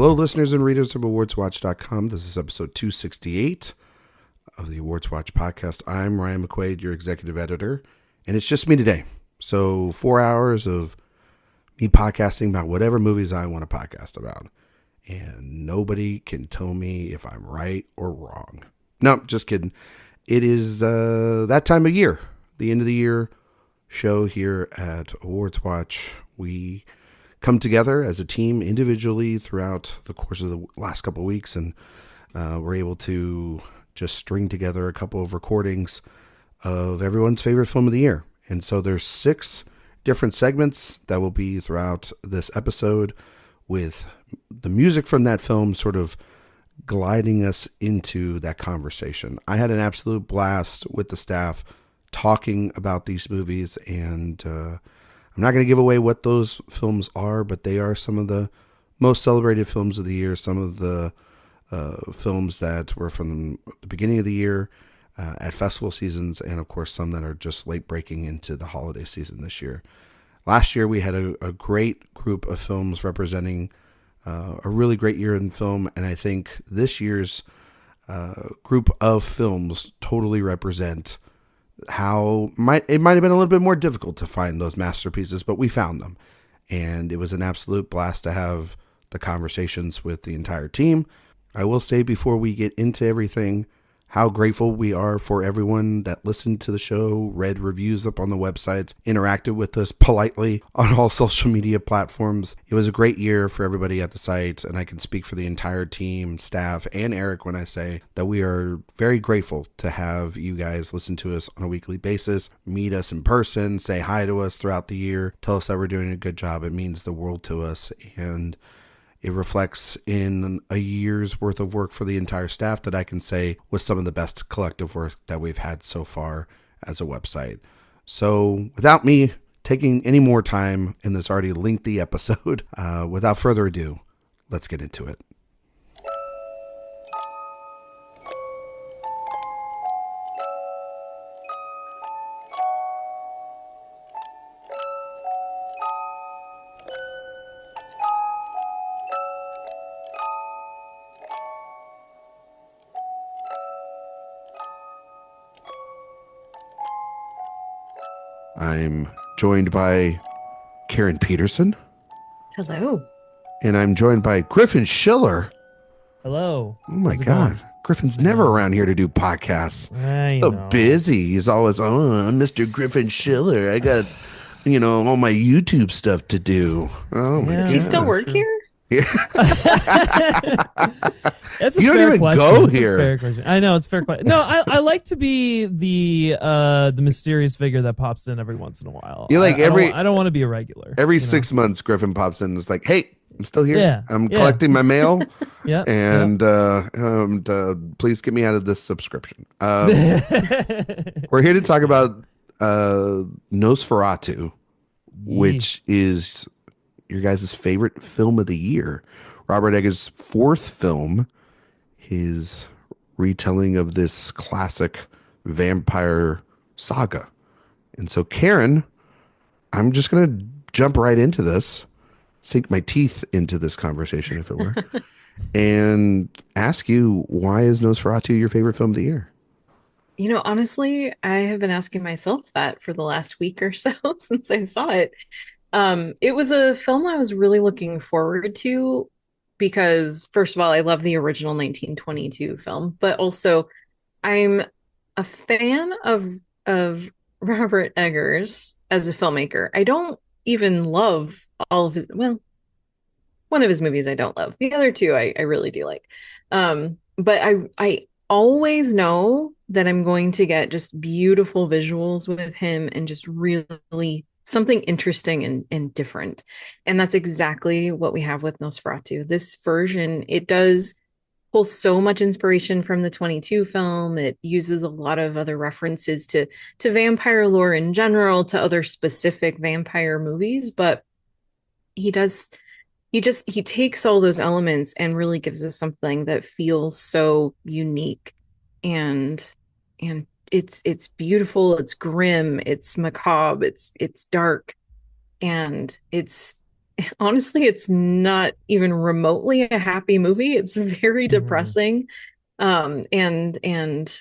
Hello, listeners and readers of AwardsWatch.com. This is episode 268 of the Awards Watch podcast. I'm Ryan McQuade, your executive editor, and it's just me today. So 4 hours of me podcasting about whatever movies I want to podcast about. And nobody can tell me if I'm right or wrong. No, just kidding. It is that time of year, the end of the year show here at Awards Watch. We come together as a team individually throughout the course of the last couple of weeks, and we're able to just string together a couple of recordings of everyone's favorite film of the year. And so there's 6 different segments that will be throughout this episode, with the music from that film sort of gliding us into that conversation. I had an absolute blast with the staff talking about these movies, and I'm not going to give away what those films are, but they are some of the most celebrated films of the year, some of the films that were from the beginning of the year at festival seasons, and of course some that are just late breaking into the holiday season this year. Last year we had a great group of films representing a really great year in film, and I think this year's group of films totally represent how it might have been a little bit more difficult to find those masterpieces, but we found them, and it was an absolute blast to have the conversations with the entire team. I will say before we get into everything, how grateful we are for everyone that listened to the show, read reviews up on the websites, interacted with us politely on all social media platforms. It was a great year for everybody at the site, and I can speak for the entire team, staff, and Eric when I say that we are very grateful to have you guys listen to us on a weekly basis, meet us in person, say hi to us throughout the year, tell us that we're doing a good job. It means the world to us, and it reflects in a year's worth of work for the entire staff that I can say was some of the best collective work that we've had so far as a website. So without me taking any more time in this already lengthy episode, without further ado, let's get into it. I'm joined by Karen Peterson. Hello. And I'm joined by Griffin Schiller. Hello. Oh my God. Griffin's never around here to do podcasts. So busy. He's always, I'm Mr. Griffin Schiller. I got, all my YouTube stuff to do. Oh my God. Does he still work here? Yeah. That's a you fair don't even question. go That's here. A fair question. I know it's a fair question. No, I like to be the mysterious figure that pops in every once in a while. You like I don't want to be a regular. Every 6 months, Griffin pops in and is like, "Hey, I'm still here. Yeah, I'm collecting my mail. Yeah, and please get me out of this subscription." We're here to talk about Nosferatu, which is your guys' favorite film of the year. Robert Eggers' 4th film, his retelling of this classic vampire saga. And so, Karen, I'm just going to jump right into this, sink my teeth into this conversation, if it were, and ask you, why is Nosferatu your favorite film of the year? Honestly, I have been asking myself that for the last week or so since I saw it. It was a film I was really looking forward to because, first of all, I love the original 1922 film, but also I'm a fan of Robert Eggers as a filmmaker. I don't even love all of his, well, one of his movies I don't love. The other 2 I really do like. But I always know that I'm going to get just beautiful visuals with him and just really something interesting and different. And that's exactly what we have with Nosferatu. This version, it does pull so much inspiration from the 22 film. It uses a lot of other references to vampire lore in general, to other specific vampire movies, but he takes all those elements and really gives us something that feels so unique and it's beautiful, it's grim, it's macabre, it's dark, and it's honestly, it's not even remotely a happy movie. It's very Mhm. depressing, and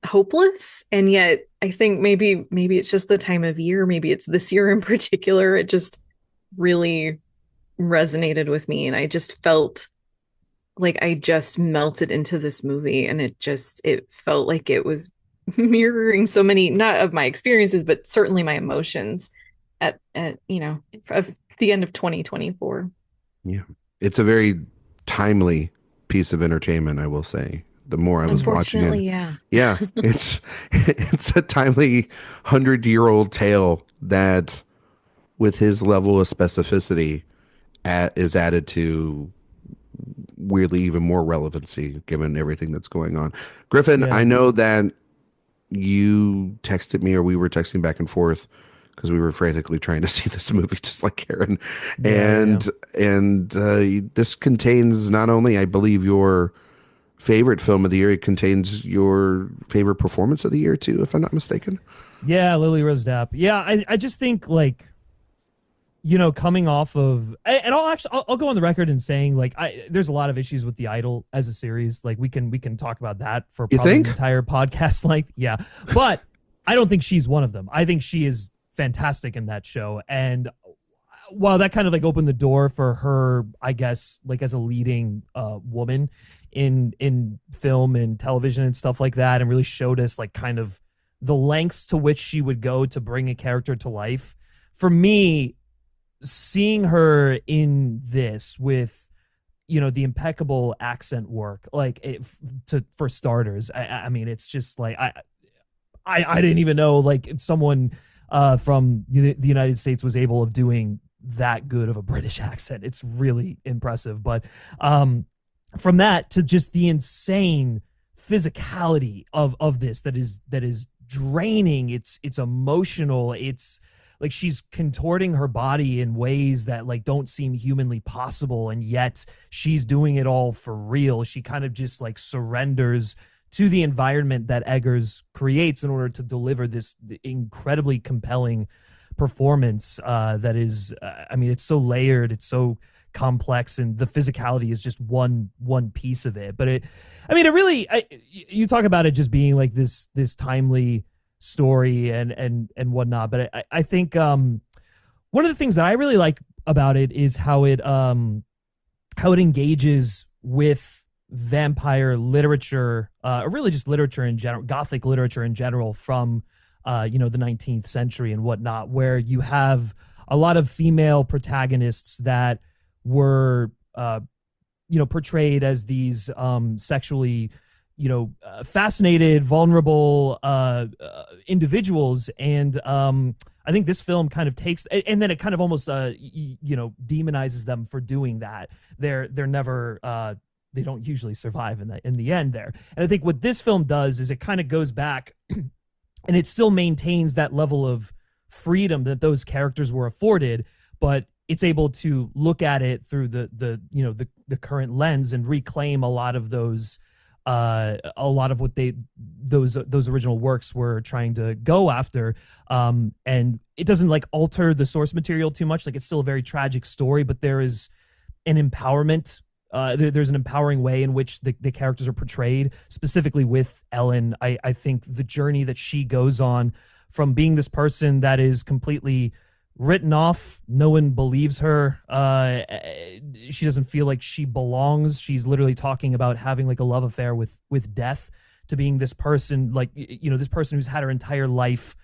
hopeless. And yet I think maybe it's just the time of year, maybe it's this year in particular. It just really resonated with me, and I just felt like I just melted into this movie, and it felt like it was mirroring so many, not of my experiences, but certainly my emotions at of the end of 2024. Yeah. It's a very timely piece of entertainment, I will say. The more I was watching it. Unfortunately, yeah. Yeah, it's a timely 100-year-old tale that with his level of specificity is added to weirdly even more relevancy given everything that's going on. Griffin, I Yeah. know that you texted me or we were texting back and forth because we were frantically trying to see this movie just like Karen. Yeah. Yeah. Yeah. And this contains not only, I believe, your favorite film of the year, it contains your favorite performance of the year too, if I'm not mistaken. Yeah, Lily Rose Depp. Yeah, I just think like, coming off of, and I'll go on the record and saying like there's a lot of issues with The Idol as a series. Like we can talk about that for You probably an think? entire podcast length. Yeah, but I don't think she's one of them. I think she is fantastic in that show, and while that kind of like opened the door for her, I guess, like as a leading woman in film and television and stuff like that, and really showed us like kind of the lengths to which she would go to bring a character to life. For me, seeing her in this with the impeccable accent work, like for starters, I mean, it's just like I didn't even know like someone from the United States was able of doing that good of a British accent. It's really impressive. But from that to just the insane physicality of this that is draining. It's emotional. It's like she's contorting her body in ways that like don't seem humanly possible, and yet she's doing it all for real. She kind of just like surrenders to the environment that Eggers creates in order to deliver this incredibly compelling performance that is I mean, it's so layered, it's so complex, and the physicality is just one piece of it. But it really, you talk about it just being like this timely story and whatnot, but I think one of the things that I really like about it is how it engages with vampire literature, or really just literature in general, Gothic literature in general, from the 19th century and whatnot, where you have a lot of female protagonists that were portrayed as these sexually fascinated, vulnerable individuals. And I think this film kind of takes, and then it kind of almost demonizes them for doing that. They're never they don't usually survive in the end there. And I think what this film does is it kind of goes back and it still maintains that level of freedom that those characters were afforded, but it's able to look at it through the current lens and reclaim a lot of those what those original works were trying to go after. And it doesn't like alter the source material too much. Like it's still a very tragic story, but there is an empowerment. There's an empowering way in which the characters are portrayed, specifically with Ellen. I think the journey that she goes on from being this person that is completely written off, no one believes her, she doesn't feel like she belongs, she's literally talking about having like a love affair with death, to being this person, like this person who's had her entire life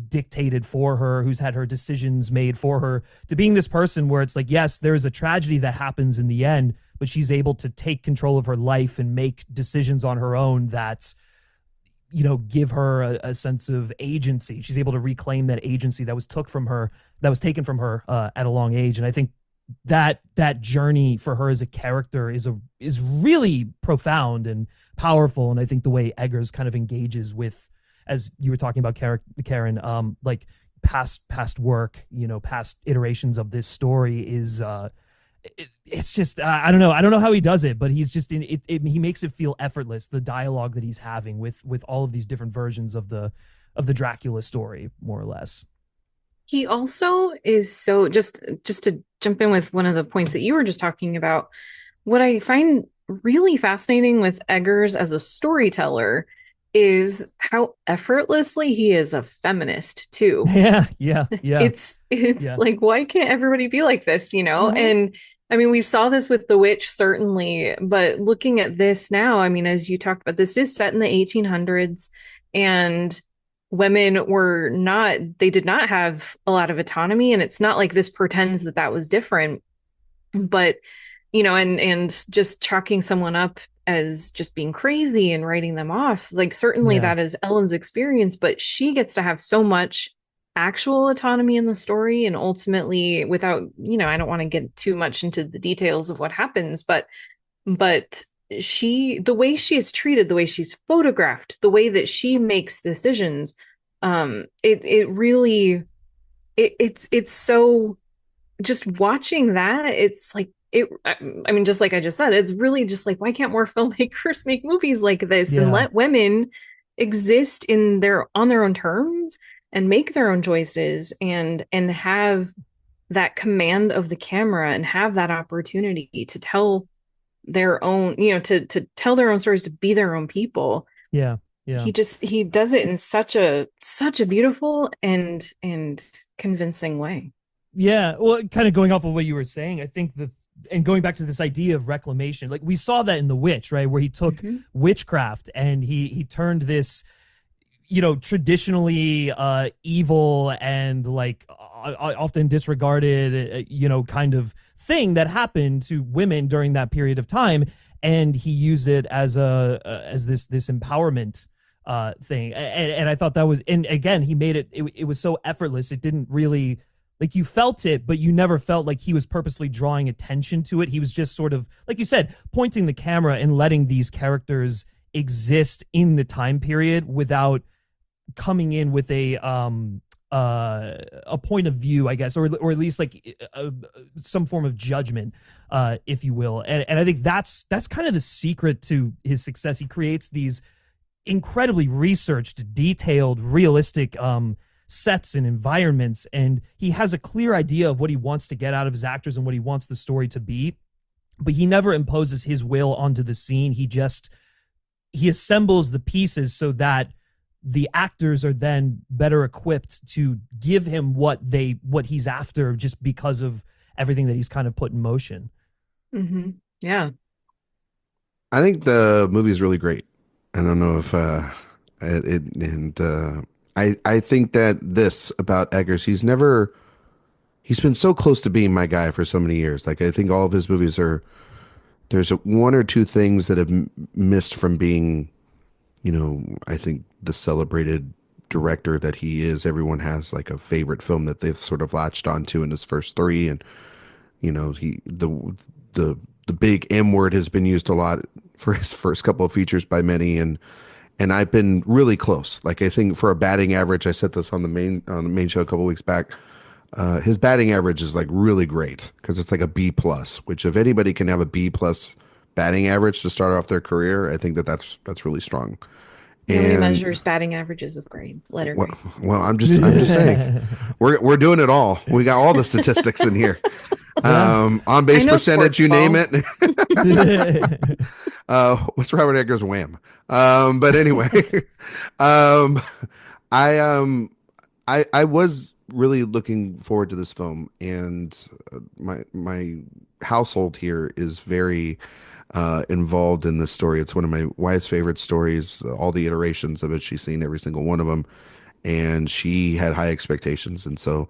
dictated for her, who's had her decisions made for her, to being this person where it's like, yes, there's a tragedy that happens in the end, but she's able to take control of her life and make decisions on her own that give her a sense of agency. She's able to reclaim that agency that was taken from her at a long age. And I think that journey for her as a character is really profound and powerful. And I think the way Eggers kind of engages with, as you were talking about, Karen, like past work, past iterations of this story is it's just I don't know how he does it, but he's just in it, he makes it feel effortless, the dialogue that he's having with all of these different versions of the Dracula story, more or less. He also is so just to jump in with one of the points that you were just talking about. What I find really fascinating with Eggers as a storyteller is how effortlessly he is a feminist too. Yeah, yeah, yeah, It's yeah. like, why can't everybody be like this, you know? Hmm. And I mean, we saw this with The Witch, certainly, but looking at this now, I mean, as you talked about, this is set in the 1800s, and women were not, they did not have a lot of autonomy. And it's not like this pretends that that was different, but and just chalking someone up as just being crazy and writing them off, like certainly Yeah, that is Ellen's experience, but she gets to have so much actual autonomy in the story. And ultimately, without, I don't want to get too much into the details of what happens, but the way she is treated, the way she's photographed, the way that she makes decisions, it really, it's so, just watching that, it's like it, I mean, just like I just said, it's really just like, why can't more filmmakers make movies like this and yeah. let women exist on their own terms and make their own choices and have that command of the camera and have that opportunity to tell their own, to tell their own stories, to be their own people. Yeah, yeah, He does it in such a beautiful and convincing way. yeah. Well, kind of going off of what you were saying, I think and going back to this idea of reclamation, like we saw that in The Witch, right, where he took Mhm. witchcraft and he turned this, traditionally evil and like often disregarded, kind of thing that happened to women during that period of time, and he used it as as this empowerment thing, and I thought that was, and again, he made it was so effortless. It didn't really, like, you felt it, but you never felt like he was purposely drawing attention to it. He was just sort of, like you said, pointing the camera and letting these characters exist in the time period without coming in with a point of view, I guess, or at least like some form of judgment, if you will. And I think that's kind of the secret to his success. He creates these incredibly researched, detailed, realistic sets and environments, and he has a clear idea of what he wants to get out of his actors and what he wants the story to be. But he never imposes his will onto the scene. He assembles the pieces so that the actors are then better equipped to give him what he's after, just because of everything that he's kind of put in motion. Mm-hmm. Yeah. I think the movie is really great. I don't know if I think that this about Eggers, he's been so close to being my guy for so many years. Like, I think all of his movies there's one or two things that have missed from being, I think the celebrated director that he is. Everyone has like a favorite film that they've sort of latched onto in his first three, and the the big M word has been used a lot for his first couple of features by many, and I've been really close. Like, I think for a batting average, I said this on the main show a couple of weeks back. His batting average is like really great because it's like a B plus. Which, if anybody can have a B plus batting average to start off their career, I think that's really strong. Nobody And measures batting averages with grade, letter well, grade. well, I'm just saying, we're doing it all. We got all the statistics in here. Yeah. On I base know percentage, sports you name ball. it. What's Robert Eggers' wham? But anyway, um, I I was really looking forward to this film, and my household here is very involved in this story. It's one of my wife's favorite stories. All the iterations of it, she's seen every single one of them, and she had high expectations. And so,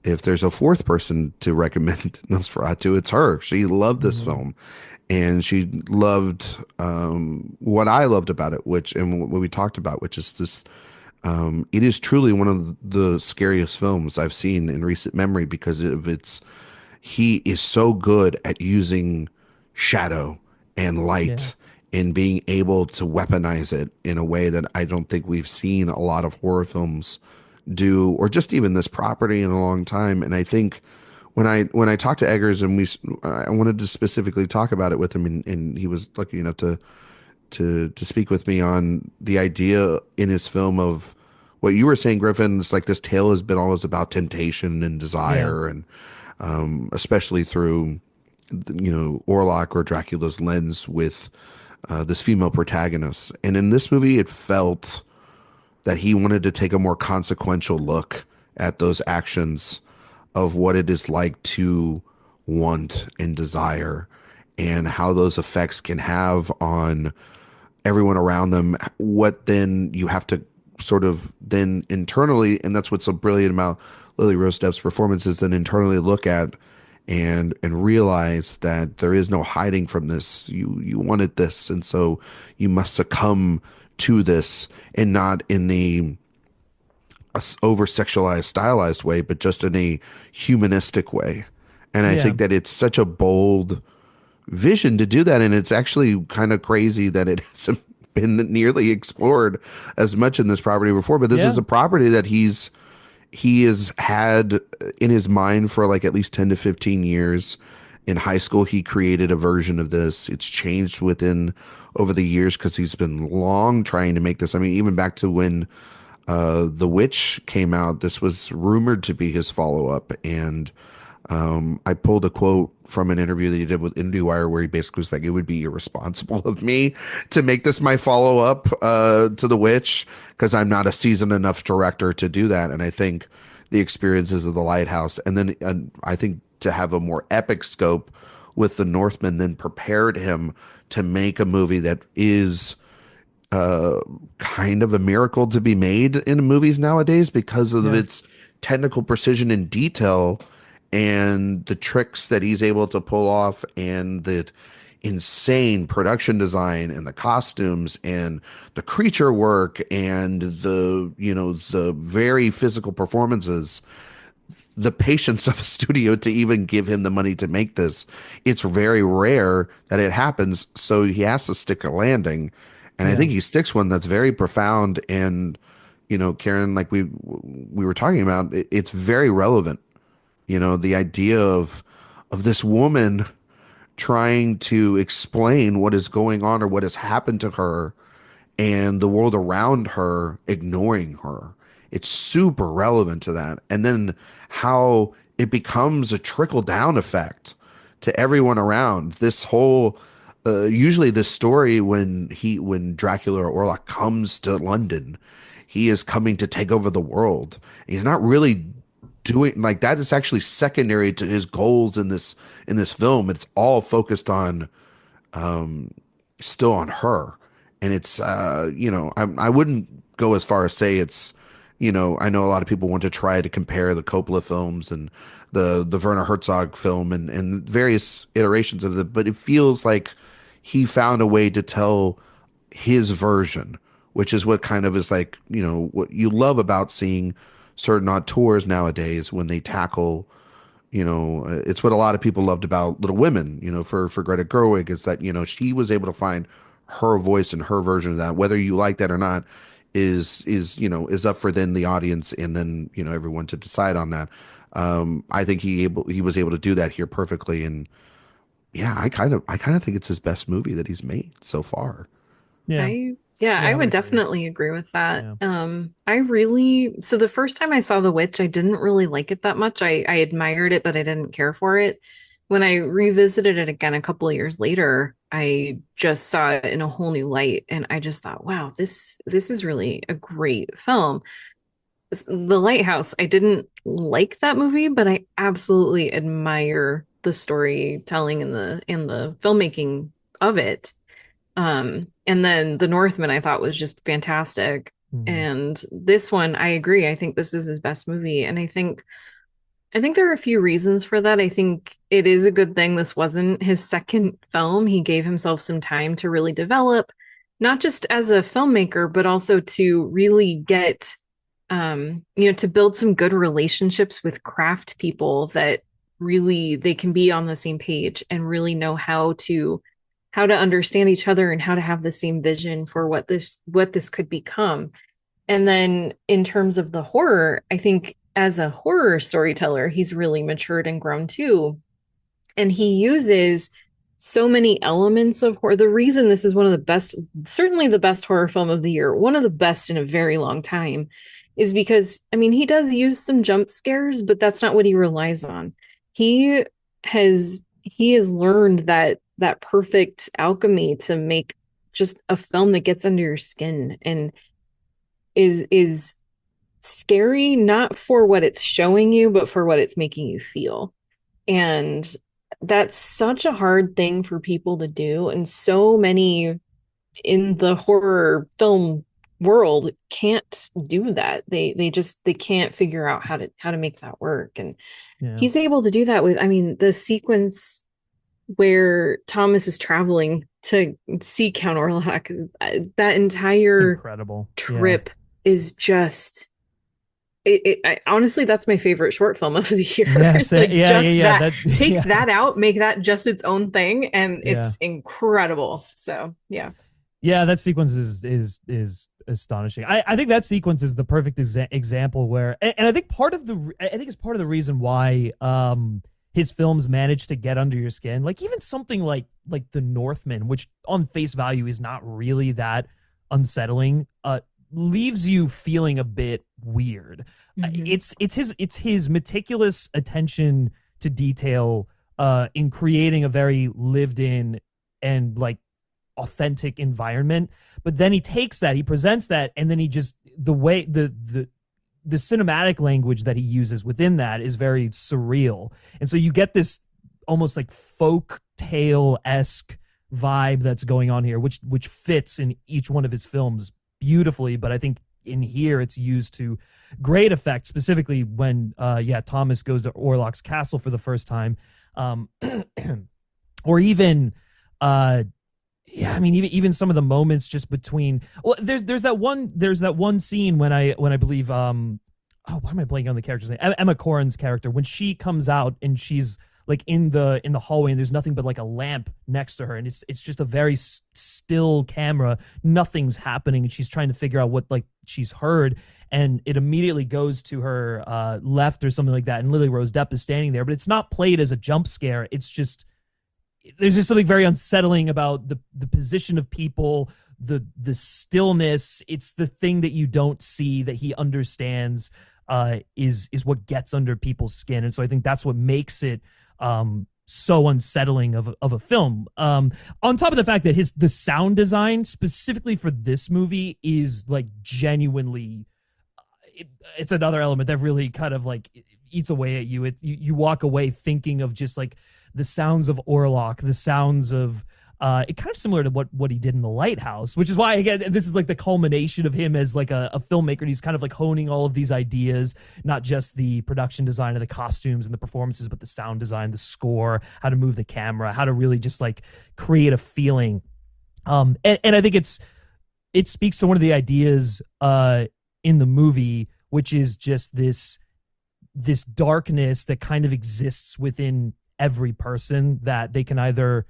if there's a fourth person to recommend Nosferatu, it's her. She loved this Mhm. film, and she loved what I loved about it, and what we talked about, which is this. It is truly one of the scariest films I've seen in recent memory because of its. He is so good at using shadow and Yeah. light and being able to weaponize it in a way that I don't think we've seen a lot of horror films do, or just even this property in a long time. And I think when I talked to Eggers, and I wanted to specifically talk about it with him, and he was lucky enough to speak with me on the idea in his film of what you were saying, Griffin, it's like this tale has been always about temptation and desire, and especially through Orlok or Dracula's lens with this female protagonist. And in this movie, it felt that he wanted to take a more consequential look at those actions of what it is like to want and desire, and how those effects can have on everyone around them. What then you have to sort of then internally, and that's what's so brilliant about Lily Rose Depp's performance, is then internally look at and realize that there is no hiding from this. You wanted this, and so you must succumb to this, and not in the over sexualized, stylized way, but just in a humanistic way. And I think that it's such a bold vision to do that, and it's actually kind of crazy that it hasn't been nearly explored as much in this property before. But this is a property that he has had in his mind for like at least 10 to 15 years. In high school, he created a version of this. It's changed over the years because he's been long trying to make this. I mean, even back to when The Witch came out, this was rumored to be his follow-up. And I pulled a quote from an interview that he did with IndieWire where he basically was like, it would be irresponsible of me to make this my follow-up to The Witch, because I'm not a seasoned enough director to do that. And I think the experiences of The Lighthouse, and then I think to have a more epic scope with The Northman, then prepared him to make a movie that is kind of a miracle to be made in movies nowadays because of its technical precision and detail, and the tricks that he's able to pull off, and the insane production design, and the costumes, and the creature work, and the very physical performances, the patience of a studio to even give him the money to make this. It's very rare that it happens, so he has to stick a landing. And I think he sticks one that's very profound. And, Karen, like we were talking about, it's very relevant. The idea of this woman trying to explain what is going on or what has happened to her, and the world around her ignoring her. It's super relevant to that. And then how it becomes a trickle down effect to everyone around. This whole usually this story, when Dracula or Orlok comes to London, he is coming to take over the world. He's not really doing like that. Is actually secondary to his goals in this film. It's all focused on still on her. And it's I wouldn't go as far as say it's, I know a lot of people want to try to compare the Coppola films and the Werner Herzog film and various iterations of it, but it feels like he found a way to tell his version, which is what kind of is like, what you love about seeing certain auteurs nowadays when they tackle, it's what a lot of people loved about Little Women, for Greta Gerwig, is that, she was able to find her voice and her version of that. Whether you like that or not is up for then the audience and then, everyone to decide on that. I think he was able to do that here perfectly. And yeah, I kind of think it's his best movie that he's made so far. I would definitely agree with that. So the first time I saw The Witch, I didn't really like it that much. I admired it, but I didn't care for it. When I revisited it again a couple of years later, I just saw it in a whole new light, and I just thought, wow, this is really a great film. The Lighthouse, I didn't like that movie, but I absolutely admire the storytelling and the filmmaking of it. And then The Northman I thought was just fantastic. And this one, I agree. I think this is his best movie. And I think there are a few reasons for that. I think it is a good thing this wasn't his second film. He gave himself some time to really develop, not just as a filmmaker, but also to really get, to build some good relationships with craft people that really they can be on the same page and really know how to understand each other and how to have the same vision for what this could become. And then in terms of the horror, I think as a horror storyteller, he's really matured and grown too. And he uses so many elements of horror. The reason this is one of the best, certainly the best horror film of the year, one of the best in a very long time, is because, I mean, he does use some jump scares, but that's not what he relies on. He has learned that perfect alchemy to make just a film that gets under your skin and is scary, not for what it's showing you, but for what it's making you feel. And that's such a hard thing for people to do. And so many in the horror film world can't do that. They can't figure out how to make that work. And he's able to do that with, I mean, the sequence where Thomas is traveling to see Count Orlok, that entire incredible trip is just honestly, that's my favorite short film of the year. Yes, like take that out, make that just its own thing, and it's incredible. So that sequence is astonishing. I think that sequence is the perfect example where, and I think it's part of the reason why his films manage to get under your skin. Like even something like The Northman, which on face value is not really that unsettling, leaves you feeling a bit weird. It's his meticulous attention to detail in creating a very lived in and like authentic environment, but then he takes that, he presents that, and then he just, the way the cinematic language that he uses within that is very surreal, and so you get this almost like folk tale-esque vibe that's going on here, which fits in each one of his films beautifully. But I think in here it's used to great effect, specifically when Thomas goes to Orlok's castle for the first time, or even even some of the moments just between, well, there's that one scene when I believe why am I blanking on the character's name, Emma Corrin's character, when she comes out and she's like in the hallway and there's nothing but like a lamp next to her, and it's just a very still camera, nothing's happening, and she's trying to figure out what like she's heard, and it immediately goes to her left or something like that, and Lily Rose Depp is standing there, but it's not played as a jump scare. It's just, there's just something very unsettling about the position of people, the stillness. It's the thing that you don't see that he understands is what gets under people's skin, and so I think that's what makes it so unsettling of a film. On top of the fact that the sound design specifically for this movie is like genuinely, it's another element that really kind of like eats away at you. You walk away thinking of just like the sounds of Orlok, the sounds of it, kind of similar to what he did in The Lighthouse, which is why, again, this is like the culmination of him as like a filmmaker. And he's kind of like honing all of these ideas, not just the production design of the costumes and the performances, but the sound design, the score, how to move the camera, how to really just like create a feeling. And I think it speaks to one of the ideas in the movie, which is just this darkness that kind of exists within every person that they can either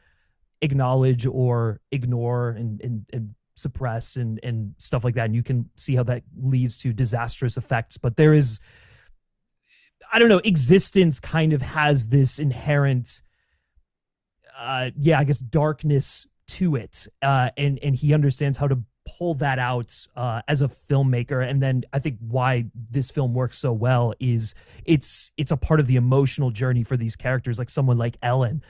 acknowledge or ignore and suppress and stuff like that. And you can see how that leads to disastrous effects. But there is, I don't know, existence kind of has this inherent, darkness to it. And he understands how to pull that out as a filmmaker. And then I think why this film works so well is it's a part of the emotional journey for these characters, like someone like Ellen,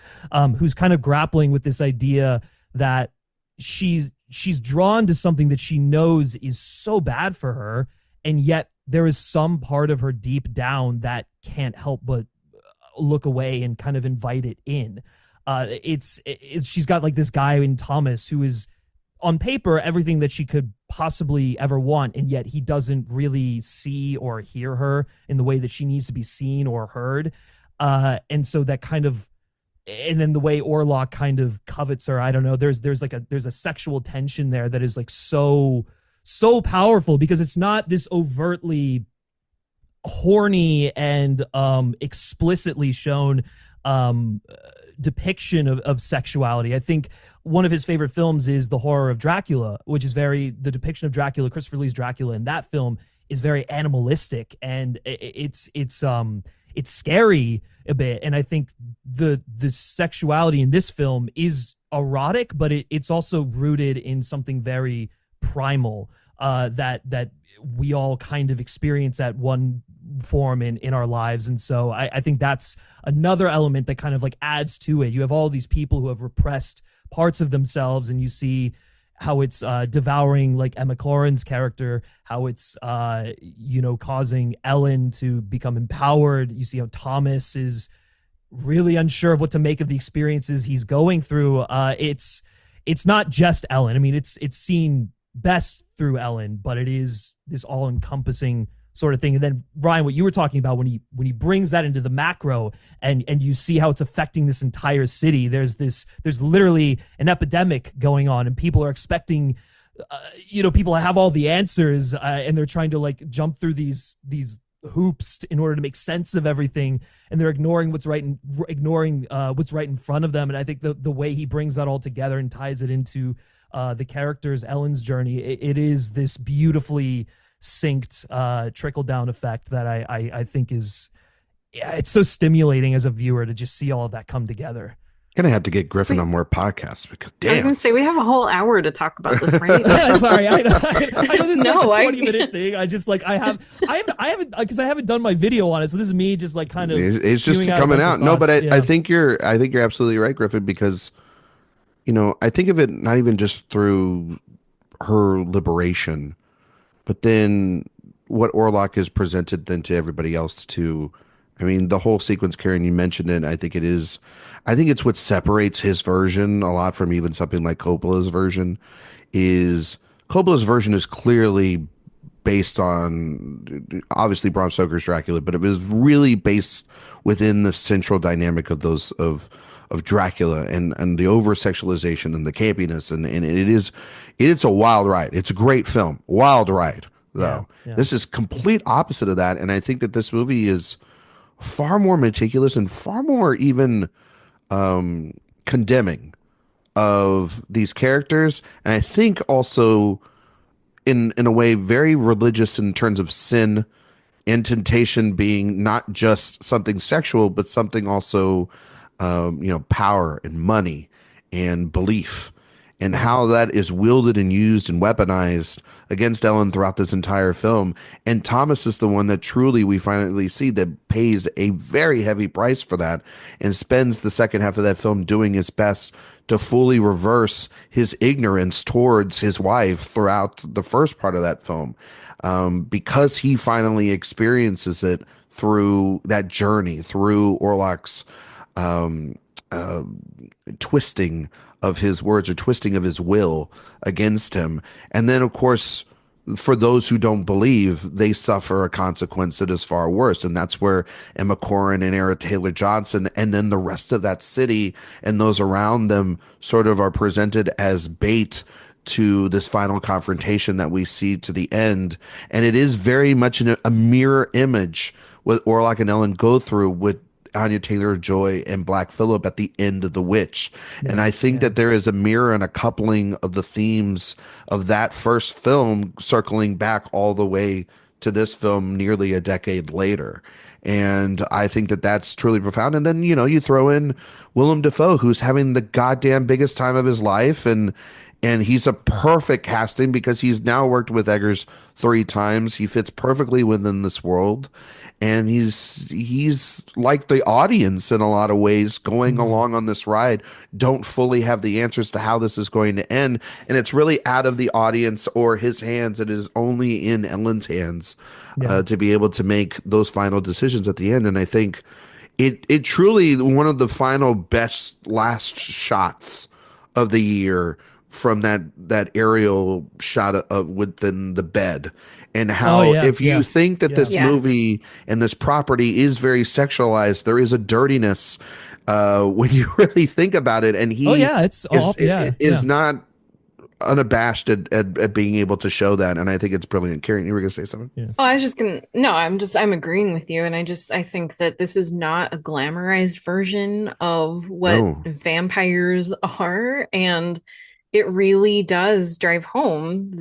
who's kind of grappling with this idea that she's drawn to something that she knows is so bad for her, and yet there is some part of her deep down that can't help but look away and kind of invite it in. She's got like this guy in Thomas who is on paper everything that she could possibly ever want, and yet he doesn't really see or hear her in the way that she needs to be seen or heard. And so that kind of, and then the way Orlok kind of covets her, I don't know, there's a sexual tension there that is like so powerful, because it's not this overtly horny and explicitly shown depiction of sexuality. I think one of his favorite films is The Horror of Dracula, which is the depiction of Dracula, Christopher Lee's Dracula in that film is very animalistic, and it's scary a bit. And I think the sexuality in this film is erotic, but it's also rooted in something very primal. that we all kind of experience at one form in our lives. And so I think that's another element that kind of like adds to it. You have all these people who have repressed parts of themselves, and you see how it's devouring like Emma Corrin's character, how it's causing Ellen to become empowered. You see how Thomas is really unsure of what to make of the experiences he's going through. It's not just Ellen. I mean, it's seen best through Ellen, but it is this all-encompassing sort of thing. And then Ryan, what you were talking about when he brings that into the macro and you see how it's affecting this entire city, there's literally an epidemic going on, and people are expecting people have all the answers, and they're trying to like jump through these hoops in order to make sense of everything, and they're ignoring what's right and ignoring what's right in front of them. And I think the way he brings that all together and ties it into the character's Ellen's journey, it is this beautifully synced trickle down effect that I think it's so stimulating as a viewer to just see all of that come together. Gonna have to get Griffin on more podcasts because damn. I was gonna say we have a whole hour to talk about this, right? Sorry, I know this is like a 20-minute thing. I just like I haven't because I haven't done my video on it, so this is me just like kind of it's just coming out. No, but I think you're absolutely right, Griffin, because I think of it not even just through her liberation, but then what Orlok is presented then to everybody else too. I mean, the whole sequence, Karen, you mentioned it. I think it's what separates his version a lot from even something like Coppola's version. Coppola's version is clearly based on obviously Bram Stoker's Dracula, but it was really based within the central dynamic of those of Dracula and the over sexualization and the campiness, and it's a wild ride. It's a great film, wild ride though. Yeah. This is complete opposite of that, and I think that this movie is far more meticulous and far more even condemning of these characters, and I think also in a way very religious in terms of sin and temptation being not just something sexual but something also power and money and belief, and how that is wielded and used and weaponized against Ellen throughout this entire film. And Thomas is the one that truly we finally see that pays a very heavy price for that and spends the second half of that film doing his best to fully reverse his ignorance towards his wife throughout the first part of that film, because he finally experiences it through that journey, through Orlok's twisting of his words or twisting of his will against him. And then, of course, for those who don't believe, they suffer a consequence that is far worse. And that's where Emma Corrin and Aaron Taylor Johnson and then the rest of that city and those around them sort of are presented as bait to this final confrontation that we see to the end. And it is very much a mirror image what Orlok and Ellen go through with Anya Taylor-Joy and Black Phillip at the end of The Witch. Yeah, and I think that there is a mirror and a coupling of the themes of that first film circling back all the way to this film nearly a decade later. And I think that that's truly profound. And then, you throw in Willem Dafoe, who's having the goddamn biggest time of his life. And he's a perfect casting because he's now worked with Eggers 3 times. He fits perfectly within this world. And he's like the audience in a lot of ways going along on this ride, don't fully have the answers to how this is going to end. And it's really out of the audience or his hands. It is only in Ellen's hands to be able to make those final decisions at the end. And I think it truly one of the final best last shots of the year from that aerial shot of within the bed. And how if you think that this movie and this property is very sexualized, there is a dirtiness when you really think about it. And he is not unabashed at being able to show that. And I think it's brilliant. Karen, you were going to say something? Yeah. Oh, I was just going to, no, I'm agreeing with you. And I think that this is not a glamorized version of what vampires are. And it really does drive home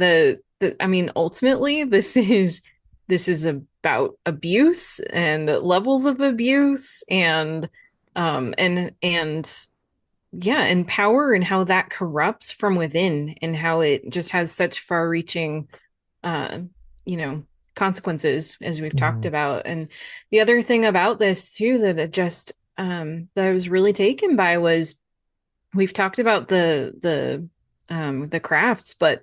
ultimately this is about abuse and levels of abuse and power and how that corrupts from within and how it just has such far-reaching uh, you know, consequences, as we've talked Mhm. about. And the other thing about this too that it just that I was really taken by was we've talked about the crafts, but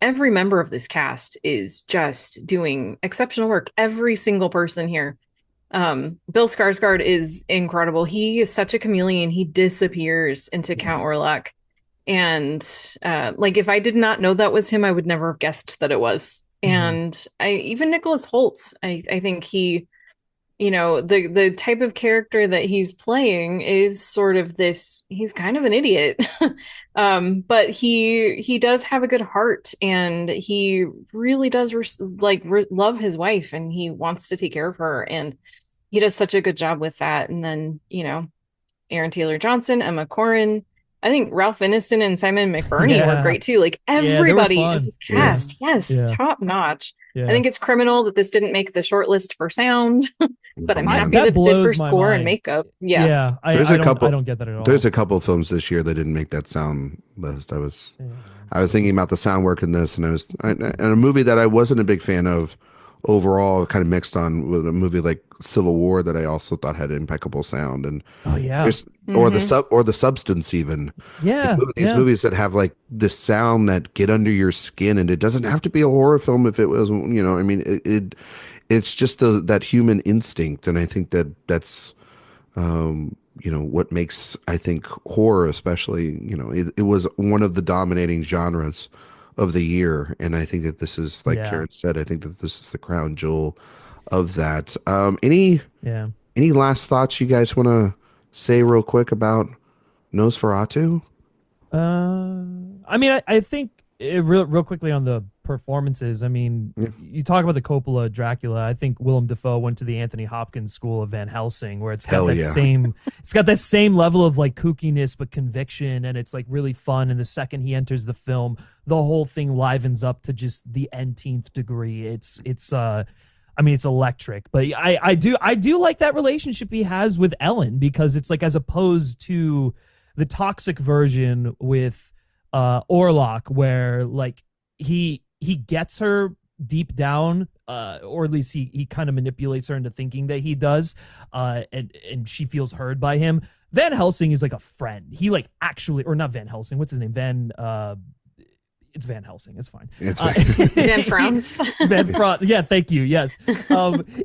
every member of this cast is just doing exceptional work. Every single person here. Bill Skarsgård is incredible. He is such a chameleon. He disappears into Count Orlok. And like if I did not know that was him, I would never have guessed that it was. Mhm. And I even Nicholas Hoult, I think he, the type of character that he's playing is sort of this, he's kind of an idiot. But he does have a good heart, and he really does love his wife, and he wants to take care of her, and he does such a good job with that. And then, Aaron Taylor Johnson, Emma Corrin. I think Ralph Ineson and Simon McBurney were Yeah. great too. Like Yeah, they were everybody in fun. this Yeah. cast, yes, Yeah. top notch. I Yeah. think it's criminal that this didn't make the short list for sound, but I'm happy That that it did blows for my score and mind. makeup. Yeah. Yeah. There's I a don't couple. I don't get that at all. There's a couple of films this year that didn't make that sound list. Yeah. I was thinking It's- about the sound work in this, and a movie that I wasn't a big fan of overall, kind of mixed on with a movie like Civil War that I also thought had impeccable sound, and Oh yeah. there's Mhm. or the substance even. Yeah. These Yeah. movies that have like this sound that get under your skin, and it doesn't have to be a horror film if it was, I mean, it's just that human instinct, and I think that's what makes, I think, horror, especially, it was one of the dominating genres of the year. And I think that this is, like Yeah. Karen said, I think that this is the crown jewel of that. Any Yeah. last thoughts you guys want to say real quick about Nosferatu? I mean, I think real quickly on the performances. I mean, Yeah. you talk about the Coppola Dracula. I think Willem Dafoe went to the Anthony Hopkins School of Van Helsing, where it's got Hell that yeah. it's got that same level of like kookiness but conviction, and it's like really fun. And the second he enters the film, the whole thing livens up to just the ntth degree. I mean, it's electric, but I do like that relationship he has with Ellen, because it's like, as opposed to the toxic version with Orlok, where like he gets her deep down, or at least he kind of manipulates her into thinking that he does, and she feels heard by him. Van Helsing is like a friend. He like actually, or not Van Helsing, what's his name? It's Van Helsing. It's fine. It's Van Frans. Van Frans. Yeah, thank you. Yes.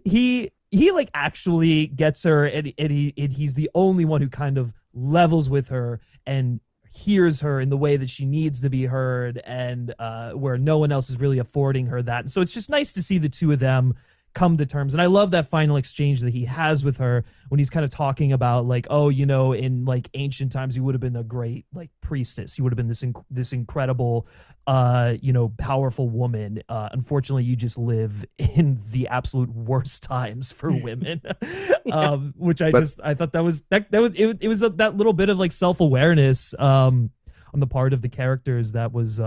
He like actually gets her, and he's the only one who kind of levels with her and hears her in the way that she needs to be heard, and where no one else is really affording her that. So it's just nice to see the two of them come to terms. And I love that final exchange that he has with her when he's kind of talking about like, oh, in like ancient times, you would have been a great like priestess. You would have been this incredible, powerful woman. Unfortunately, you just live in the absolute worst times for women. Which I thought that was that little bit of like self-awareness on the part of the characters that was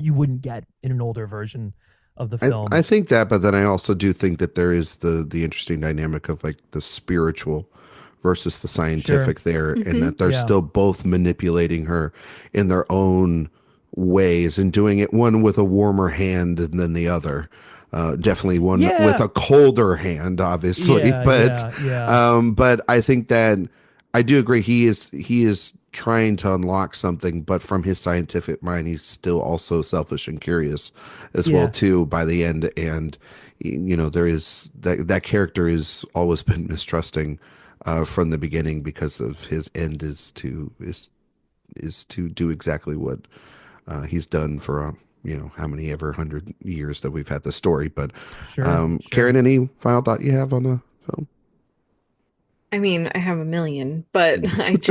you wouldn't get in an older version of the film. I think that, but then I also do think that there is the interesting dynamic of like the spiritual versus the scientific there, and that they're still both manipulating her in their own ways and doing it, one with a warmer hand than the other. Definitely one with a colder hand, obviously. But I think that I do agree. He is trying to unlock something, but from his scientific mind, he's still also selfish and curious as well too by the end. And there is that character has always been mistrusting from the beginning, because of his end is to do exactly what he's done for how many ever 100 years that we've had the story. But Sure. Karen, any final thought you have on the film? I mean, I have a million, but I think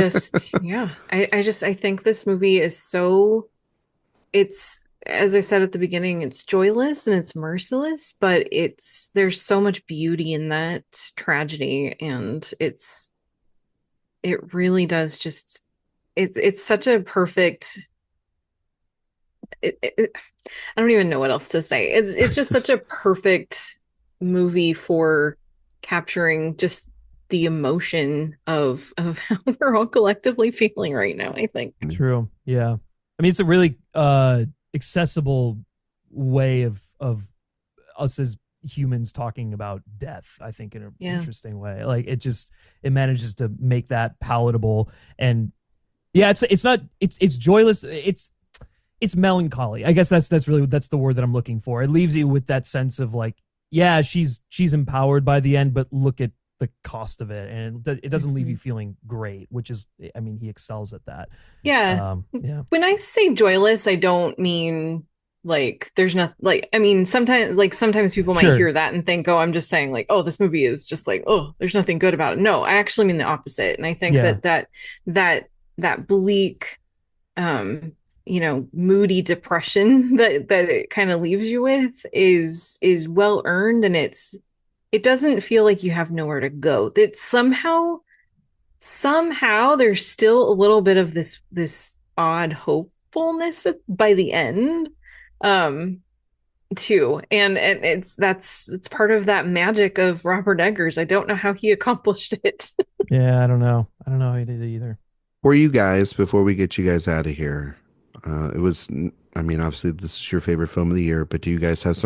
this movie is it's, as I said at the beginning, it's joyless and it's merciless, but there's so much beauty in that tragedy, and it really does it's such a perfect, I don't even know what else to say. It's just such a perfect movie for capturing just the emotion of how we're all collectively feeling right now, I think. True. Yeah. I mean, it's a really accessible way of of us as humans talking about death, I think, in an Yeah. interesting way. Like it manages to make that palatable. And yeah, it's joyless. It's melancholy. I guess that's the word that I'm looking for. It leaves you with that sense of like, yeah, she's empowered by the end, but look at the cost of it, and it doesn't leave you feeling great, which is, I mean, he excels at that. Yeah. Yeah. When I say joyless, I don't mean like there's not like, I mean, sometimes people might Sure. hear that and think, oh, I'm just saying like, oh, this movie is just like, oh, there's nothing good about it. No, I actually mean the opposite. And I think Yeah. that bleak, moody depression that it kind of leaves you with is well earned, and it doesn't feel like you have nowhere to go. That somehow there's still a little bit of this odd hopefulness by the end, too. And it's part of that magic of Robert Eggers. I don't know how he accomplished it. Yeah, I don't know how he did it either. For you guys, before we get you guys out of here, I mean, obviously this is your favorite film of the year, but do you guys have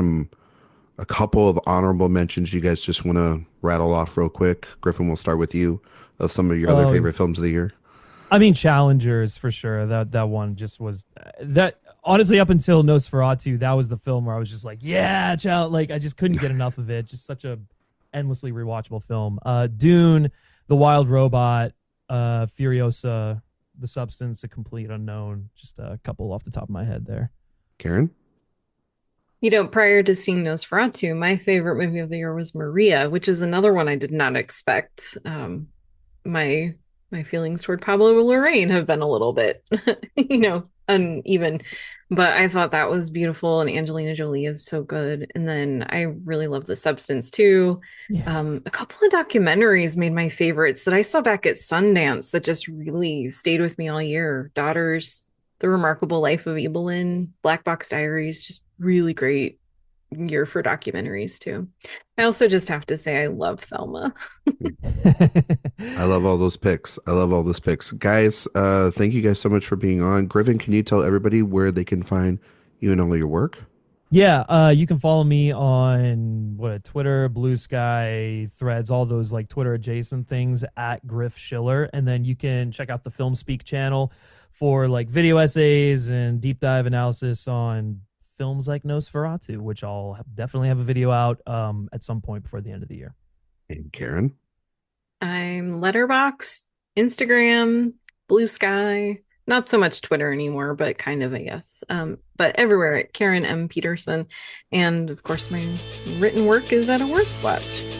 a couple of honorable mentions you guys just want to rattle off real quick? Griffin, we'll start with you, of some of your other favorite films of the year. I mean, Challengers for sure. That one just was that. Honestly, up until Nosferatu, that was the film where I was just like, yeah, like I just couldn't get enough of it. Just such a endlessly rewatchable film. Dune, The Wild Robot, Furiosa, The Substance, A Complete Unknown. Just a couple off the top of my head there. Karen? Prior to seeing Nosferatu, my favorite movie of the year was Maria, which is another one I did not expect. My feelings toward Pablo Larraín have been a little bit, uneven, but I thought that was beautiful, and Angelina Jolie is so good. And then I really love The Substance too. Yeah. A couple of documentaries made my favorites that I saw back at Sundance that just really stayed with me all year. Daughters, The Remarkable Life of Evelyn, Black Box Diaries, just really great year for documentaries too. I also just have to say I love Thelma. I love all those picks. Guys, thank you guys so much for being on. Griffin, can you tell everybody where they can find you and all your work? Yeah, you can follow me on Twitter, Blue Sky, Threads, all those like Twitter adjacent things at Griff Schiller, and then you can check out the Film Speak channel for like video essays and deep dive analysis on films like Nosferatu, which I'll definitely have a video out at some point before the end of the year. And Karen? I'm Letterboxd, Instagram, Blue Sky, not so much Twitter anymore, but kind of, I guess. But everywhere at Karen M. Peterson. And of course, my written work is at AwardsWatch.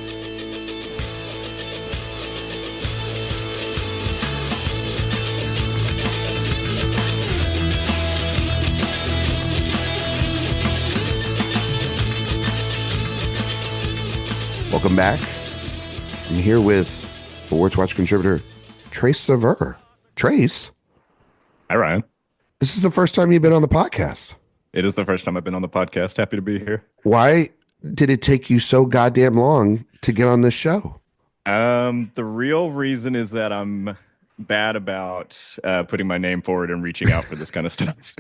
Welcome back. I'm here with AwardsWatch contributor Trace Sauveur. Trace? Hi, Ryan. This is the first time you've been on the podcast. It is the first time I've been on the podcast. Happy to be here. Why did it take you so goddamn long to get on this show? The real reason is that I'm bad about putting my name forward and reaching out for this kind of stuff.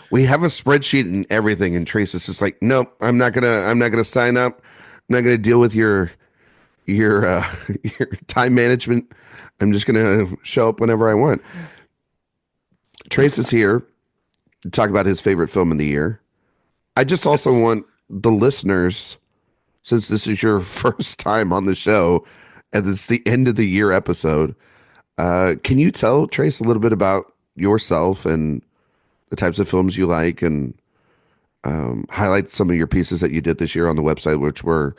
We have a spreadsheet and everything, and Trace is just like, nope, I'm not gonna sign up. I'm not gonna deal with your time management. I'm just gonna show up whenever I want. Trace is here to talk about his favorite film of the year. I just also want the listeners, since this is your first time on the show and it's the end of the year episode, can you tell Trace a little bit about yourself and the types of films you like, and highlight some of your pieces that you did this year on the website, which were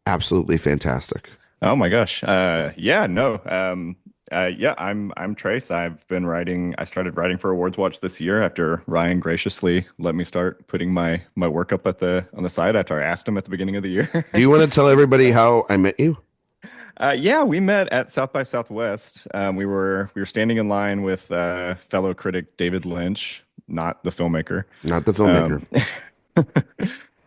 absolutely fantastic? Oh my gosh. I'm Trace. I've been writing. I started writing for AwardsWatch this year after Ryan graciously let me start putting my work up on the site after I asked him at the beginning of the year. Do you want to tell everybody how I met you? We met at South by Southwest. We were standing in line with fellow critic David Lynch, not the filmmaker. Not the filmmaker.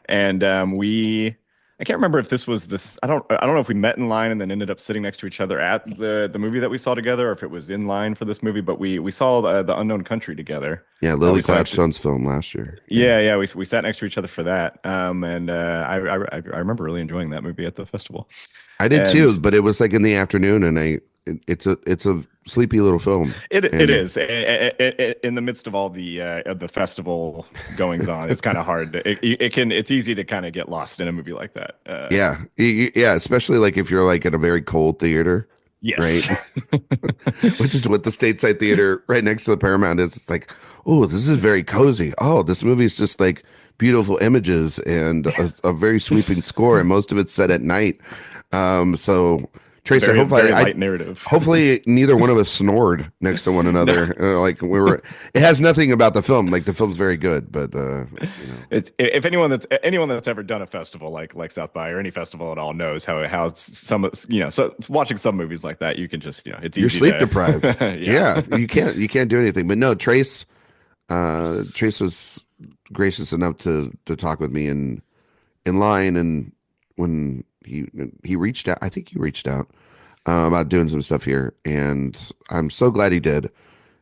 And we I can't remember if this was this. I don't know if we met in line and then ended up sitting next to each other at the movie that we saw together, or if it was in line for this movie. But we saw the Unknown Country together. Yeah, Lily We saw actually. Gladstone's film last year. Yeah. Yeah, we sat next to each other for that. And I remember really enjoying that movie at the festival. I did And too, but it was like in the afternoon, and it's a sleepy little film. it is in the midst of the festival goings on. It's kind of hard. It's easy to kind of get lost in a movie like that. Yeah, yeah, especially like if you're like in a very cold theater, Yes. right? Which is what the Stateside Theater right next to the Paramount is. It's like, oh, this is very cozy. Oh, this movie is just like beautiful images and a very sweeping score, and most of it's set at night. So Tracy, Very, hopefully, very light narrative. hopefully neither one of us snored next to one another. Like we were. It has nothing about the film. Like the film's very good, but It's if anyone that's ever done a festival like South by or any festival at all knows how some so watching some movies like that you can just it's you're easy sleep to, deprived. yeah. Yeah, you can't do anything. But no, Trace was gracious enough to talk with me in line, and when he reached out, I think he reached out about doing some stuff here, and I'm so glad he did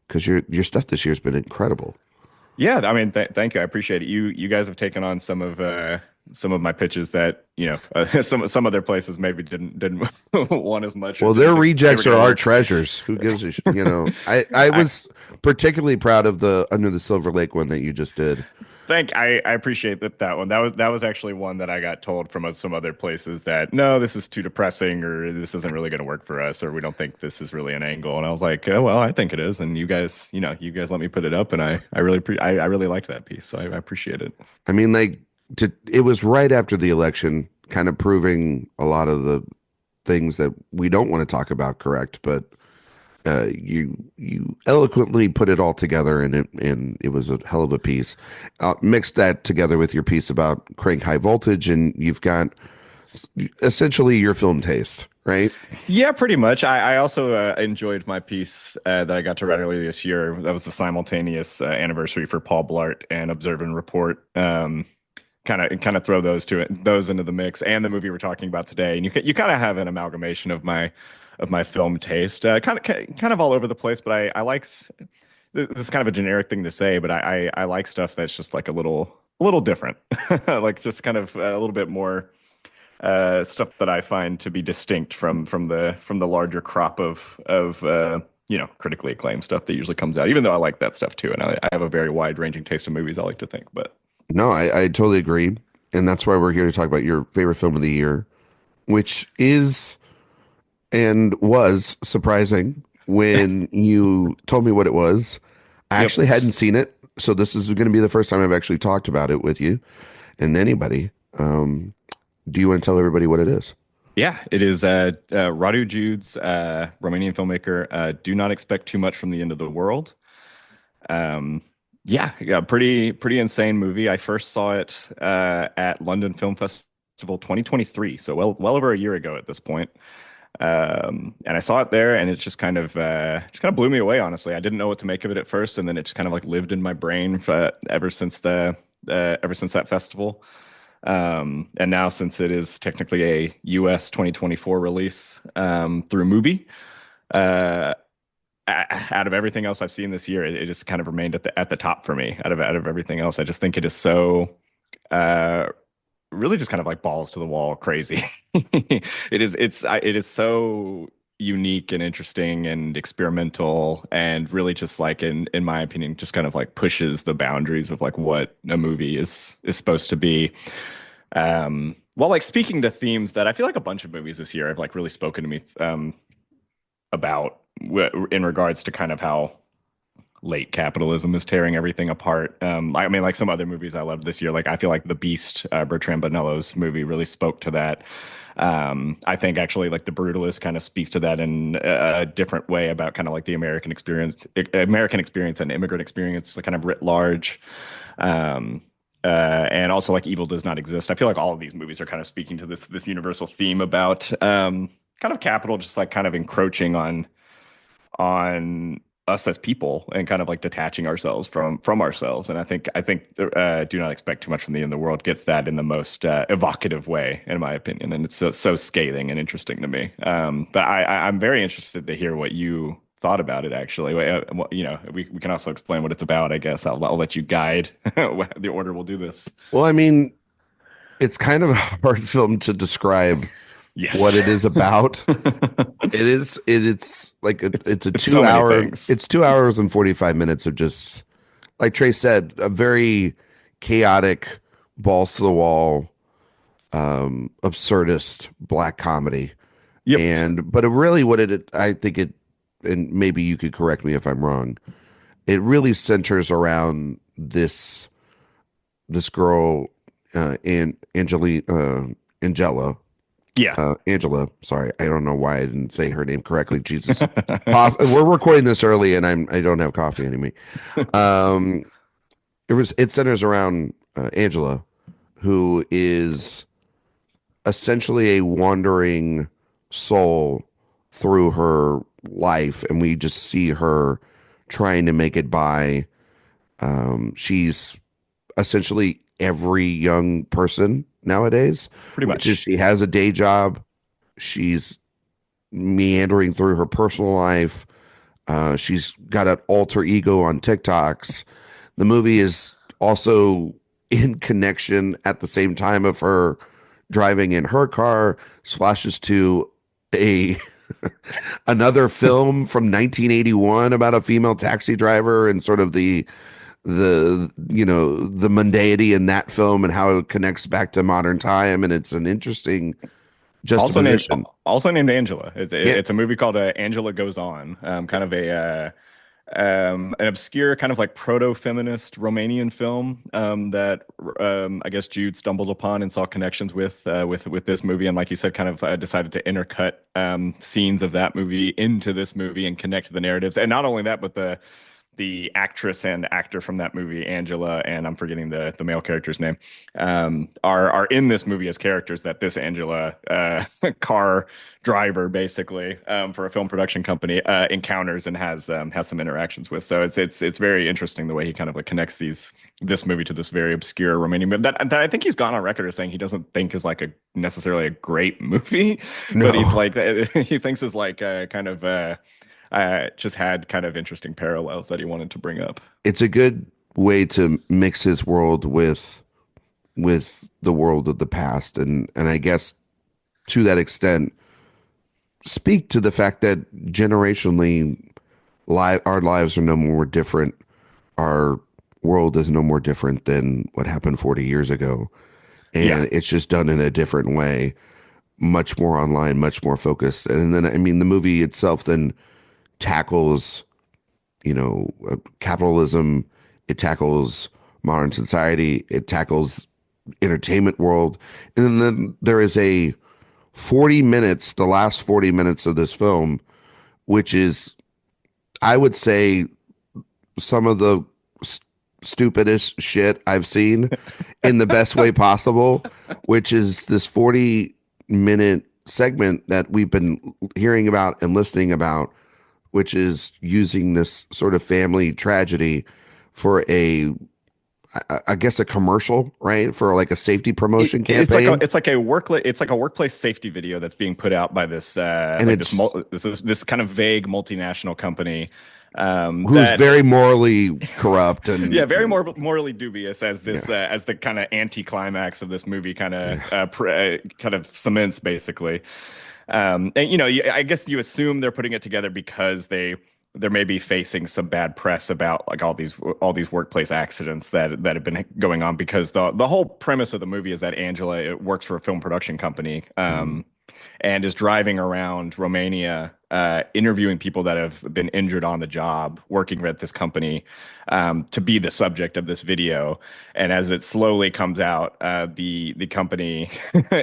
because your stuff this year has been incredible. Yeah, I mean, thank you. I appreciate it. You guys have taken on some of my pitches that some other places maybe didn't want as much. Well, or their didn't- rejects they were are gonna our work. treasures. Who gives a I was particularly proud of the Under the Silver Lake one that you just did. I appreciate that one. That was actually one that I got told from some other places that no, this is too depressing, or this isn't really going to work for us, or we don't think this is really an angle. And I was like, oh, well, I think it is. And you guys let me put it up, and I really liked that piece, so I appreciate it. I mean, like, it was right after the election, kind of proving a lot of the things that we don't want to talk about, correct? But you eloquently put it all together, and it was a hell of a piece. Mix that together with your piece about Crank High Voltage, and you've got essentially your film taste, right? Yeah, pretty much. I also enjoyed my piece that I got to write earlier this year. That was the simultaneous anniversary for Paul Blart and Observe and Report. Kind of throw those into the mix, and the movie we're talking about today, and you kind of have an amalgamation of my film taste, kind of all over the place. But I like this is kind of a generic thing to say, but I like stuff that's just like a little different, like just kind of a little bit more stuff that I find to be distinct from the larger crop of critically acclaimed stuff that usually comes out. Even though I like that stuff too, and I have a very wide ranging taste of movies, I like to think, but. No, I totally agree. And that's why we're here to talk about your favorite film of the year, which is and was surprising when you told me what it was. I Yep. actually hadn't seen it. So this is going to be the first time I've actually talked about it with you and anybody. Do you want to tell everybody what it is? Yeah, it is Radu Jude's Romanian filmmaker. Do not expect too much from the end of the world. Yeah, pretty insane movie. I first saw it at London Film Festival 2023, so well over a year ago at this point. And I saw it there, and it just kind of blew me away. Honestly, I didn't know what to make of it at first, and then it just kind of like lived in my brain ever since that festival. And now, since it is technically a US 2024 release through Mubi, out of everything else I've seen this year, it just kind of remained at the top for me. Out of everything else, I just think it is so really just kind of like balls to the wall crazy. It is so unique and interesting and experimental, and really just like in my opinion just kind of like pushes the boundaries of like what a movie is supposed to be. While like speaking to themes that I feel like a bunch of movies this year have like really spoken to me about in regards to kind of how late capitalism is tearing everything apart. I mean, like some other movies I loved this year, like I feel like The Beast, Bertrand Bonello's movie, really spoke to that. I think actually like The Brutalist kind of speaks to that in a different way about kind of like the American experience and immigrant experience, like kind of writ large. And also like Evil Does Not Exist. I feel like all of these movies are kind of speaking to this universal theme about kind of capital just like kind of encroaching on us as people and kind of like detaching ourselves from ourselves. And I think Do Not Expect Too Much from the End of the World gets that in the most evocative way, in my opinion, and it's so scathing and interesting to me. But I'm very interested to hear what you thought about it. Actually, we can also explain what it's about. I guess I'll let you guide the order we'll do this. Well, I mean, it's kind of a hard film to describe Yes. what it is about. It's like it's a It's 2 so many hour things. it's 2 hours and 45 minutes of just, like Trey said, a very chaotic, balls to the wall, absurdist black comedy. Yep. But it really, I think it, and maybe you could correct me if I'm wrong, it really centers around this girl, Angela. Sorry, I don't know why I didn't say her name correctly. Jesus, we're recording this early, and I don't have coffee in me. Um, it centers around Angela, who is essentially a wandering soul through her life, and we just see her trying to make it by. She's essentially every young person nowadays, Pretty which is much. she has a day job. She's meandering through her personal life. She's got an alter ego on TikToks. The movie is also in connection at the same time of her driving in her car. Flashes to a another film from 1981 about a female taxi driver and sort of the mundanity in that film and how it connects back to modern time, and it's an interesting Also named juxtaposition. also named Angela. Yeah, It's a movie called Angela Goes On. Kind of an obscure kind of like proto-feminist Romanian film that I guess Jude stumbled upon and saw connections with this movie, and like you said, kind of decided to intercut scenes of that movie into this movie and connect the narratives. And not only that, but the actress and actor from that movie, Angela, and I'm forgetting the male character's name, are in this movie as characters that this Angela car driver, basically, for a film production company, encounters and has some interactions with. So it's very interesting the way he kind of like connects this movie to this very obscure Romanian movie that I think he's gone on record as saying he doesn't think is like a necessarily a great movie, but no, he thinks is like kind of just had kind of interesting parallels that he wanted to bring up. it's a good way to mix his world with the world of the past, and I guess to that extent speak to the fact that generationally our lives are no more different. Our world is no more different than what happened 40 years ago, Yeah. and it's just done in a different way, much more online, much more focused. And then, I mean, the movie itself then tackles, capitalism. It tackles modern society. It tackles entertainment world. And then there is a 40 minutes, the last 40 minutes of this film, which is, I would say, some of the stupidest shit I've seen in the best way possible, which is this 40-minute segment that we've been hearing about and listening about, which is using this sort of family tragedy for I guess a commercial, right? For like a safety promotion campaign. It's like a workplace safety video that's being put out by this And like it's this kind of vague multinational company who's that very morally corrupt yeah, and very morally dubious as this yeah. as the kind of anticlimax of this movie Yeah. kind of cements basically. And I guess you assume they're putting it together because they're maybe facing some bad press about like all these workplace accidents that have been going on, because the whole premise of the movie is that Angela works for a film production company. Mhm. And is driving around Romania, interviewing people that have been injured on the job working at this company, to be the subject of this video. And as it slowly comes out, the company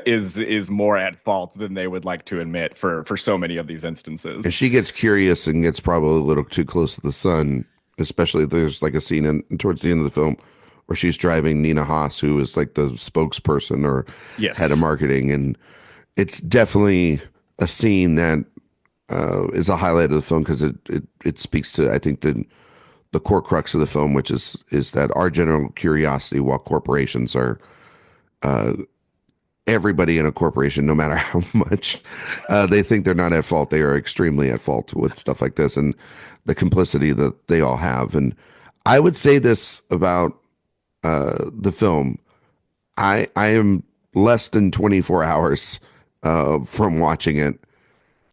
is more at fault than they would like to admit for so many of these And instances. she gets curious and gets probably a little too close to the sun, especially there's like a scene towards the end of the film where she's driving Nina Haas, who is like the spokesperson or head of Yes. marketing. And it's definitely a scene that is a highlight of the film because it speaks to, I think, the core crux of the film, which is that our general curiosity, while corporations are everybody in a corporation, no matter how much they think they're not at fault, they are extremely at fault with stuff like this and the complicity that they all have. And I would say this about the film. I am less than 24 hours from watching it.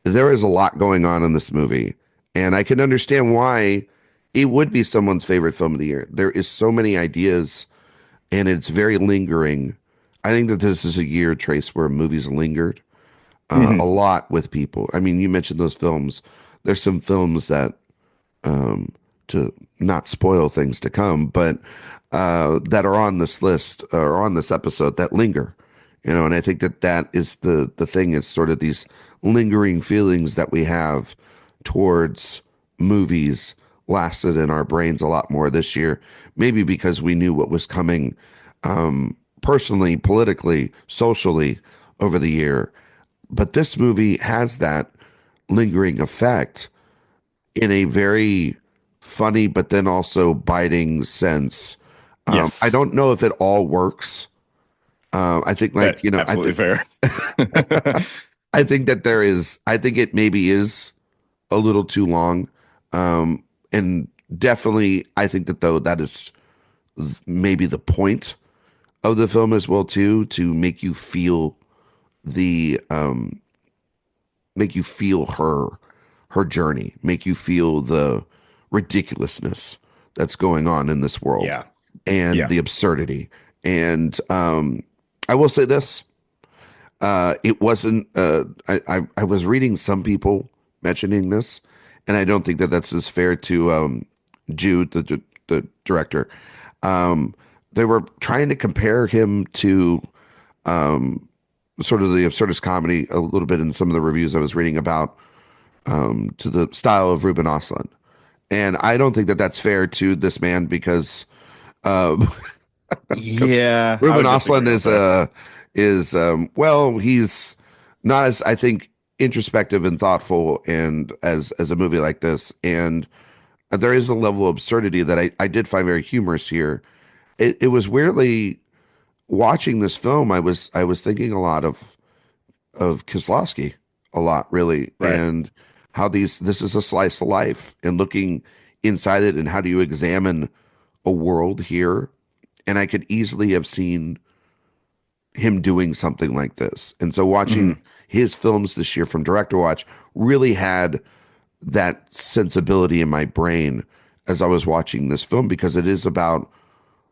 There is a lot going on in this movie, and I can understand why it would be someone's favorite film of the year. There is so many ideas, and it's very lingering. I think that this is a year, Trace, where movies lingered a lot with people. I mean, you mentioned those films. There's some films that, to not spoil things to come, but that are on this list or on this episode that linger, and I think that that is the thing, is sort of these lingering feelings that we have towards movies lasted in our brains a lot more this year, maybe because we knew what was coming, personally, politically, socially over the year. But this movie has that lingering effect in a very funny, but then also biting sense. Yes. I don't know if it all works. I think, like, absolutely fair. I think that I think it maybe is a little too long. And definitely, I think that, though, that is maybe the point of the film as well, too, to make you feel her journey, make you feel the ridiculousness that's going on in this world, Yeah. and the absurdity. And I will say this: it wasn't. I was reading some people mentioning this, and I don't think that that's as fair to Jude, the director. They were trying to compare him to sort of the absurdist comedy a little bit in some of the reviews I was reading about, to the style of Ruben Östlund. And I don't think that that's fair to this man because Yeah, Ruben Östlund well, he's not as, I think, introspective and thoughtful and as a movie like this. And there is a level of absurdity that I did find very humorous here. It was weirdly, watching this film, I was thinking a lot of Kieslowski a lot, really, Right. and how this is a slice of life, and looking inside it, and how do you examine a world here. And I could easily have seen him doing something like this. And so watching his films this year from Director Watch really had that sensibility in my brain as I was watching this film, because it is about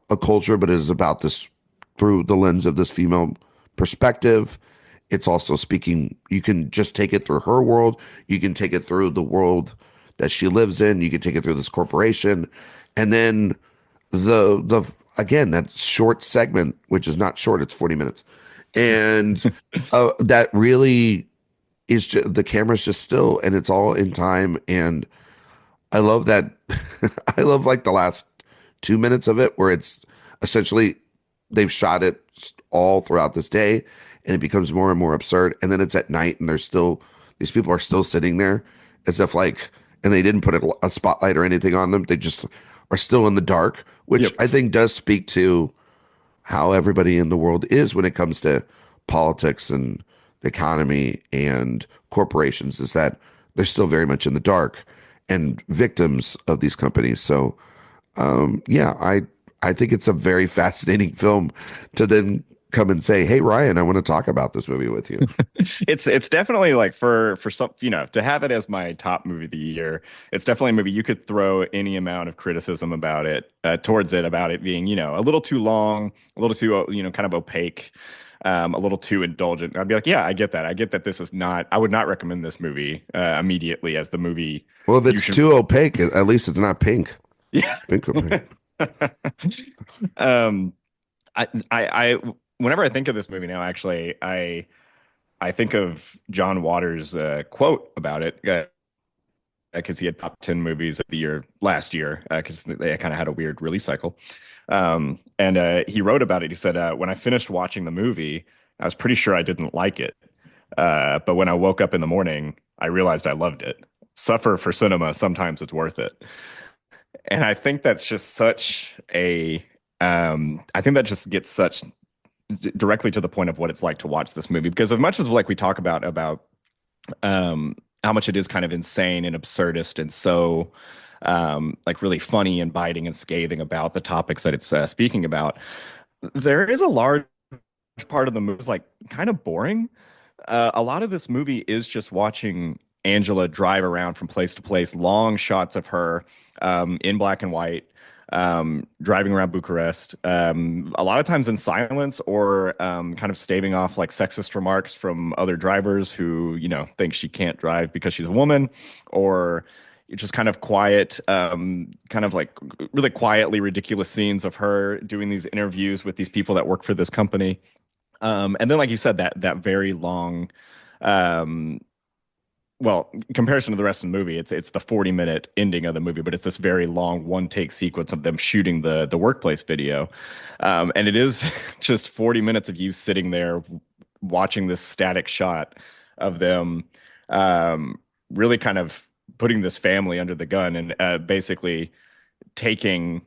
a culture, but it is about this through the lens of this female perspective. It's also speaking, you can just take it through her world. You can take it through the world that she lives in. You can take it through this corporation. And then again, that short segment, which is not short, it's 40 minutes. And that really is just, the camera's just still, and it's all in time. And I love that. I love, like, the last 2 minutes of it, where it's essentially, they've shot it all throughout this day, and it becomes more and more absurd. And then it's at night, and these people are still sitting there as if, like, and they didn't put a spotlight or anything on them. They just are still in the dark, which I think does speak to how everybody in the world is when it comes to politics and the economy and corporations, is that they're still very much in the dark and victims of these companies. So, I think it's a very fascinating film to then come and say, "Hey, Ryan, I want to talk about this movie with you." It's definitely, like, for some, to have it as my top movie of the year. It's definitely a movie you could throw any amount of criticism about it, towards it, about it being, a little too long, a little too, kind of opaque, a little too indulgent. I'd be like, yeah, I get that. I get that this is not, I would not recommend this movie immediately as the movie. Well, if it's too opaque, at least it's not pink. Yeah. Pink opaque. I whenever I think of this movie now, actually, I think of John Waters' quote about it, because he had top 10 movies of the year last year, because they kind of had a weird release cycle. And he wrote about it. He said, when I finished watching the movie, I was pretty sure I didn't like it. But when I woke up in the morning, I realized I loved it. Suffer for cinema. Sometimes it's worth it. And I think that's just such a, I think that just gets such directly to the point of what it's like to watch this movie. Because as much as like we talk about how much it is kind of insane and absurdist and so like really funny and biting and scathing about the topics that it's speaking about, there is a large part of the movie is like kind of boring. A lot of this movie is just watching Angela drive around from place to place, long shots of her in black and white, driving around Bucharest, a lot of times in silence or kind of staving off like sexist remarks from other drivers who, you know, think she can't drive because she's a woman, or just kind of quiet, kind of like really quietly ridiculous scenes of her doing these interviews with these people that work for this company. And then, like you said, that very long, um, well, in comparison to the rest of the movie, it's the 40-minute ending of the movie, but it's this very long one take sequence of them shooting the workplace video, and it is just 40 minutes of you sitting there watching this static shot of them, really kind of putting this family under the gun and basically taking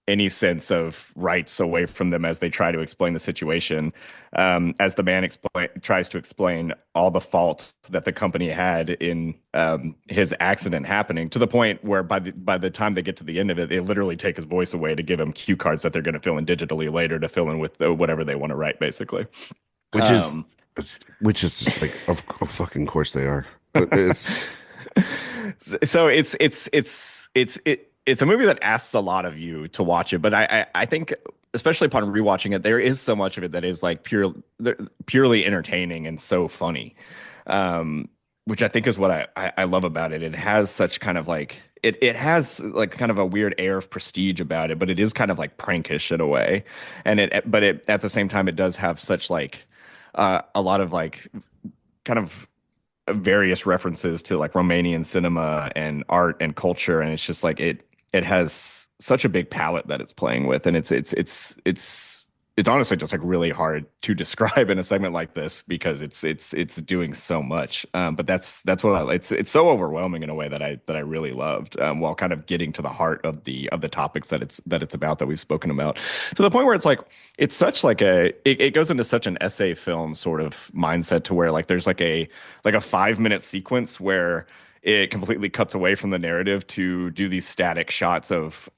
any sense of rights away from them as they try to explain the situation. As the man tries to explain all the fault that the company had in his accident happening, to the point where by the time they get to the end of it, they literally take his voice away to give him cue cards that they're going to fill in digitally later to fill in with whatever they want to write, basically. Which is just like, of fucking course they are. It's so it's a movie that asks a lot of you to watch it, but I think, especially upon rewatching it, there is so much of it that is like purely entertaining and so funny, which I think is what I love about it. It has such kind of like it has like kind of a weird air of prestige about it, but it is kind of like prankish in a way, and it at the same time it does have such like a lot of like kind of various references to like Romanian cinema and art and culture, and it's just like it has such a big palette that it's playing with, and it's honestly just like really hard to describe in a segment like this because it's doing so much. But that's what it's so overwhelming in a way that I really loved, while kind of getting to the heart of the topics that it's about, that we've spoken about, to the point where it's like it's such like it goes into such an essay film sort of mindset, to where like there's like a 5-minute sequence where it completely cuts away from the narrative to do these static shots of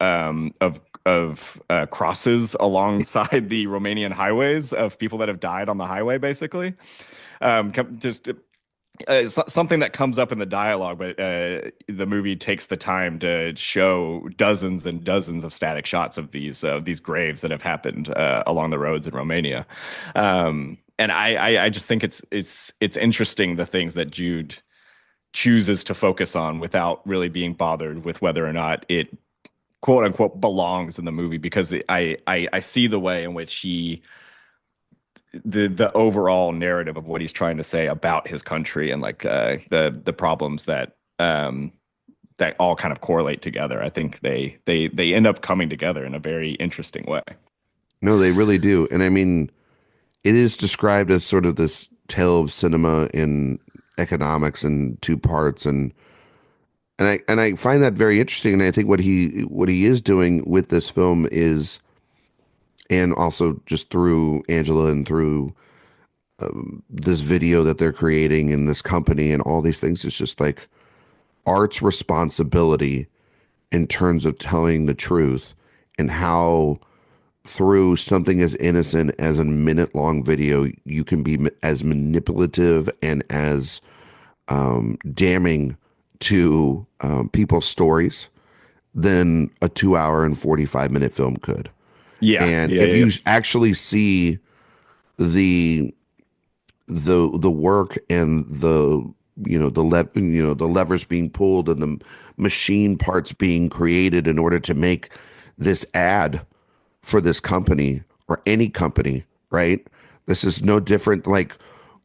crosses alongside the Romanian highways of people that have died on the highway, basically. Just something that comes up in the dialogue, but the movie takes the time to show dozens and dozens of static shots of these graves that have happened along the roads in Romania. And I just think it's interesting, the things that Jude chooses to focus on without really being bothered with whether or not it quote unquote belongs in the movie, because I see the way in which the overall narrative of what he's trying to say about his country and like the problems that that all kind of correlate together. I think they end up coming together in a very interesting way. No, they really do. And I mean, it is described as sort of this tale of cinema in economics in two parts, and I find that very interesting. And I think what he is doing with this film is, and also just through Angela and through this video that they're creating in this company and all these things, is just like art's responsibility in terms of telling the truth, and how through something as innocent as a minute-long video, you can be as manipulative and as damning to people's stories than a 2-hour and 45-minute film could. Yeah. And if you actually see the work and the levers being pulled and the machine parts being created in order to make this ad for this company or any company, right? This is no different. Like,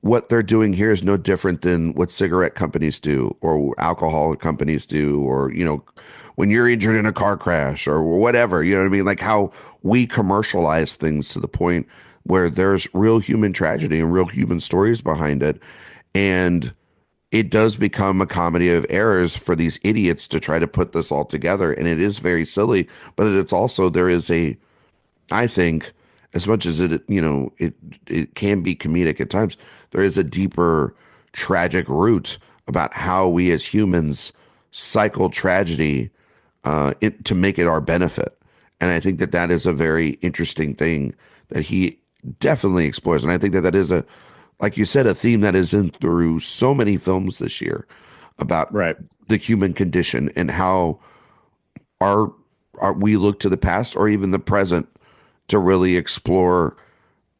what they're doing here is no different than what cigarette companies do or alcohol companies do, or, you know, when you're injured in a car crash or whatever, you know what I mean? Like how we commercialize things to the point where there's real human tragedy and real human stories behind it. And it does become a comedy of errors for these idiots to try to put this all together. And it is very silly, but it's also, there is a, I think, as much as it can be comedic at times, there is a deeper tragic root about how we as humans cycle tragedy to make it our benefit. And I think that that is a very interesting thing that he definitely explores. And I think that that is like you said, a theme that is in through so many films this year about Right. the human condition and how our, we look to the past or even the present to really explore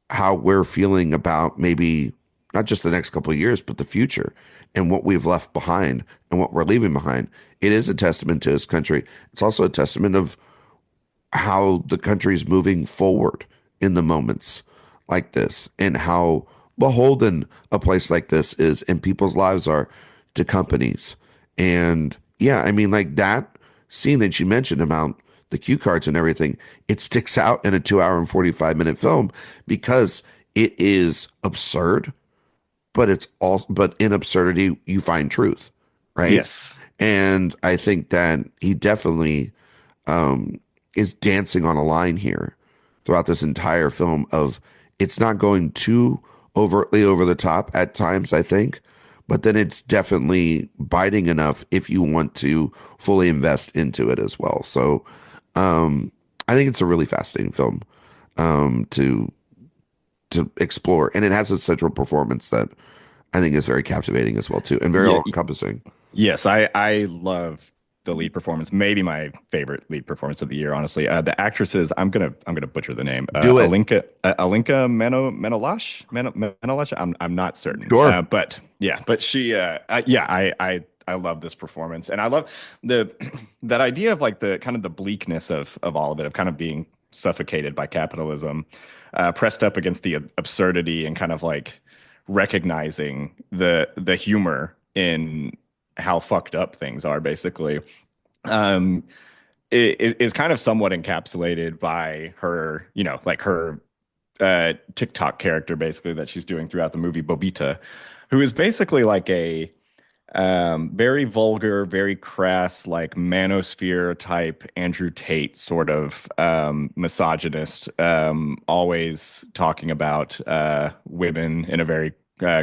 how we're feeling about maybe not just the next couple of years, but the future and what we've left behind and what we're leaving behind. It is a testament to his country. It's also a testament of how the country's moving forward in the moments like this and how beholden a place like this is and people's lives are to companies. And yeah, I mean, like that scene that you mentioned about the cue cards and everything, it sticks out in a 2 hour and 45-minute film because it is absurd, but it's all, but in absurdity, you find truth, right? Yes. And I think that he definitely is dancing on a line here throughout this entire film of it's not going too overtly over the top at times, I think, but then it's definitely biting enough if you want to fully invest into it as well. So I think it's a really fascinating film to explore, and it has a central performance that I think is very captivating as well too, and very Yeah, all encompassing. yes, I love the lead performance. Maybe my favorite lead performance of the year, honestly. The actresses, I'm gonna butcher the name. Do it. Alinka Menelash. I'm not certain. Sure. But yeah, but she yeah, I love this performance, and I love the that idea of like the kind of the bleakness of all of it, of kind of being suffocated by capitalism, pressed up against the absurdity, and kind of like recognizing the humor in how fucked up things are, basically. Um, it is kind of somewhat encapsulated by her, like her TikTok character, basically, that she's doing throughout the movie, Bobita, who is basically like a very vulgar, very crass, like manosphere type Andrew Tate sort of misogynist, always talking about women in a very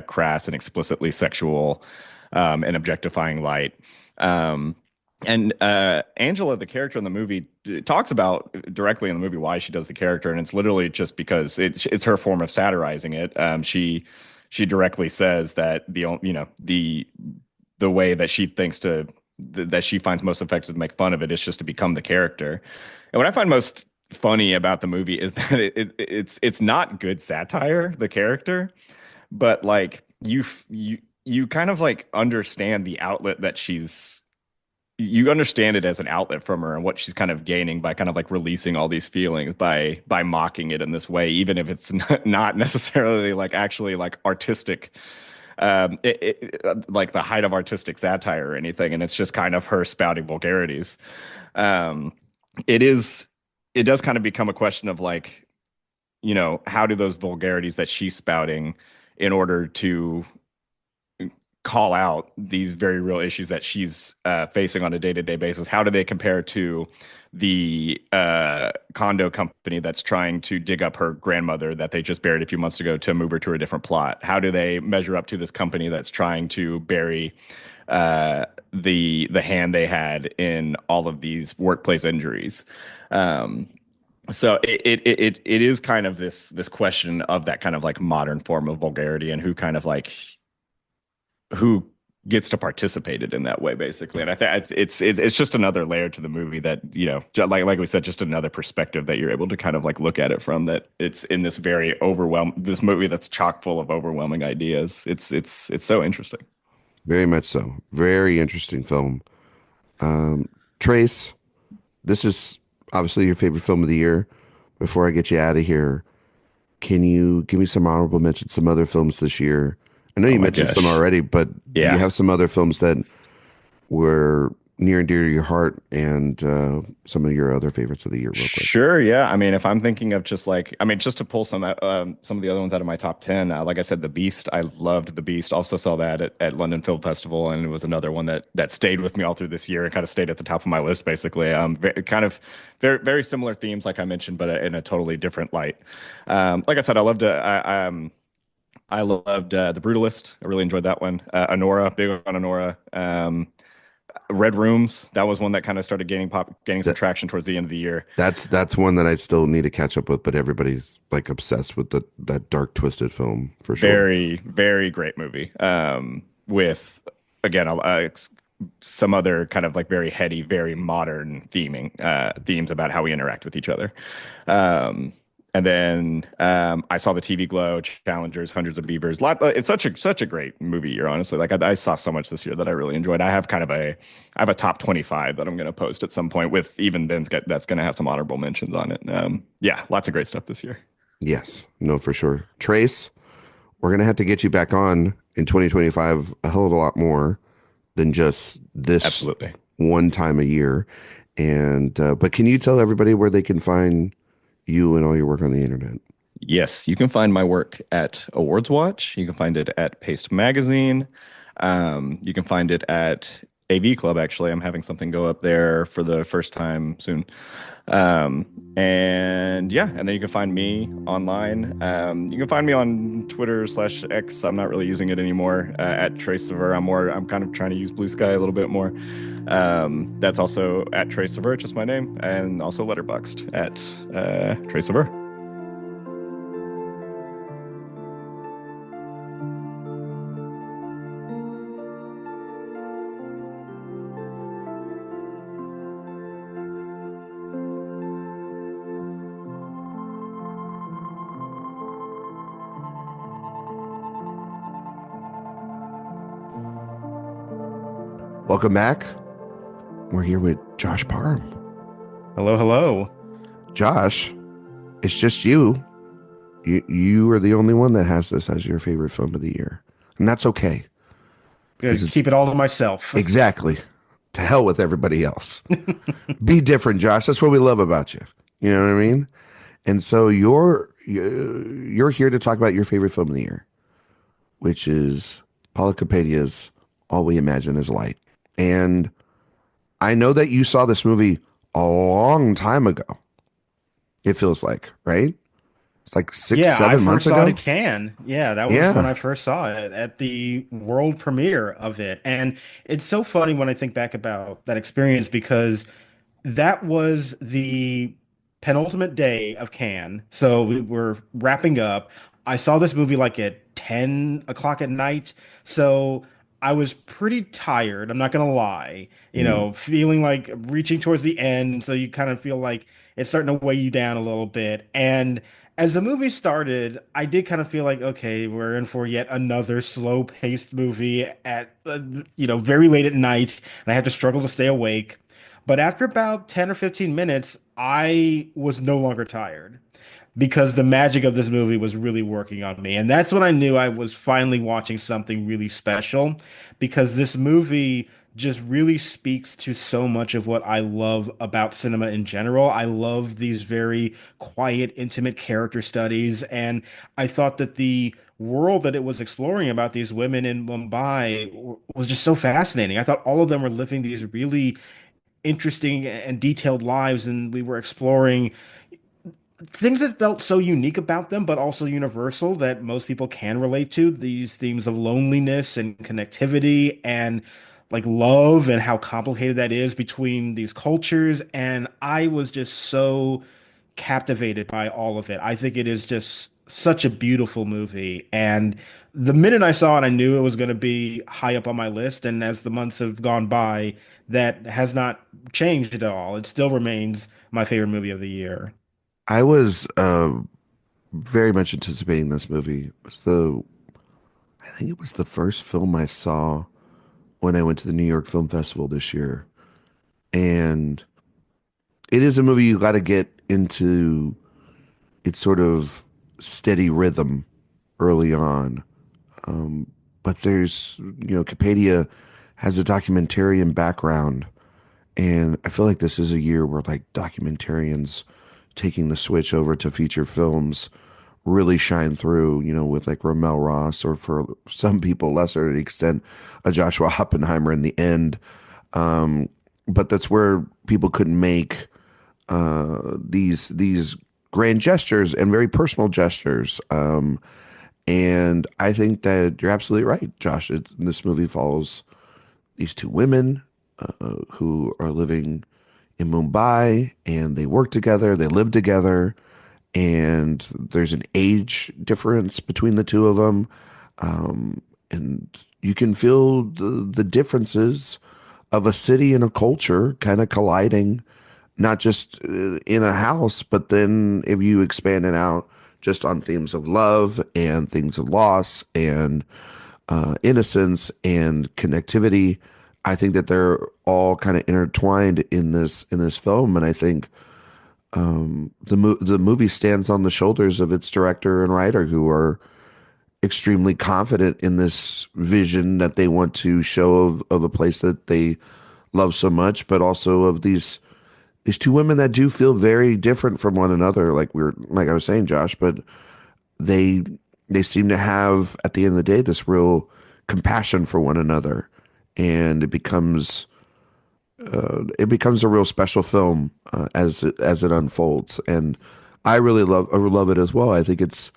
crass and explicitly sexual and objectifying light. And Angela, the character in the movie, talks about directly in the movie why she does the character, and it's literally just because it's her form of satirizing it. She directly says that the way that she thinks that she finds most effective to make fun of it is just to become the character. And what I find most funny about the movie is that it's not good satire, the character, but like you kind of like understand the outlet that you understand it as an outlet from her and what she's kind of gaining by kind of like releasing all these feelings by mocking it in this way, even if it's not necessarily like actually like artistic, like the height of artistic satire or anything. And it's just kind of her spouting vulgarities. It does kind of become a question of like, how do those vulgarities that she's spouting in order to call out these very real issues that she's facing on a day-to-day basis, how do they compare to the condo company that's trying to dig up her grandmother that they just buried a few months ago to move her to a different plot? How do they measure up to this company that's trying to bury the hand they had in all of these workplace injuries? So it is kind of this question of that kind of like modern form of vulgarity and who gets to participate in that way, basically. And I think it's just another layer to the movie that, like we said, just another perspective that you're able to kind of like look at it from, that it's in this very this movie that's chock full of overwhelming ideas. It's so interesting. Very much so. Very interesting film. Trace, this is obviously your favorite film of the year. Before I get you out of here, can you give me some honorable mentions, some other films this year? I know Oh you my mentioned gosh. some already, but do you Yeah. have some other films that were near and dear to your heart and some of your other favorites of the year, real quick. Sure, yeah. I mean, if I'm thinking of just like, I mean, just to pull some of the other ones out of my top 10, like I said, The Beast, I loved The Beast. Also saw that at London Film Festival, and it was another one that stayed with me all through this year and kind of stayed at the top of my list, basically. Kind of very, very similar themes, like I mentioned, but in a totally different light. Like I said, I loved The Brutalist. I really enjoyed that one. Honora, big on Honora. Red Rooms, that was one that kind of started gaining some That traction towards the end of the year. that's one that I still need to catch up with, but everybody's like obsessed with that dark twisted film for sure. Very, very great movie. With again some other kind of like very heady, very modern themes about how we interact with each other. And then I saw the TV Glow, Challengers, Hundreds of Beavers. It's such a great movie year, honestly. Like I saw so much this year that I really enjoyed. I have a top 25 that I'm going to post at some point with even that's going to have some honorable mentions on it. Yeah, lots of great stuff this year. Yes, no, for sure. Trace, we're gonna have to get you back on in 2025 a hell of a lot more than just this Absolutely. one time a year. And but can you tell everybody where they can find you and all your work on the internet? Yes, you can find my work at AwardsWatch. You can find it at Paste Magazine. You can find it at AV Club, actually. I'm having something go up there for the first time soon. And yeah, and then you can find me online. You can find me on Twitter/X. I'm not really using it anymore, at Trace Sauveur. I'm kind of trying to use Blue Sky a little bit more. That's also at Trace Sauveur, just my name, and also Letterboxd at Trace Sauveur. Welcome back. We're here with Josh Parham. Hello, hello. Josh, it's just you. You are the only one that has this as your favorite film of the year. And that's okay. Good. Keep it all to myself. Exactly. To hell with everybody else. Be different, Josh. That's what we love about you. You know what I mean? And so you're here to talk about your favorite film of the year, which is Paula Kapadia's All We Imagine Is Light. And I know that you saw this movie a long time ago. It feels like, right? It's like 6-7 months ago. I first saw it at Cannes. Yeah, that was when I first saw it at the world premiere of it. And it's so funny when I think back about that experience because that was the penultimate day of Cannes. So we were wrapping up. I saw this movie like at 10 o'clock at night. So I was pretty tired. I'm not gonna lie. Feeling like reaching towards the end. So you kind of feel like it's starting to weigh you down a little bit. And as the movie started, I did kind of feel like, okay, we're in for yet another slow-paced movie at, very late at night, and I have to struggle to stay awake. But after about 10 or 15 minutes, I was no longer tired because the magic of this movie was really working on me. And that's when I knew I was finally watching something really special because this movie just really speaks to so much of what I love about cinema in general. I love these very quiet, intimate character studies. And I thought that the world that it was exploring about these women in Mumbai was just so fascinating. I thought all of them were living these really interesting and detailed lives, and we were exploring things that felt so unique about them, but also universal that most people can relate to. These themes of loneliness and connectivity and like love and how complicated that is between these cultures. And I was just so captivated by all of it. I think it is just such a beautiful movie. And the minute I saw it, I knew it was going to be high up on my list. And as the months have gone by, that has not changed at all. It still remains my favorite movie of the year. I was very much anticipating this movie. I think it was the first film I saw when I went to the New York Film Festival this year. And it is a movie you got to get into its sort of steady rhythm early on. But Kapadia has a documentarian background And I feel like this is a year where like documentarians taking the switch over to feature films really shine through, with like RaMell Ross, or for some people lesser extent, a Joshua Oppenheimer in the end. But that's where people couldn't make these grand gestures and very personal gestures. And I think that you're absolutely right, Josh. This movie follows these two women who are living in Mumbai, and they work together, they live together, and there's an age difference between the two of them. And you can feel the differences of a city and a culture kind of colliding, not just in a house, but then if you expand it out just on themes of love and things of loss and innocence and connectivity. I think that they're all kind of intertwined in this film, and I think the movie stands on the shoulders of its director and writer, who are extremely confident in this vision that they want to show of a place that they love so much, but also of these two women that do feel very different from one another, like I was saying, Josh, but they seem to have, at the end of the day, this real compassion for one another, and it becomes a real special film as it unfolds, and I really love it as well. I think it's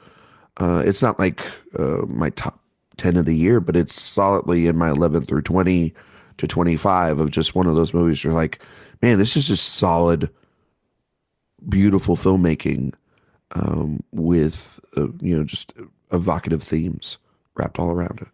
not like my top 10 of the year, but it's solidly in my 11 through 20 to 25 of just one of those movies where you're like, man, this is just solid, beautiful filmmaking with just evocative themes wrapped all around it.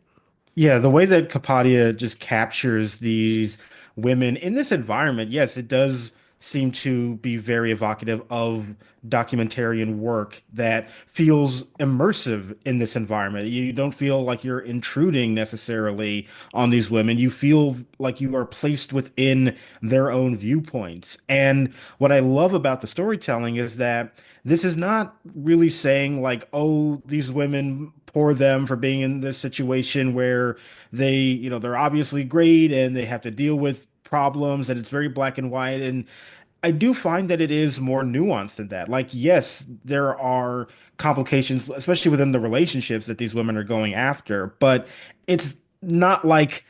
Yeah, the way that Kapadia just captures these women in this environment, yes, it does seem to be very evocative of documentarian work that feels immersive in this environment. You don't feel like you're intruding necessarily on these women. You feel like you are placed within their own viewpoints. And what I love about the storytelling is that this is not really saying like, oh, these women poor them for being in this situation where they're obviously great and they have to deal with problems, and it's very black and white. And I do find that it is more nuanced than that. Like, yes, there are complications, especially within the relationships that these women are going after, but it's not like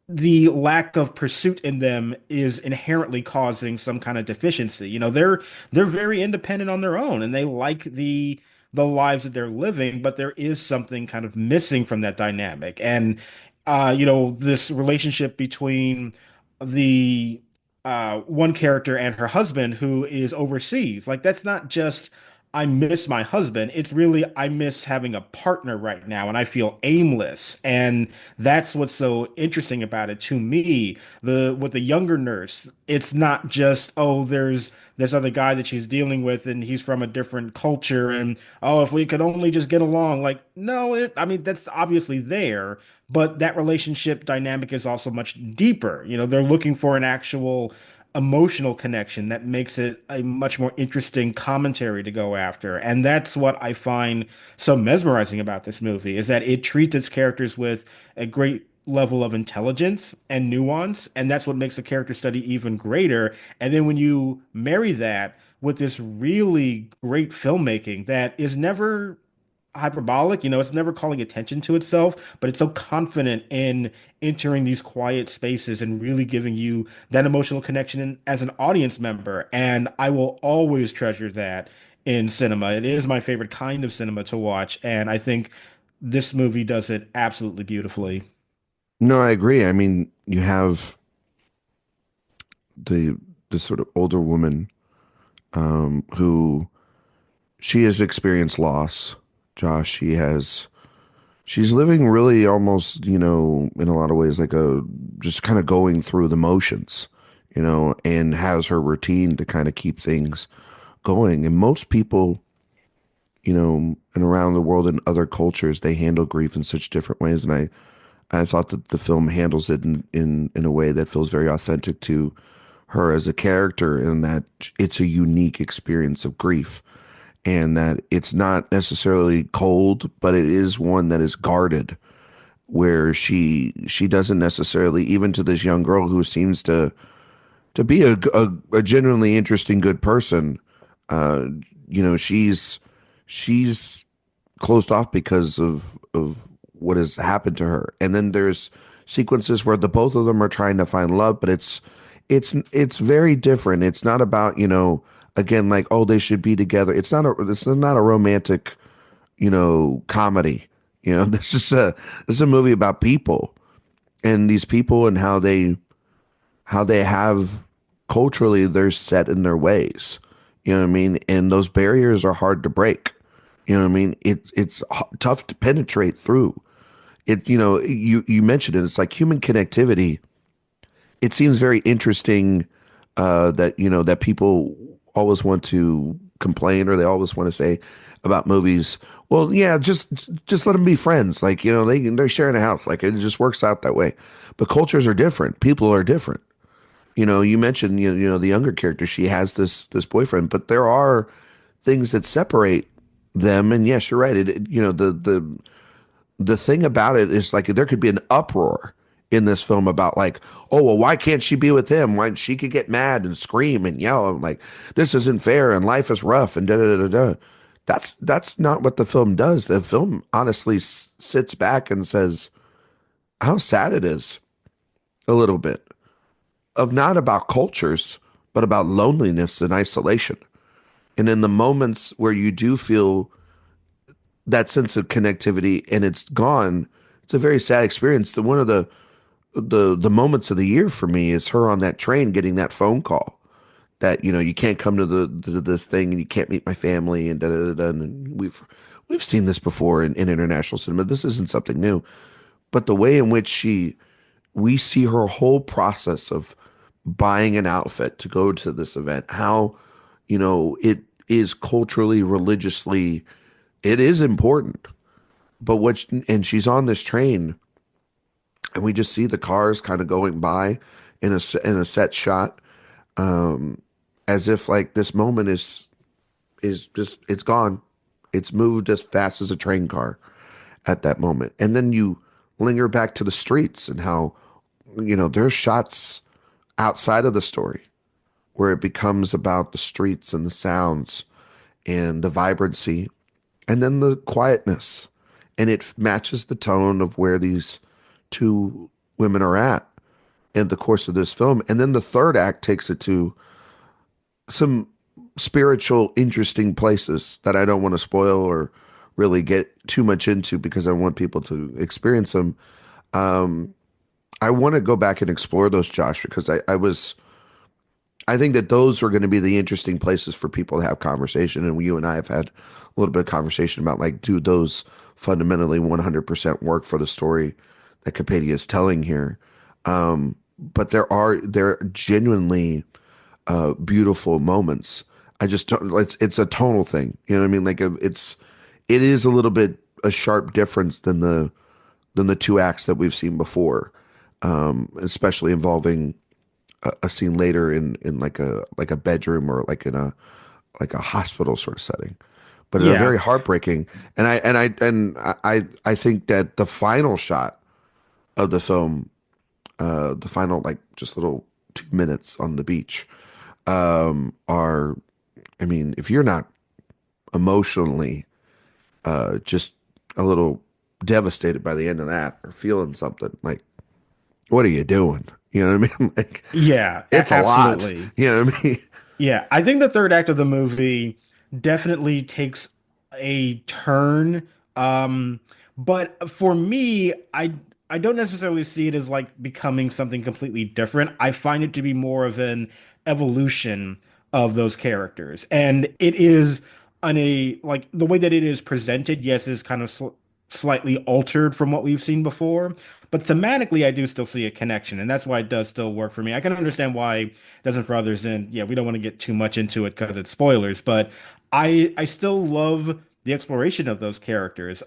the lack of pursuit in them is inherently causing some kind of deficiency. They're very independent on their own, and they like the lives that they're living, but there is something kind of missing from that dynamic. And this relationship between the one character and her husband who is overseas, like that's not just I miss my husband. It's really I miss having a partner right now and I feel aimless. And that's what's so interesting about it to me. With the younger nurse, it's not just, oh, there's this other guy that she's dealing with and he's from a different culture, and oh, if we could only just get along. Like, no, I mean that's obviously there, but that relationship dynamic is also much deeper. They're looking for an actual emotional connection that makes it a much more interesting commentary to go after. And that's what I find so mesmerizing about this movie, is that it treats its characters with a great level of intelligence and nuance, and that's what makes the character study even greater. And then when you marry that with this really great filmmaking that is never hyperbolic, it's never calling attention to itself, but it's so confident in entering these quiet spaces and really giving you that emotional connection as an audience member. And I will always treasure that in cinema. It is my favorite kind of cinema to watch, and I think this movie does it absolutely beautifully. No, I agree. I mean, you have the sort of older woman who she has experienced loss. Josh, she's living really almost, in a lot of ways like just kind of going through the motions, and has her routine to kind of keep things going. And most people, and around the world in other cultures, they handle grief in such different ways. And I thought that the film handles it in a way that feels very authentic to her as a character, and that it's a unique experience of grief, and that it's not necessarily cold, but it is one that is guarded, where she doesn't necessarily, even to this young girl who seems to to be a genuinely interesting, good person. Uh, she's closed off because of what has happened to her. And then there's sequences where the both of them are trying to find love, but it's very different. It's not about, again, like, oh, they should be together. It's not a romantic, comedy. This is a movie about people, and these people, and how they have culturally, they're set in their ways. You know what I mean? And those barriers are hard to break. You know what I mean? It's tough to penetrate through. You mentioned it. It's like human connectivity. It seems very interesting that people always want to complain, or they always want to say about movies, well, yeah, just let them be friends. Like, they're sharing a house. Like, it just works out that way. But cultures are different. People are different. You mentioned, the younger character, she has this boyfriend, but there are things that separate them. And yes, you're right. The thing about it is, like, there could be an uproar in this film about, like, oh, well, why can't she be with him? Why she could get mad and scream and yell and, like, this isn't fair and life is rough and da da da da. That's not what the film does. The film honestly sits back and says how sad it is, a little bit, of not about cultures, but about loneliness and isolation. And in the moments where you do feel that sense of connectivity and it's gone, it's a very sad experience. One of the moments of the year for me is her on that train getting that phone call that, you can't come to this thing and you can't meet my family and da da da da. And we've seen this before in international cinema. This isn't something new, but the way in which we see her whole process of buying an outfit to go to this event, how, it is culturally, religiously, it is important. But and she's on this train, and we just see the cars kind of going by in a set shot, as if, like, this moment is just, it's gone. It's moved as fast as a train car at that moment. And then you linger back to the streets and how, there's shots outside of the story where it becomes about the streets and the sounds and the vibrancy and then the quietness. And it matches the tone of where these two women are at in the course of this film. And then the third act takes it to some spiritual, interesting places that I don't want to spoil or really get too much into because I want people to experience them. I want to go back and explore those, Josh, because I think that those are going to be the interesting places for people to have conversation. And you and I have had a little bit of conversation about, like, do those fundamentally 100% work for the story that Kapadia is telling here? But there are genuinely beautiful moments. I just don't, it's a tonal thing. You know what I mean? Like, it is a little bit a sharp difference than the two acts that we've seen before, especially involving a scene later in like a bedroom or like in a hospital sort of setting, but Yeah. very heartbreaking. And I think that the final shot of the film, the final, like, just little 2 minutes on the beach, are, I mean, if you're not emotionally just a little devastated by the end of that or feeling something, like, what are you doing? You know what I mean? Like, Yeah, it's absolutely. a lot. You know what I mean? Yeah, I think the third act of the movie definitely takes a turn. Um, but for me, I don't necessarily see it as, like, becoming something completely different. I find it to be more of an evolution of those characters. And it is like, the way that it is presented, yes, is kind of slightly altered from what we've seen before. But thematically, I do still see a connection, and that's why it does still work for me. I can understand why it doesn't for others, and yeah, we don't want to get too much into it because it's spoilers, but I still love the exploration of those characters.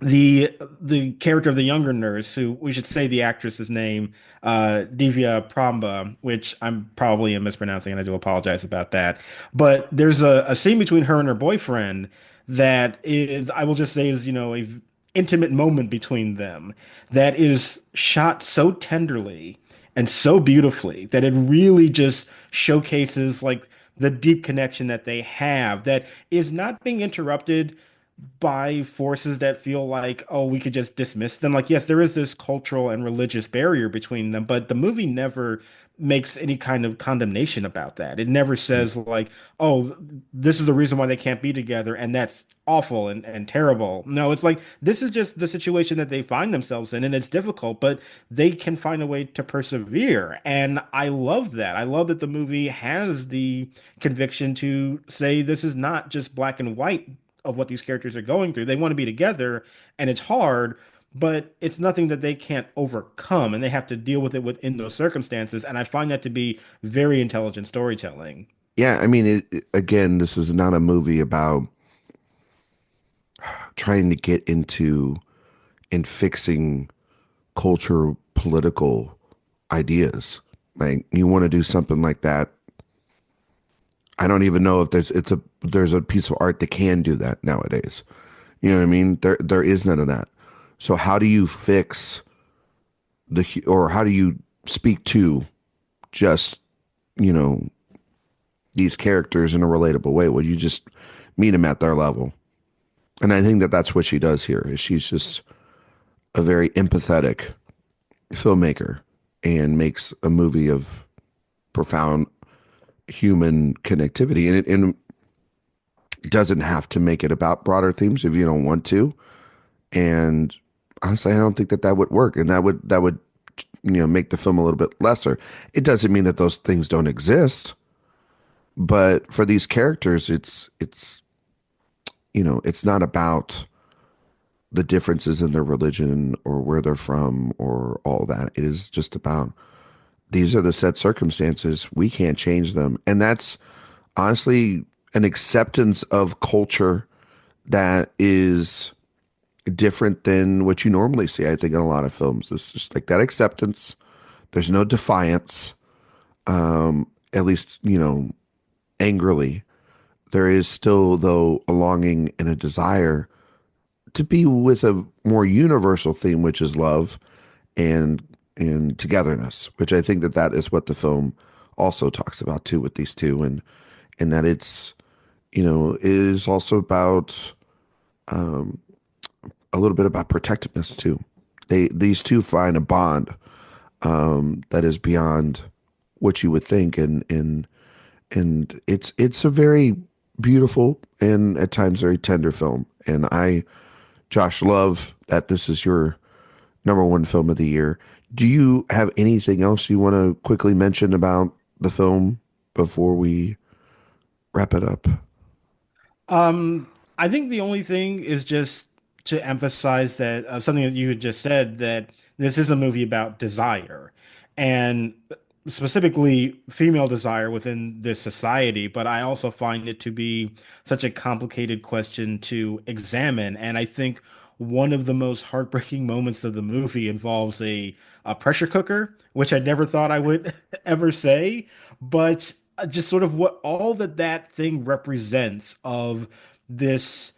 The character of the younger nurse, who we should say the actress's name, Divya Pramba, which I'm probably mispronouncing, and I do apologize about that. But there's a scene between her and her boyfriend that is, I will just say, is, a intimate moment between them that is shot so tenderly and so beautifully that it really just showcases like the deep connection that they have that is not being interrupted by forces that feel like, oh, we could just dismiss them. Like, yes, there is this cultural and religious barrier between them, but the movie never makes any kind of condemnation about that. It never says like, oh, this is the reason why they can't be together, and that's awful and terrible. No, it's like this is just the situation that they find themselves in, and it's difficult, but they can find a way to persevere. And I love that. I love that the movie has the conviction to say this is not just black and white of what these characters are going through. They want to be together, and it's hard, but it's nothing that they can't overcome, and they have to deal with it within those circumstances. And I find that to be very intelligent storytelling. Yeah, I mean, again, this is not a movie about trying to get into and fixing culture, political ideas. Like, you want to do something like that. I don't even know if there's a piece of art that can do that nowadays. You know what I mean? There is none of that. So how do you fix or how do you speak to just, you know, these characters in a relatable way? Well, you just meet them at their level. And I think that that's what she does here. Is she's just a very empathetic filmmaker and makes a movie of profound human connectivity. And it doesn't have to make it about broader themes if you don't want to. And honestly, I don't think that would work. And that would make the film a little bit lesser. It doesn't mean that those things don't exist. But for these characters, it's not about the differences in their religion or where they're from or all that. It is just about these are the set circumstances. We can't change them. And that's honestly an acceptance of culture that is different than what you normally see, I think, in a lot of films. It's just like that acceptance. There's no defiance, at least, angrily. There is still, though, a longing and a desire to be with a more universal theme, which is love and togetherness, which I think that is what the film also talks about too with these two, and that it's is also about a little bit about protectiveness too. These two find a bond that is beyond what you would think, and it's a very beautiful and at times very tender film. And I, Josh, love that this is your number one film of the year. Do you have anything else you want to quickly mention about the film before we wrap it up? I think the only thing is just to emphasize that something that you had just said, that this is a movie about desire and specifically female desire within this society. But I also find it to be such a complicated question to examine. And I think one of the most heartbreaking moments of the movie involves a pressure cooker, which I never thought I would ever say, but just sort of what all that thing represents of this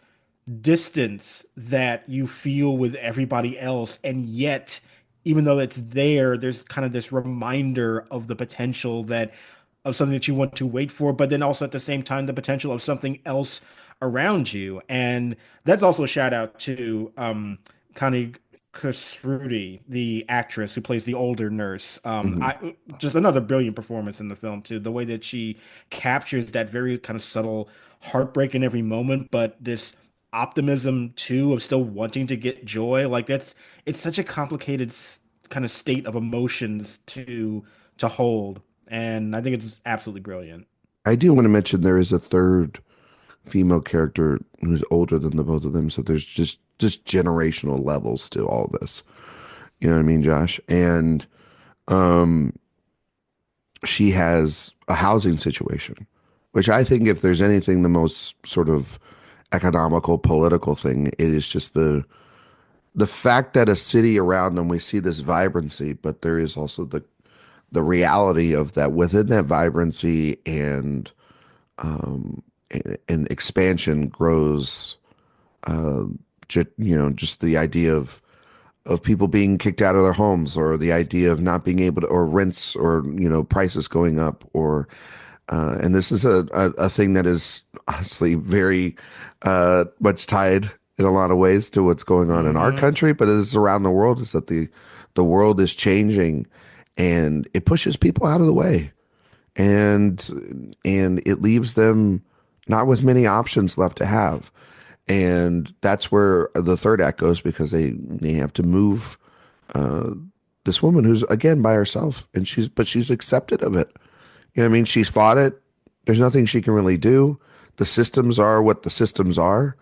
distance that you feel with everybody else. And yet, even though it's there, there's kind of this reminder of the potential that of something that you want to wait for, but then also at the same time, the potential of something else around you. And that's also a shout out to Connie Khosrudi, the actress who plays the older nurse. Mhm. I just another brilliant performance in the film too. The way that she captures that very kind of subtle heartbreak in every moment, but this optimism too of still wanting to get joy. Like it's such a complicated kind of state of emotions to hold, and I think it's absolutely brilliant. I do want to mention there is a third female character who's older than the both of them, so there's just generational levels to all this. You know what I mean, Josh? And um, she has a housing situation, which I think if there's anything the most sort of economical, political thing, it is just the fact that a city around them, we see this vibrancy, but there is also the reality of that within that vibrancy um, and expansion grows, just the idea of of people being kicked out of their homes, or the idea of not being able to, or rents, or prices going up, or and this is a thing that is honestly very much tied in a lot of ways to what's going on in our country, but it is around the world. Is that the world is changing, and it pushes people out of the way, and it leaves them not with many options left to have. And that's where the third act goes, because they have to move this woman who's again by herself, and she's accepted of it. You know what I mean? She's fought it. There's nothing she can really do. The systems are what the systems are.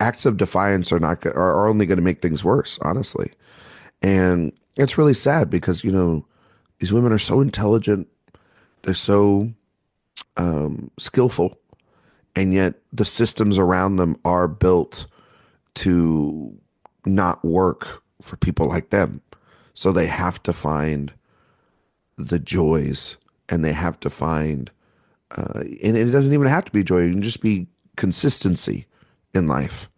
Acts of defiance are only going to make things worse, honestly. And it's really sad because these women are so intelligent. They're so skillful, and yet the systems around them are built to not work for people like them. So they have to find the joys, and they have to find, and it doesn't even have to be joy. It can just be consistency in life.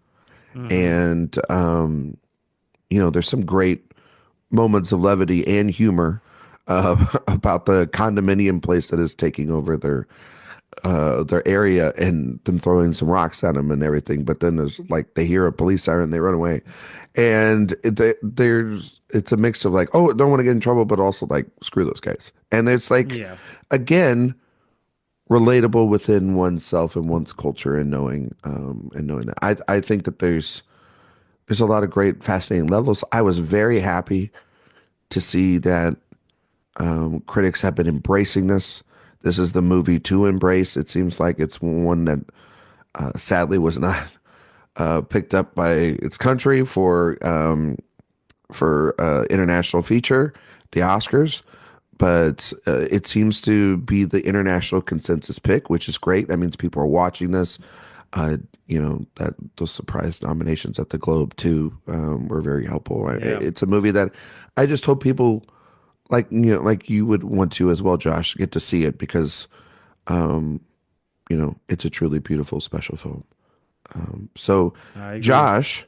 And, there's some great moments of levity and humor about the condominium place that is taking over their area, and them throwing some rocks at them and everything. But then there's like, they hear a police siren, they run away, and it's a mix of like, oh, don't want to get in trouble, but also like, screw those guys. And it's like, again, relatable within oneself and one's culture, and knowing that. I think that there's a lot of great, fascinating levels. I was very happy to see that critics have been embracing this. This is the movie to embrace. It seems like it's one that sadly was not picked up by its country for international feature, the Oscars. But it seems to be the international consensus pick, which is great. That means people are watching this. That those surprise nominations at the Globe too were very helpful. Yeah. It's a movie that I just hope people like you would want to as well, Josh, get to see it, because it's a truly beautiful special film. So Josh,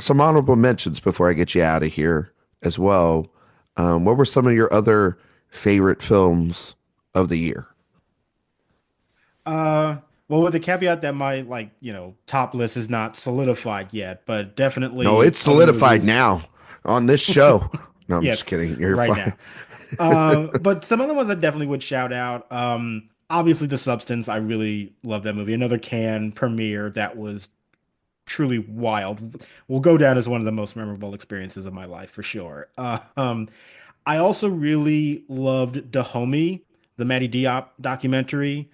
some honorable mentions before I get you out of here as well. What were some of your other favorite films of the year? Well, with the caveat that my top list is not solidified yet, but definitely. No, it's solidified now on this show. No, I'm just kidding. You're right fine. Now. But some of the ones I definitely would shout out. Obviously, The Substance. I really love that movie. Another Cannes premiere that was truly wild. Will go down as one of the most memorable experiences of my life for sure. I also really loved Dahomey, the Matty Diop documentary.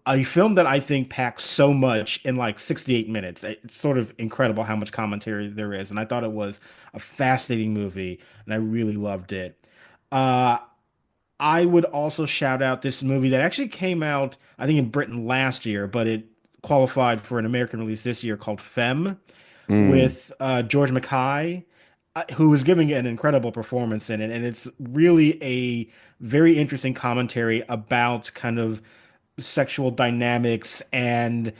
A film that I think packs so much in like 68 minutes. It's sort of incredible how much commentary there is. And I thought it was a fascinating movie, and I really loved it. I would also shout out this movie that actually came out, I think, in Britain last year, but it qualified for an American release this year, called Femme, with George Mackay, who was giving an incredible performance in it. And it's really a very interesting commentary about kind of sexual dynamics and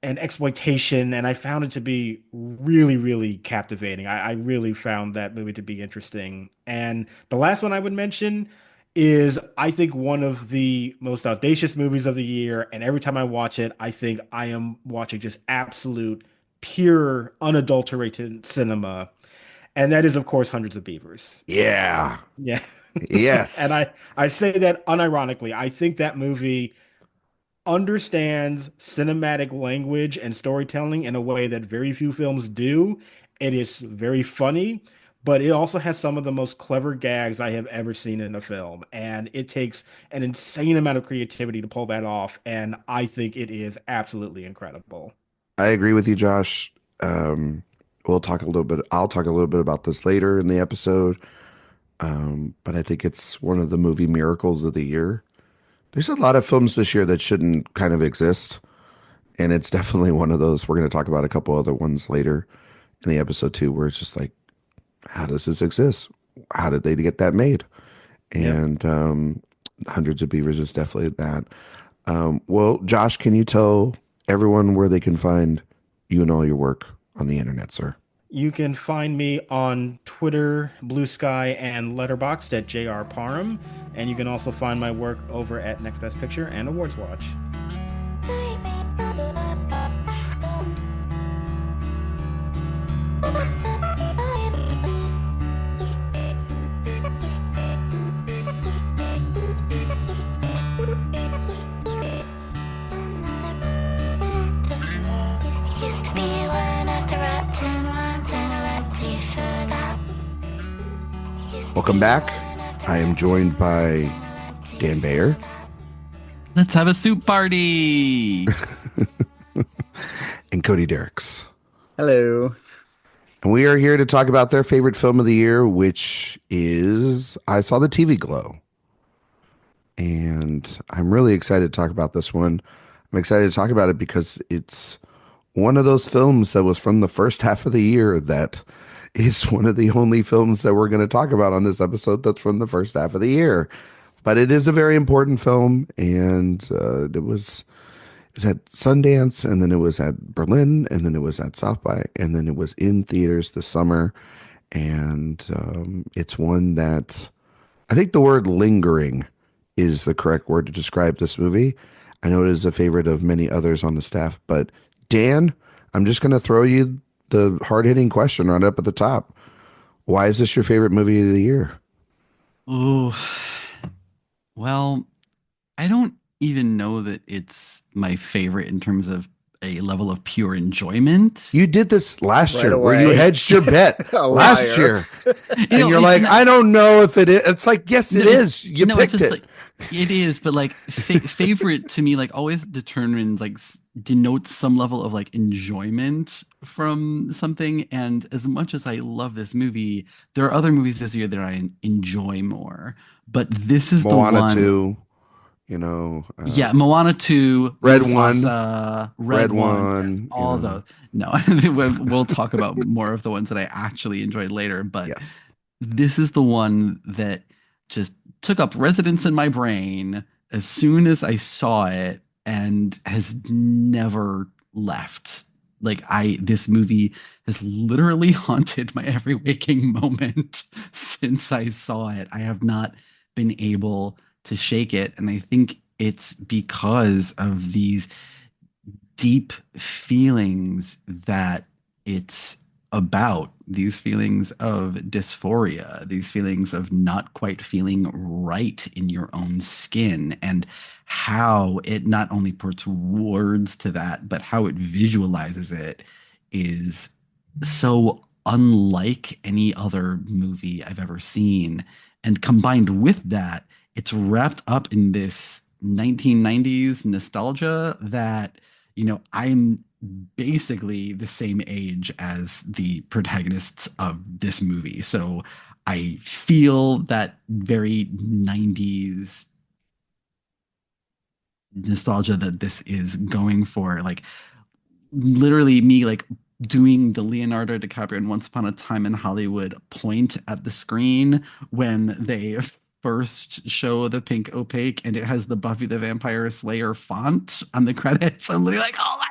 exploitation, and I found it to be really, really captivating. I really found that movie to be interesting. And the last one I would mention is, I think, one of the most audacious movies of the year, and every time I watch it, I think I am watching just absolute, pure, unadulterated cinema, and that is, of course, Hundreds of Beavers. Yeah. Yes. And I say that unironically. I think that movie understands cinematic language and storytelling in a way that very few films do. It is very funny, but it also has some of the most clever gags I have ever seen in a film. And it takes an insane amount of creativity to pull that off. And I think it is absolutely incredible. I agree with you, Josh. I'll talk a little bit about this later in the episode. But I think it's one of the movie miracles of the year. There's a lot of films this year that shouldn't kind of exist, and it's definitely one of those. We're going to talk about a couple other ones later in the episode too, where it's just like, how does this exist? How did they get that made? And Hundreds of Beavers is definitely that. Well, Josh, can you tell everyone where they can find you and all your work? on the internet, sir? You can find me on Twitter, Blue Sky, and Letterboxd at JR Parham. And you can also find my work over at Next Best Picture and AwardsWatch. Welcome back. I am joined by Dan Bayer. Let's have a soup party. And Cody Dericks. Hello. And we are here to talk about their favorite film of the year, which is I Saw the TV Glow. And I'm really excited to talk about this one. I'm excited to talk about it because it's one of those films that was from the first half of the year that is one of the only films that we're going to talk about on this episode that's from the first half of the year. But it is a very important film, and it was at Sundance, and then it was at Berlin, and then it was at South by, and then it was in theaters this summer. And it's one that I think the word lingering is the correct word to describe this movie. I know it is a favorite of many others on the staff, but Dan, I'm just going to throw you the hard-hitting question right up at the top. Why is this your favorite movie of the year? Oh, well, I don't even know that it's my favorite in terms of a level of pure enjoyment. You did this last Right year away. where you hedged your bet last year. And you're it's like, not- I don't know if it is. It's like, yes, it No, is. You picked it. Like, it is, but like favorite to me, like always determines like denotes some level of like enjoyment from something. And as much as I love this movie, there are other movies this year that I enjoy more. But this is Moana the one. 2, you know. Yeah, Moana 2, Red Mufasa, Red One, yes, all you know. those. No, we'll talk about more of the ones that I actually enjoyed later. But Yes. this is the one that just took up residence in my brain as soon as I saw it and has never left. Like this movie has literally haunted my every waking moment since I saw it. I have not been able to shake it. And I think it's because of these deep feelings that it's about, these feelings of dysphoria, these feelings of not quite feeling right in your own skin, and how it not only puts words to that, but how it visualizes it is so unlike any other movie I've ever seen. And combined with that, it's wrapped up in this 1990s nostalgia that, you know, I'm basically the same age as the protagonists of this movie. So I feel that very 90s nostalgia that this is going for. Like literally me like doing the Leonardo DiCaprio in Once Upon a Time in Hollywood point at the screen when they first show the pink opaque and it has the Buffy the Vampire Slayer font on the credits. I'm literally like, oh my God.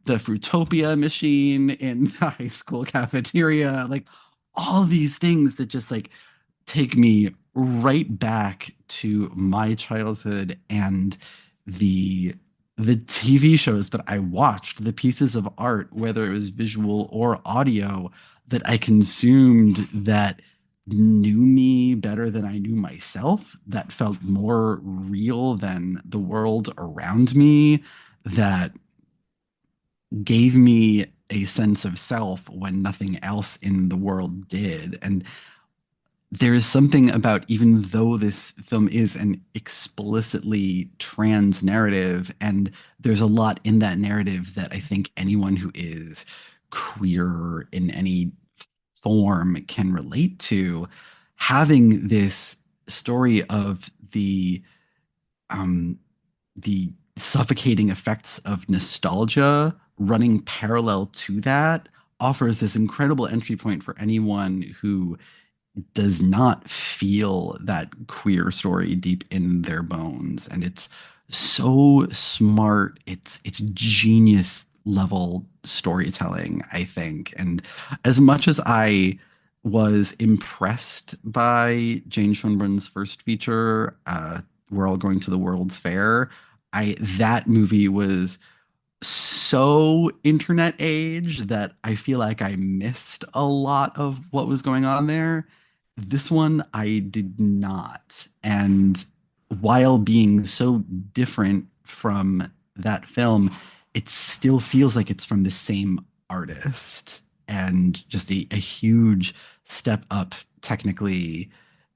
The Fruitopia machine in the high school cafeteria, like all these things that just like take me right back to my childhood and the TV shows that I watched, the pieces of art, whether it was visual or audio, that I consumed that knew me better than I knew myself, that felt more real than the world around me, that gave me a sense of self when nothing else in the world did. And there is something about, even though this film is an explicitly trans narrative, and there's a lot in that narrative that I think anyone who is queer in any form can relate to, having this story of the suffocating effects of nostalgia running parallel to that offers this incredible entry point for anyone who does not feel that queer story deep in their bones. And it's so smart. It's genius level storytelling, I think. And as much as I was impressed by Jane Schoenbrun's first feature, We're All Going to the World's Fair, that movie was so internet age that I feel like I missed a lot of what was going on there. This one I did not. And while being so different from that film, it still feels like it's from the same artist and just a huge step up technically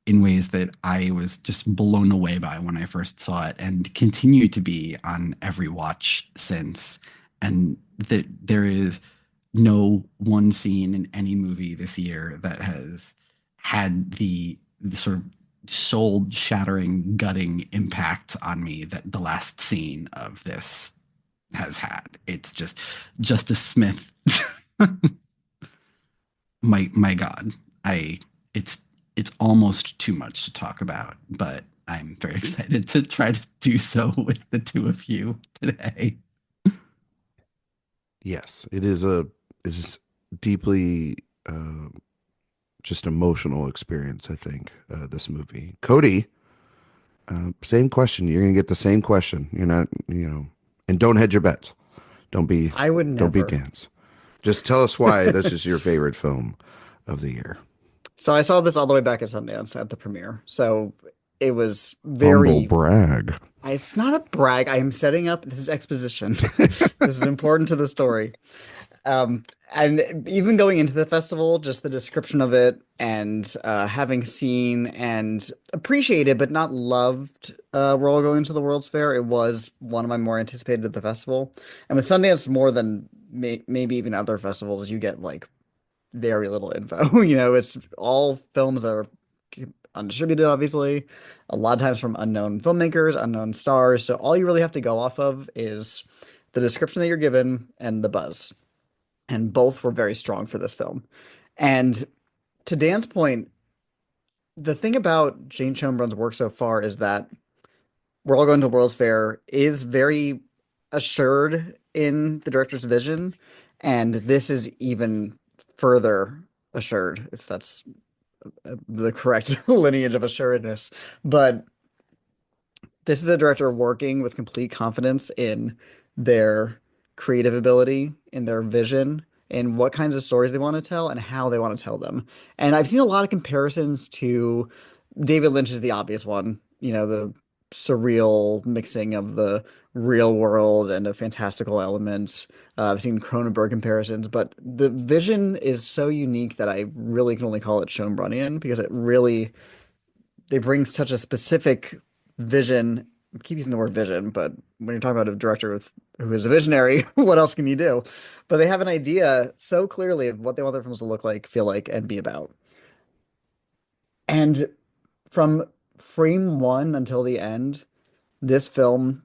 in ways that I was just blown away by when I first saw it and continue to be on every watch since. And that there is no one scene in any movie this year that has had the sort of soul shattering, gutting impact on me that the last scene of this has had. It's just Justice Smith. my God. It's almost too much to talk about, but I'm very excited to try to do so with the two of you today. Yes, it is deeply just emotional experience, I think, this movie. Cody, same question. You're gonna get the same question. You're not, and don't hedge your bets. I would never. Don't be dance. Just tell us why this is your favorite film of the year. So I saw this all the way back at Sundance at the premiere. So it was very Humble brag. It's not a brag. I am setting up. This is exposition. This is important to the story. And even going into the festival, just the description of it and having seen and appreciated but not loved We're All Going to the World's Fair, it was one of my more anticipated at the festival. And with Sundance, more than maybe even other festivals, you get like very little info. It's all films that are undistributed, obviously, a lot of times from unknown filmmakers, unknown stars. So all you really have to go off of is the description that you're given and the buzz. And both were very strong for this film. And to Dan's point, the thing about Jane Schoenbrun's work so far is that We're All Going to the World's Fair is very assured in the director's vision. And this is even further assured, if that's the correct lineage of assuredness. But this is a director working with complete confidence in their creative ability, in their vision, in what kinds of stories they want to tell and how they want to tell them. And I've seen a lot of comparisons to David Lynch's The Obvious One, the surreal mixing of the real world and a fantastical element. I've seen Cronenberg comparisons, but the vision is so unique that I really can only call it Schoenbrunnian because they bring such a specific vision. I keep using the word vision, but when you're talking about a director who is a visionary, what else can you do? But they have an idea so clearly of what they want their films to look like, feel like, and be about. And from frame one until the end, this film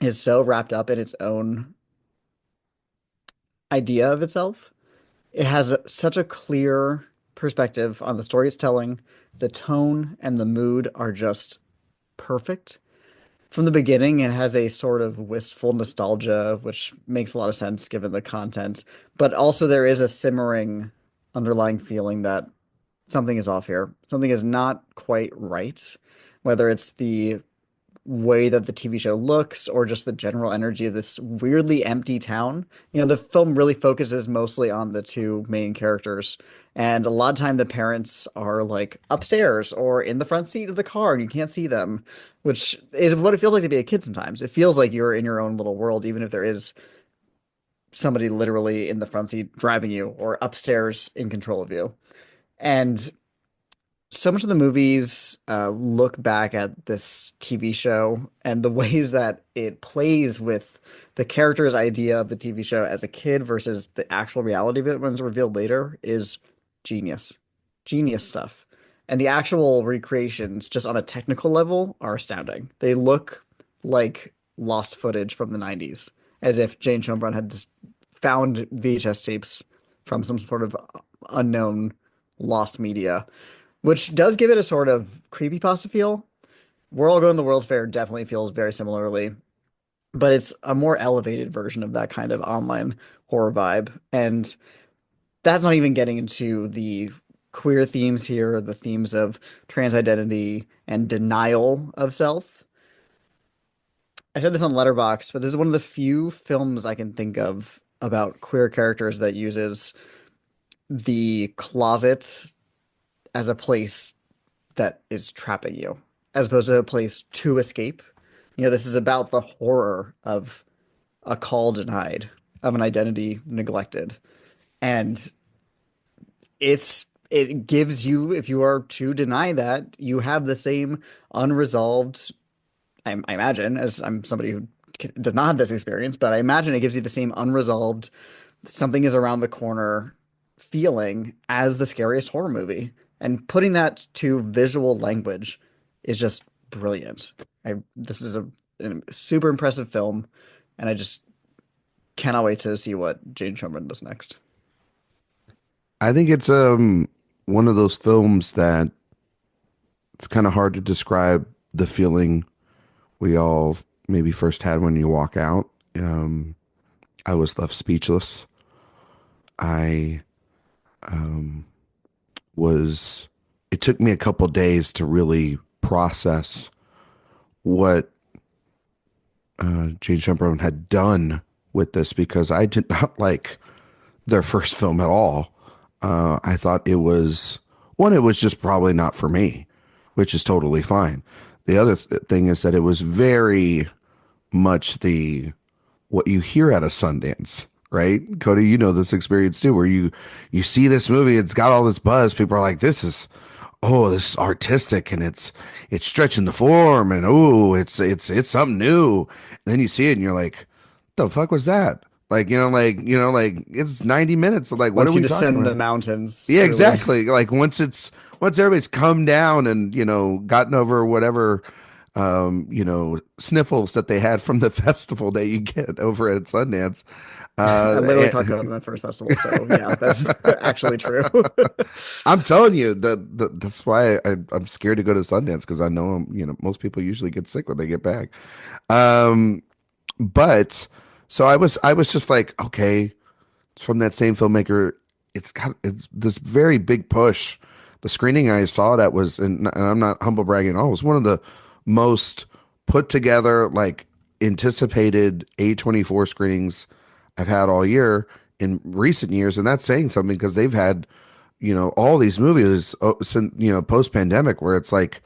is so wrapped up in its own idea of itself. It has such a clear perspective on the story it's telling. The tone and the mood are just perfect. From the beginning, it has a sort of wistful nostalgia, which makes a lot of sense given the content. But also there is a simmering underlying feeling that something is off here. Something is not quite right, whether it's the way that the TV show looks or just the general energy of this weirdly empty town. The film really focuses mostly on the two main characters. And a lot of time the parents are like upstairs or in the front seat of the car and you can't see them, which is what it feels like to be a kid sometimes. It feels like you're in your own little world, even if there is somebody literally in the front seat driving you or upstairs in control of you. And so much of the movies look back at this TV show and the ways that it plays with the character's idea of the TV show as a kid versus the actual reality of it when it's revealed later is genius. Genius stuff. And the actual recreations, just on a technical level, are astounding. They look like lost footage from the 90s, as if Jane Schoenbrun had just found VHS tapes from some sort of unknown lost media, which does give it a sort of creepypasta feel. We're All Going to the World's Fair definitely feels very similarly. but it's a more elevated version of that kind of online horror vibe. And that's not even getting into the queer themes here, the themes of trans identity and denial of self. I said this on Letterboxd, but this is one of the few films I can think of about queer characters that uses the closet as a place that is trapping you, as opposed to a place to escape. This is about the horror of a call denied, of an identity neglected. And it gives you, if you are to deny that, you have the same unresolved, I imagine, as I'm somebody who did not have this experience, but I imagine it gives you the same unresolved, something is around the corner feeling as the scariest horror movie. And putting that to visual language is just brilliant. This is a super impressive film, and I just cannot wait to see what Jane Schoenbrun does next. I think it's one of those films that it's kind of hard to describe the feeling we all maybe first had when you walk out. I was left speechless. I it took me a couple days to really process what Jane Schoenbrun had done with this, because I did not like their first film at all. I thought it was just probably not for me, which is totally fine. The other thing is that it was very much what you hear at a Sundance, right? Cody, you know this experience too, where you see this movie, it's got all this buzz. People are like, this is artistic, and it's stretching the form, and it's something new. And then you see it and you're like, the fuck was that? Like, it's 90 minutes. Like, what Once are we you talking descend about? the mountains. Yeah, truly. exactly. Like once everybody's come down and, gotten over whatever, sniffles that they had from the festival that you get over at Sundance. I literally talked about it in the first festival, so yeah, that's actually true. I'm telling you that's why I'm scared to go to Sundance, because I know, most people usually get sick when they get back. But so I was just like, okay, it's from that same filmmaker. It's this very big push. The screening I saw that was, and I'm not humble bragging at all, it was one of the most put together, like anticipated A24 screenings I've had all year in recent years. And that's saying something, because they've had, all these movies since, post pandemic, where it's like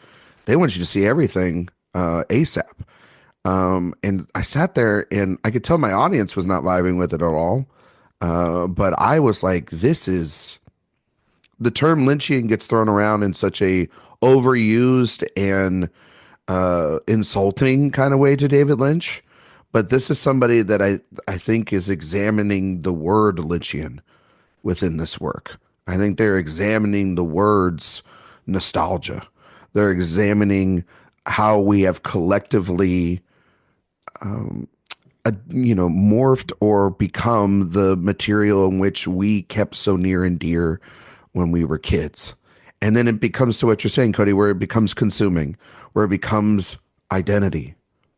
they want you to see everything ASAP. And I sat there and I could tell my audience was not vibing with it at all. But I was like, this is, the term Lynchian gets thrown around in such a overused and insulting kind of way to David Lynch. But this is somebody that I think is examining the word Lynchian within this work. I think they're examining the words nostalgia. They're examining how we have collectively morphed or become the material in which we kept so near and dear when we were kids. And then it becomes to what you're saying, Cody, where it becomes consuming, where it becomes identity,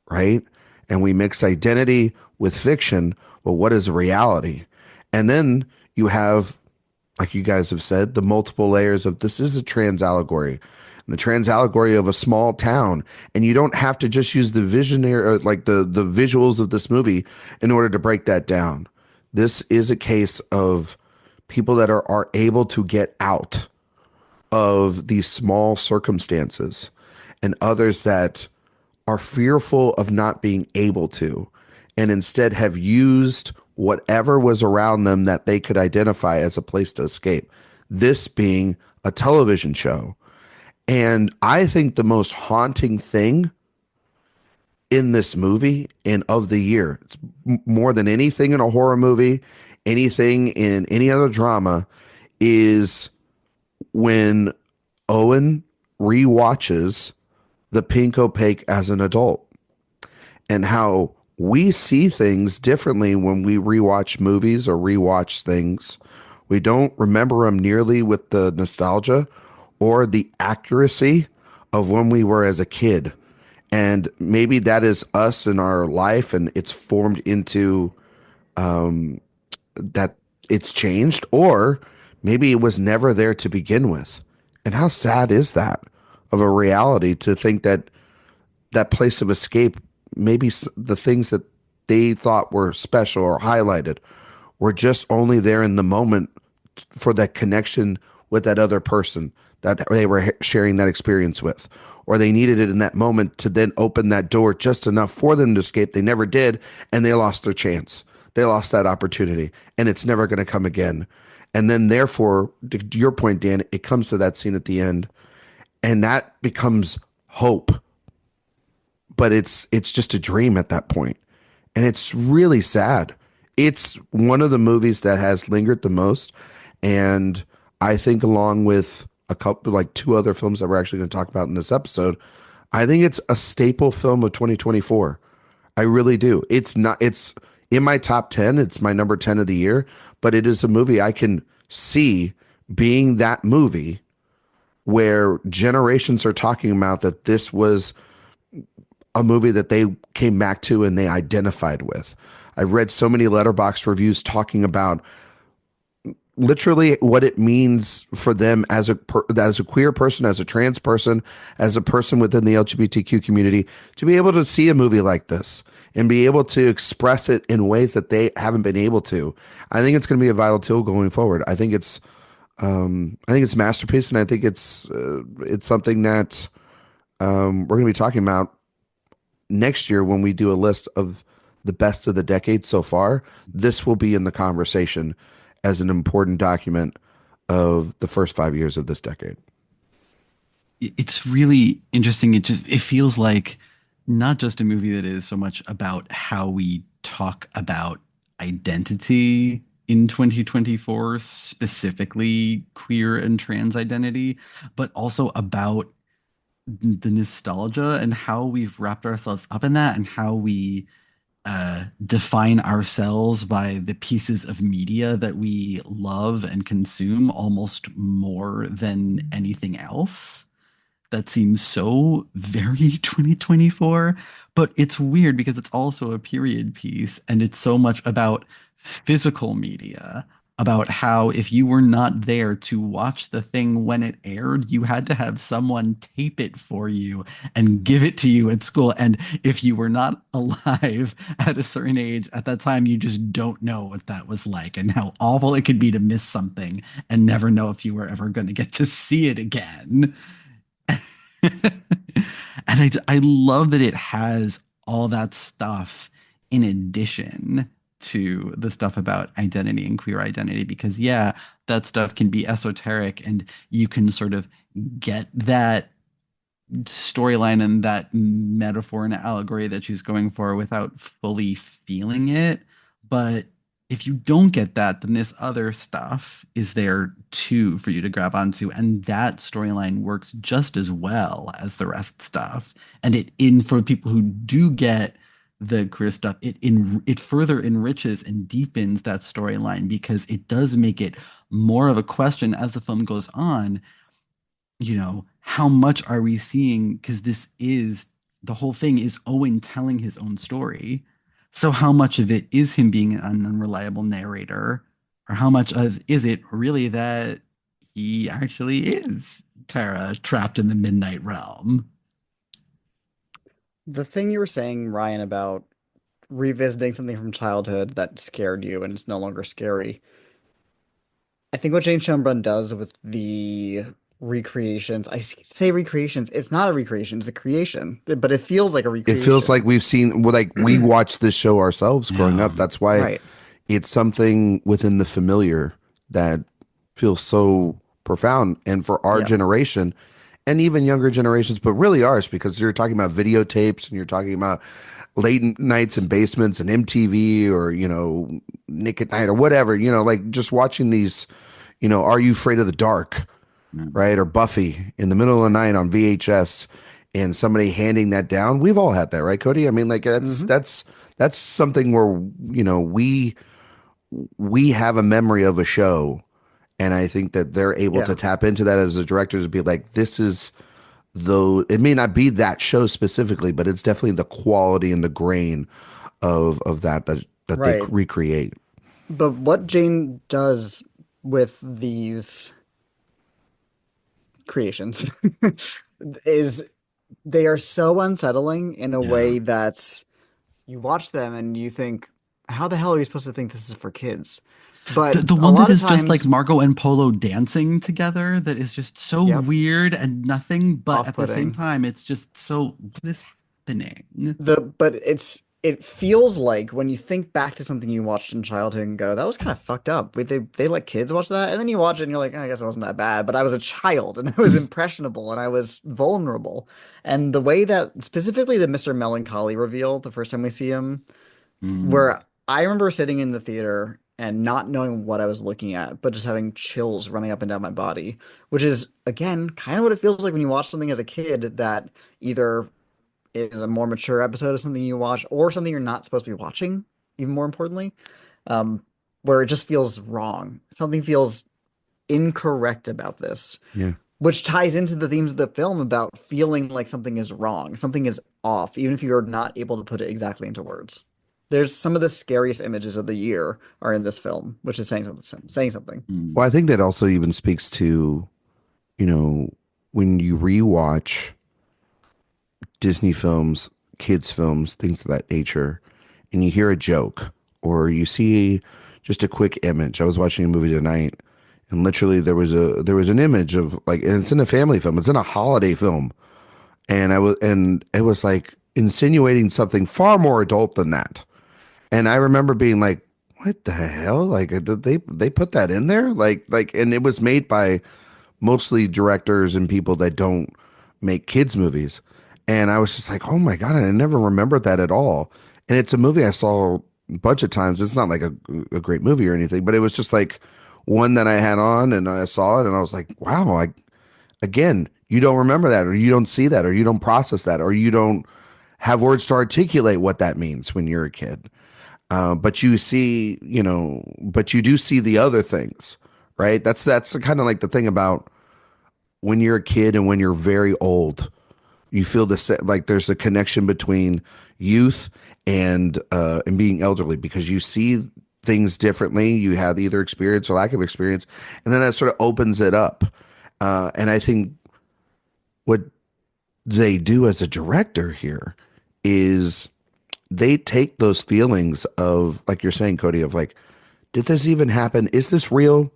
right? And we mix identity with fiction. Well, what is reality? And then you have, like you guys have said, the multiple layers of this is a trans allegory. The trans allegory of a small town, and you don't have to just use the visionary, like the visuals of this movie in order to break that down. This is a case of people that are able to get out of these small circumstances, and others that are fearful of not being able to, and instead have used whatever was around them that they could identify as a place to escape. This being a television show. And I think the most haunting thing in this movie and of the year, it's more than anything in a horror movie, anything in any other drama, is when Owen rewatches The Pink Opaque as an adult, and how we see things differently when we rewatch movies or rewatch things. We don't remember them nearly with the nostalgia or the accuracy of when we were as a kid. And maybe that is us in our life, and it's formed into that it's changed, or maybe it was never there to begin with. And how sad is that of a reality to think that that place of escape, maybe the things that they thought were special or highlighted were just only there in the moment for that connection with that other person that they were sharing that experience with, or they needed it in that moment to then open that door just enough for them to escape. They never did, and they lost their chance. They lost that opportunity, and it's never going to come again. And then therefore, to your point, Dan, it comes to that scene at the end, and that becomes hope. But it's just a dream at that point. And it's really sad. It's one of the movies that has lingered the most. And I think along with a couple, like two other films that we're actually going to talk about in this episode, I think it's a staple film of 2024. I really do. It's in my top 10. It's my number 10 of the year, but it is a movie I can see being that movie where generations are talking about that this was a movie that they came back to and they identified with. I've read so many Letterboxd reviews talking about literally what it means for them as a queer person, as a trans person, as a person within the LGBTQ community, to be able to see a movie like this and be able to express it in ways that they haven't been able to. I think it's going to be a vital tool going forward. I think it's a masterpiece, and I think it's something that we're going to be talking about next year when we do a list of the best of the decade so far. This will be in the conversation as an important document of the first 5 years of this decade. It's really interesting. It feels like not just a movie that is so much about how we talk about identity in 2024, specifically queer and trans identity, but also about the nostalgia and how we've wrapped ourselves up in that, and how we define ourselves by the pieces of media that we love and consume almost more than anything else. That seems so very 2024, but it's weird because it's also a period piece, and it's so much about physical media, about how if you were not there to watch the thing when it aired, you had to have someone tape it for you and give it to you at school. And if you were not alive at a certain age at that time, you just don't know what that was like and how awful it could be to miss something and never know if you were ever going to get to see it again. And I love that it has all that stuff in addition to the stuff about identity and queer identity, because yeah, that stuff can be esoteric and you can sort of get that storyline and that metaphor and allegory that she's going for without fully feeling it. But if you don't get that, then this other stuff is there too for you to grab onto, and that storyline works just as well as the rest stuff. And for people who do get the queer stuff, it further enriches and deepens that storyline, because it does make it more of a question as the film goes on. You know, how much are we seeing? Because the whole thing is Owen telling his own story. So how much of it is him being an unreliable narrator, or how much is it really that he actually is Tara trapped in the Midnight Realm? The thing you were saying, Ryan, about revisiting something from childhood that scared you and it's no longer scary. I think what Jane Schoenbrun does with the recreations, I say recreations, it's not a recreation, it's a creation, but it feels like a It recreation. feels like we've seen, like we watched this show ourselves growing up. That's why Right. it's something within the familiar that feels so profound. And for our generation and even younger generations, but really ours, because you're talking about videotapes and you're talking about late nights in basements and MTV, or, you know, Nick at Night or whatever, you know, like just watching these, you know, Are You Afraid of the Dark? Right? Or Buffy in the middle of the night on VHS, and somebody handing that down. We've all had that, right, Cody? I mean, like that's something where, you know, we have a memory of a show, and I think that they're able to tap into that as a director to be like, this is though it may not be that show specifically, but it's definitely the quality and the grain of that they Right. recreate. But what Jane does with these creations is they are so unsettling in a Yeah. way that you watch them and you think, how the hell are you supposed to think this is for kids? But The a one that lot of is just like times, Margot and Polo dancing together, that is just so yep, weird and nothing, but at the same off-putting. time, it's just so, what is happening? But it feels like when you think back to something you watched in childhood and go, that was kind of fucked up. They let kids watch that, and then you watch it and you're like, "Oh, I guess it wasn't that bad." But I was a child and I was impressionable and I was vulnerable. And the way that specifically the Mr. Melancholy reveal, the first time we see him, Mm. where I remember sitting in the theater and not knowing what I was looking at, but just having chills running up and down my body, which is again kind of what it feels like when you watch something as a kid that either is a more mature episode of something you watch or something you're not supposed to be watching, even more importantly, um, where it just feels wrong. Something feels incorrect about this, Yeah. which ties into the themes of the film about feeling like something is wrong, something is off, even if you're not able to put it exactly into words. There's some of the scariest images of the year are in this film, which is saying something, saying something. Well, I think that also even speaks to, when you rewatch Disney films, kids films, things of that nature, and you hear a joke or you see just a quick image. I was watching a movie tonight, and literally there was an image of like, and it's in a family film, it's in a holiday film, and it was like insinuating something far more adult than that. And I remember being like, "What the hell? Like, did they put that in there? And it was made by mostly directors and people that don't make kids movies." And I was just like, "Oh my God," I never remembered that at all. And it's a movie I saw a bunch of times. It's not like a great movie or anything, but it was just like one that I had on and I saw it and I was like, wow, again, you don't remember that, or you don't see that, or you don't process that, or you don't have words to articulate what that means when you're a kid. But you see, but you do see the other things, right? That's kind of like the thing about when you're a kid and when you're very old, you feel like there's a connection between youth and being elderly because you see things differently. You have either experience or lack of experience, and then that sort of opens it up. And I think what they do as a director here is they take those feelings of, like you're saying, Cody, of like, did this even happen? Is this real?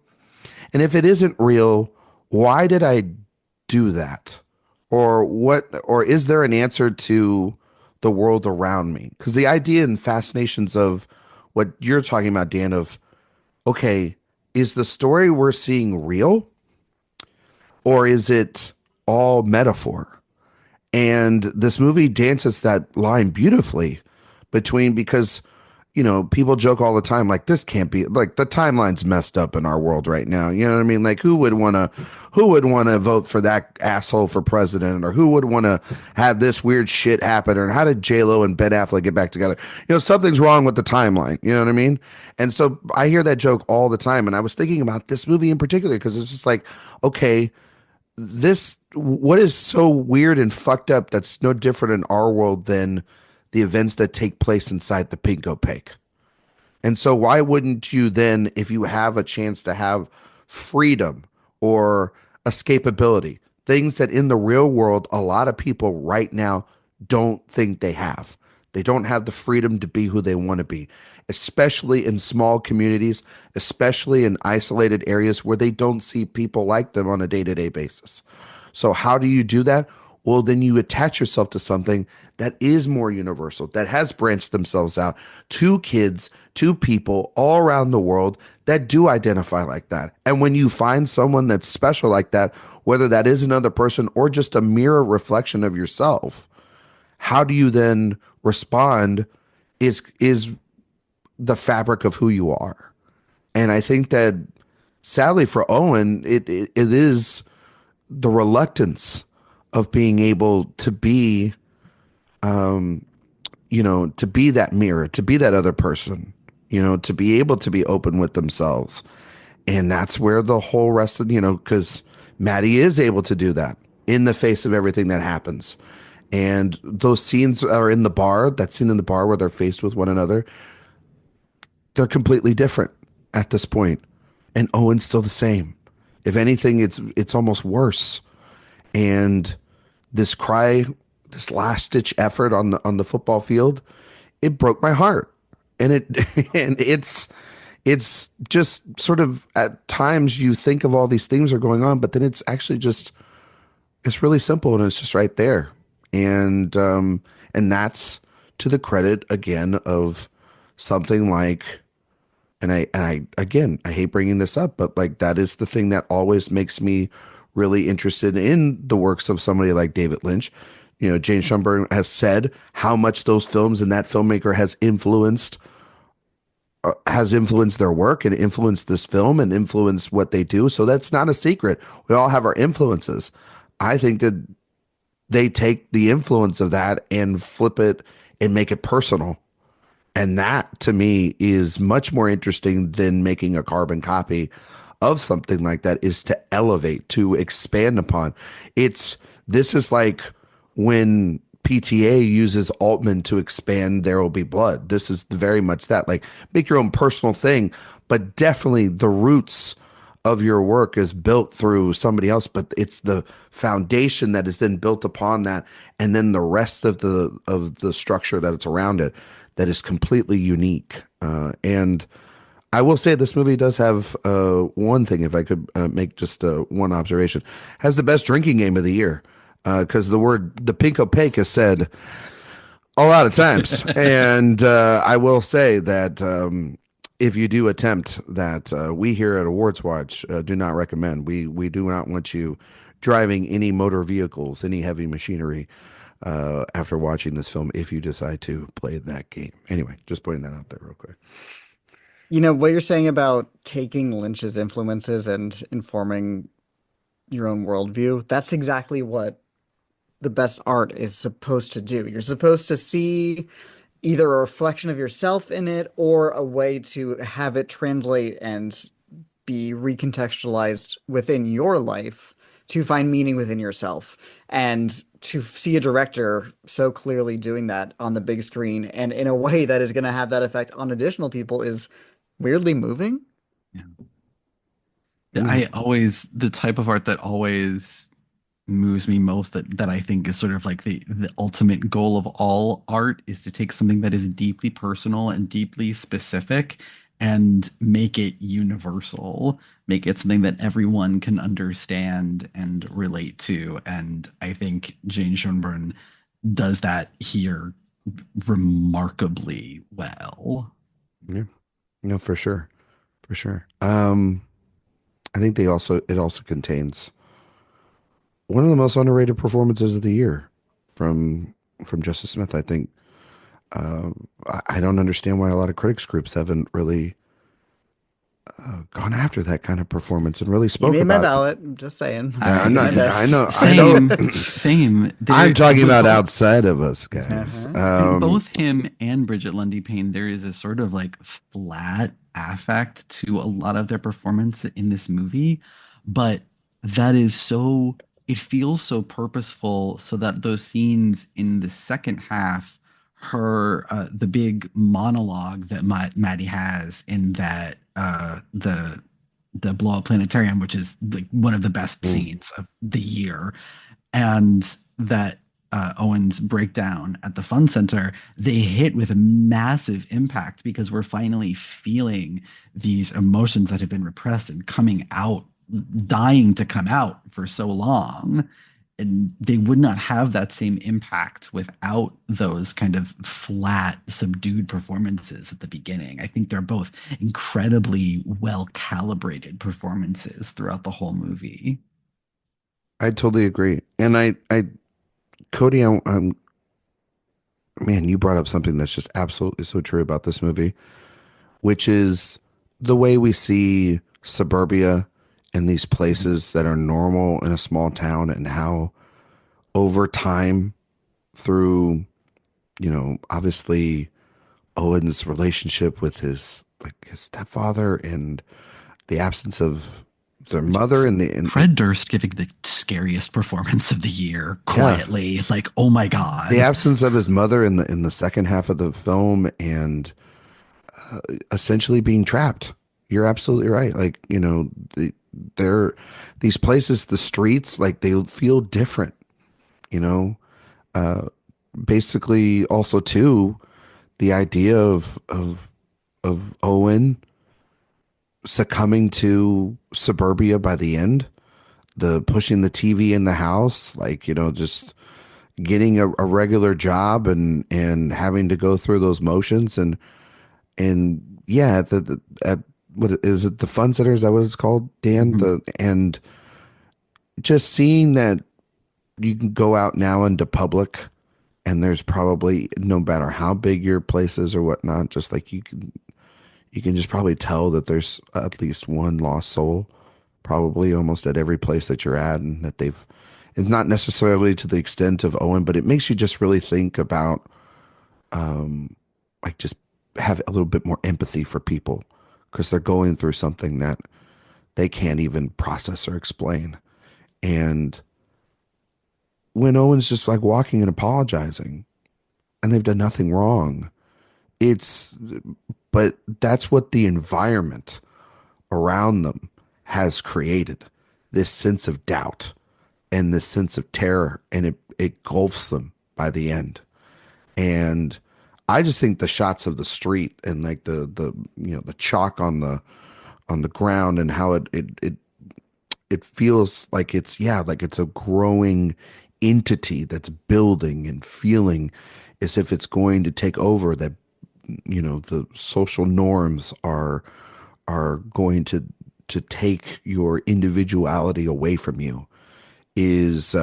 And if it isn't real, why did I do that? Or what? Or is there an answer to the world around me? Because the idea and fascinations of what you're talking about, Dan, of, okay, is the story we're seeing real? Or is it all metaphor? And this movie dances that line beautifully between, because people joke all the time, like, this can't be, like, the timeline's messed up in our world right now. You know what I mean? Like, who would want to vote for that asshole for president, or who would want to have this weird shit happen, or how did J-Lo and Ben Affleck get back together? Something's wrong with the timeline. You know what I mean? And so I hear that joke all the time. And I was thinking about this movie in particular because it's just like, okay, what is so weird and fucked up that's no different in our world than the events that take place inside the pink opaque? And so why wouldn't you then, if you have a chance to have freedom or escapability, things that in the real world a lot of people right now don't think they have? They don't have the freedom to be who they want to be, especially in small communities, especially in isolated areas where they don't see people like them on a day-to-day basis. So how do you do that? Well, then you attach yourself to something that is more universal, that has branched themselves out to kids, to people all around the world that do identify like that. And when you find someone that's special like that, whether that is another person or just a mirror reflection of yourself, how do you then respond is the fabric of who you are. And I think that sadly for Owen, it is the reluctance of being able to be, to be that mirror, to be that other person, to be able to be open with themselves. And that's where the whole rest of, because Maddie is able to do that. in the face of everything that happens. And those scenes are in the bar, that scene in the bar where they're faced with one another, they're completely different at this point. And Owen's still the same. If anything, it's almost worse. And this cry, this last ditch effort on the football field, it broke my heart. And it's just sort of, at times you think of all these things are going on, but then it's actually just, it's really simple and it's just right there. And that's to the credit again of something like, and I again, I hate bringing this up, but like that is the thing that always makes me really interested in the works of somebody like David Lynch. You know, Jane Schoenbrun has said how much those films and that filmmaker has influenced their work and influenced this film and influenced what they do. So that's not a secret. We all have our influences. I think that they take the influence of that and flip it and make it personal. And that to me is much more interesting than making a carbon copy of something like that, is to elevate, to expand upon. This is like when PTA uses Altman to expand There Will Be Blood. This is very much that, like, make your own personal thing, but definitely the roots of your work is built through somebody else, but it's the foundation that is then built upon that, and then the rest of the structure that it's around it that is completely unique. And I will say this movie does have one thing, if I could make just one observation, has the best drinking game of the year, because the pink opaque is said a lot of times. And I will say that if you do attempt that, we here at AwardsWatch do not recommend. We do not want you driving any motor vehicles, any heavy machinery after watching this film, if you decide to play that game. Anyway, just putting that out there real quick. You know, what you're saying about taking Lynch's influences and informing your own worldview, that's exactly what the best art is supposed to do. You're supposed to see either a reflection of yourself in it or a way to have it translate and be recontextualized within your life to find meaning within yourself. And to see a director so clearly doing that on the big screen and in a way that is going to have that effect on additional people is weirdly moving. Yeah. The type of art that always moves me most, that I think is sort of like the ultimate goal of all art, is to take something that is deeply personal and deeply specific and make it universal, make it something that everyone can understand and relate to. And I think Jane Schoenbrun does that here remarkably well. Yeah, no, for sure. I think it also contains one of the most underrated performances of the year from Justice Smith. I think I don't understand why a lot of critics groups haven't really gone after that kind of performance and really spoke about it. You made my ballot. I'm just saying. I know. Same. I'm talking about outside of us, guys. Both him and Bridget Lundy Payne, there is a sort of like flat affect to a lot of their performance in this movie, but that is so, it feels so purposeful, so that those scenes in the second half, the big monologue that Maddie has in that the blow up planetarium, which is like one of the best scenes of the year, and that Owen's breakdown at the fun center, they hit with a massive impact because we're finally feeling these emotions that have been repressed and coming out, dying to come out for so long. And they would not have that same impact without those kind of flat, subdued performances at the beginning. I think they're both incredibly well calibrated performances throughout the whole movie. I totally agree. And Cody, man, you brought up something that's just absolutely so true about this movie, which is the way we see suburbia and these places that are normal in a small town, and how over time, through, obviously Owen's relationship with his stepfather and the absence of, their mother in Fred Durst giving the scariest performance of the year quietly, like, oh my God. The absence of his mother in the second half of the film, and essentially being trapped. You're absolutely right. Like, they're these places, the streets, like they feel different, you know. Basically also too, the idea of Owen succumbing to suburbia by the end, the pushing the TV in the house, like, just getting a regular job and having to go through those motions and yeah, at what is it, the Fun Center, is that what it's called, Dan? And just seeing that you can go out now into public and there's probably, no matter how big your place is or whatnot, just like you can just probably tell that there's at least one lost soul probably almost at every place that you're at, and that it's not necessarily to the extent of Owen, but it makes you just really think about like just have a little bit more empathy for people because they're going through something that they can't even process or explain. And when Owen's just like walking and apologizing and they've done nothing wrong, but that's what the environment around them has created, this sense of doubt and this sense of terror, and it engulfs them by the end. And I just think the shots of the street and like the chalk on the ground and how it feels like it's a growing entity that's building and feeling as if it's going to take over, that the social norms are going to take your individuality away from you, is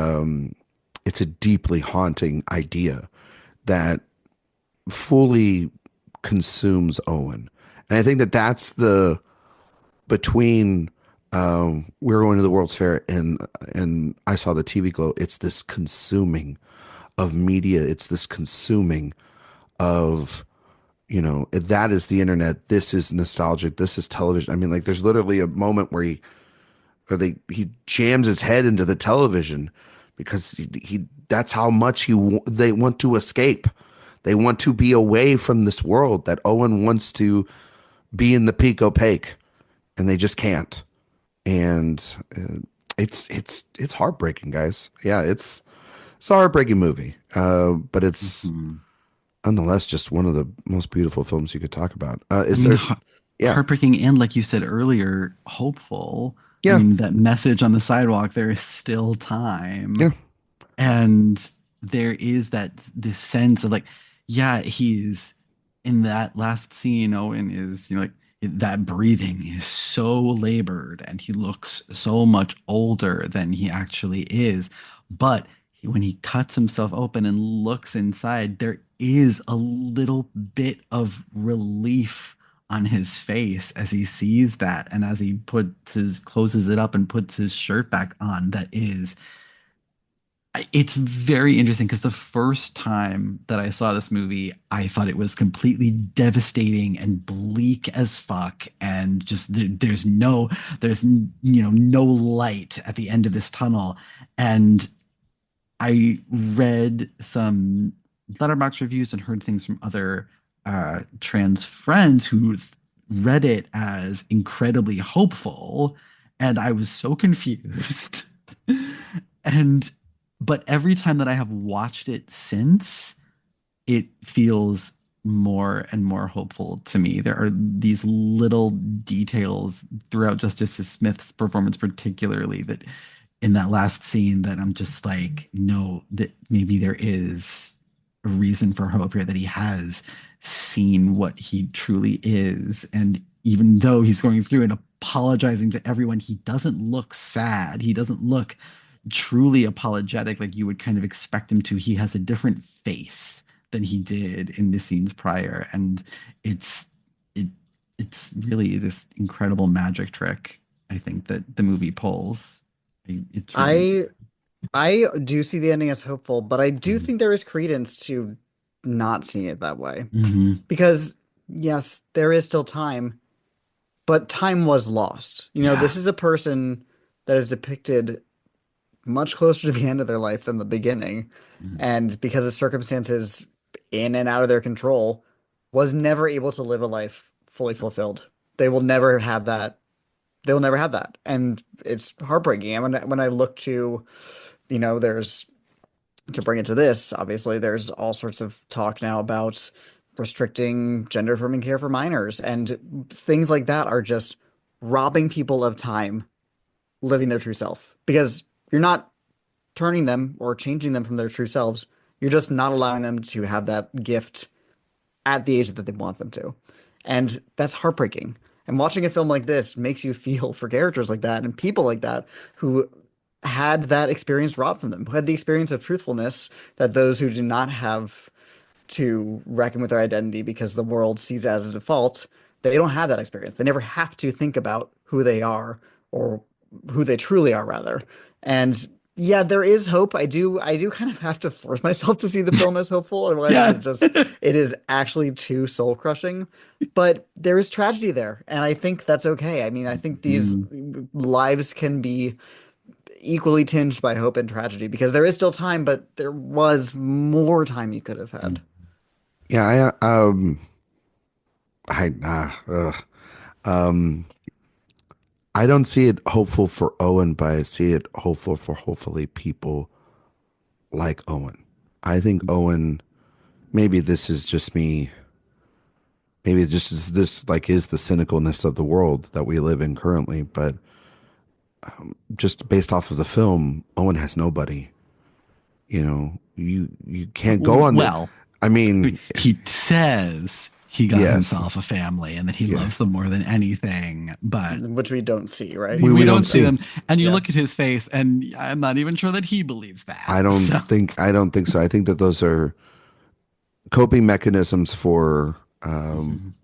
it's a deeply haunting idea that fully consumes Owen. And I think that that's between we're going to the World's Fair and I saw the TV glow. It's this consuming of media. It's this consuming of, that is the internet. This is nostalgic. This is television. I mean, like, there's literally a moment where he jams his head into the television because that's how much they want to escape. They want to be away from this world that Owen wants to be in the peak opaque, and they just can't. And it's heartbreaking, guys. Yeah, it's a heartbreaking movie, but it's nonetheless just one of the most beautiful films you could talk about. Heartbreaking and, like you said earlier, hopeful. Yeah. I mean, that message on the sidewalk, there is still time. Yeah. And there is this sense of like, yeah, he's in that last scene. Owen is, like, that breathing is so labored and he looks so much older than he actually is. But when he cuts himself open and looks inside, there is a little bit of relief on his face as he sees that, and as he closes it up and puts his shirt back on. It's very interesting because the first time that I saw this movie, I thought it was completely devastating and bleak as fuck, and just there's no light at the end of this tunnel. And I read some Letterboxd reviews and heard things from other trans friends who read it as incredibly hopeful, and I was so confused. But every time that I have watched it since, it feels more and more hopeful to me. There are these little details throughout Justice Smith's performance, particularly, that in that last scene, that I'm just like, no, that maybe there is a reason for hope here, that he has seen what he truly is. And even though he's going through and apologizing to everyone, he doesn't look sad. He doesn't look truly apologetic like you would kind of expect him to. He has a different face than he did in the scenes prior, and it's really this incredible magic trick, I think, that the movie pulls. I do see the ending as hopeful, but I do think there is credence to not seeing it that way. Because yes, there is still time, but time was lost. You know, Yeah. this is a person that is depicted much closer to the end of their life than the beginning. Mhm. And because of circumstances in and out of their control, was never able to live a life fully fulfilled. They will never have that. They will never have that. And it's heartbreaking. And when I look to, you know, there's to bring it to this, obviously, there's all sorts of talk now about restricting gender affirming care for minors, and things like that are just robbing people of time living their true self because you're not turning them or changing them from their true selves. You're just not allowing them to have that gift at the age that they want them to. And that's heartbreaking. And watching a film like this makes you feel for characters like that and people like that who had that experience robbed from them, who had the experience of truthfulness that those who do not have to reckon with their identity because the world sees as a default, they don't have that experience. They never have to think about who they are or who they truly are, rather. And yeah, there is hope. I do kind of have to force myself to see the film as hopeful. Otherwise, Yeah. it is actually too soul crushing. But there is tragedy there, and I think that's okay. I mean, I think these lives can be equally tinged by hope and tragedy because there is still time, but there was more time you could have had. Yeah, I um I don't see it hopeful for Owen, but I see it hopeful for hopefully people like Owen. I think Owen, maybe this is just me, maybe it just is this like is the cynicalness of the world that we live in currently, but just based off of the film, Owen has nobody. You know, you can't go on Well, I mean, he says he got Yes. himself a family and that he loves them more than anything, but Which we don't see, right? we don't don't see see. them. And you Yeah. look at his face, and I'm not even sure that he believes that. I don't So- think so. I think that those are coping mechanisms for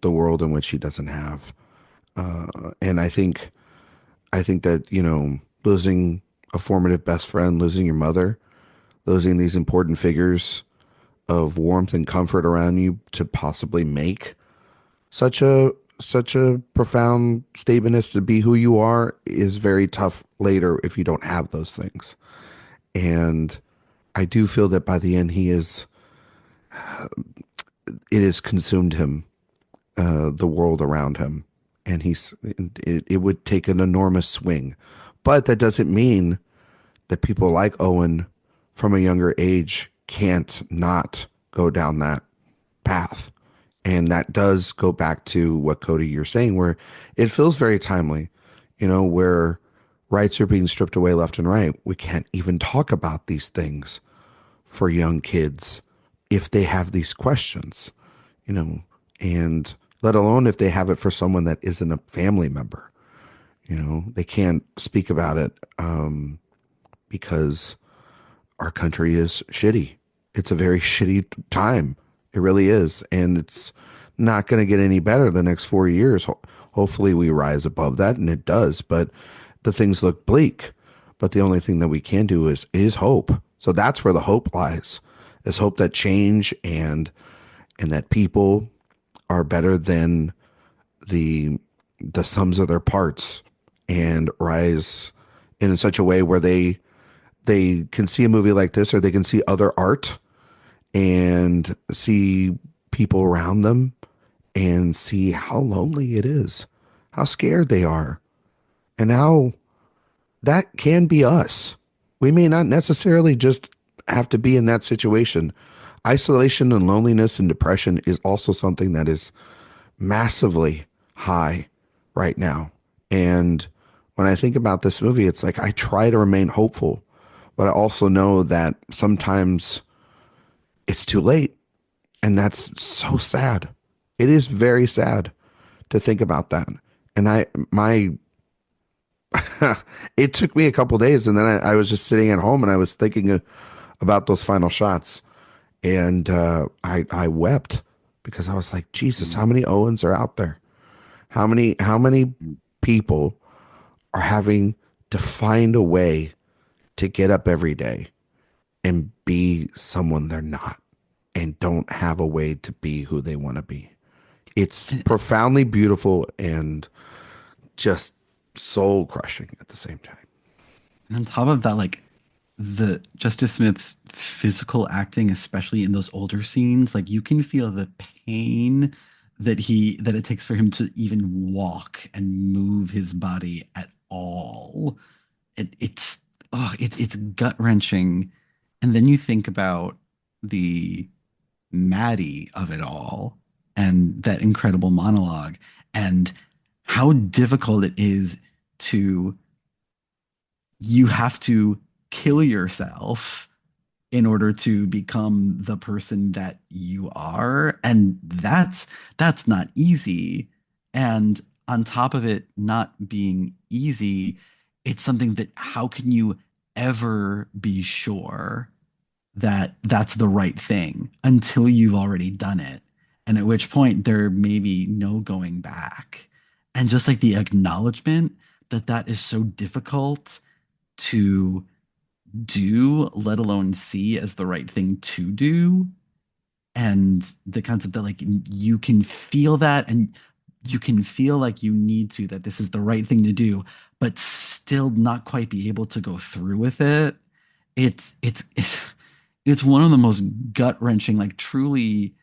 the world in which he doesn't have. And I think that, you know, losing a formative best friend, losing your mother, losing these important figures of warmth and comfort around you to possibly make such a profound statement as to be who you are is very tough later if you don't have those things. And I do feel that by the end it has consumed him, the world around him, and it would take an enormous swing. But that doesn't mean that people like Owen from a younger age can't not go down that path. And that does go back to what, Cody, you're saying, where it feels very timely, you know, where rights are being stripped away left and right. We can't even talk about these things for young kids if they have these questions, you know, and let alone if they have it for someone that isn't a family member. You know, they can't speak about it because our country is shitty. It's a very shitty time. It really is. And it's not going to get any better the next 4 years. Hopefully we rise above that, and it does. But the things look bleak. But the only thing that we can do is hope. So that's where the hope lies, is hope that change and that people are better than the sums of their parts and rise in such a way where they can see a movie like this, or they can see other art and see people around them and see how lonely it is, how scared they are, and how that can be us. We may not necessarily just have to be in that situation. Isolation and loneliness and depression is also something that is massively high right now. And when I think about this movie, it's like I try to remain hopeful, but I also know that sometimes it's too late. And that's so sad. It is very sad to think about that. And it took me a couple days, and then I was just sitting at home and I was thinking about those final shots. And I wept because I was like, Jesus, how many Owens are out there? How many people are having to find a way to get up every day and be someone they're not, and don't have a way to be who they want to be? It's profoundly beautiful, and just soul crushing at the same time. And on top of that, like the Justice Smith's physical acting, especially in those older scenes, like you can feel the pain that it takes for him to even walk and move his body at all. It's gut wrenching. And then you think about the Maddie of it all and that incredible monologue and how difficult it is to you have to kill yourself in order to become the person that you are, and that's not easy. And on top of it not being easy, it's something that how can you ever be sure that that's the right thing until you've already done it, and at which point there may be no going back. And just like the acknowledgement that that is so difficult to do, let alone see as the right thing to do. And the concept that like you can feel that and you can feel like you need to, that this is the right thing to do, but still not quite be able to go through with it. It's one of the most gut-wrenching, like truly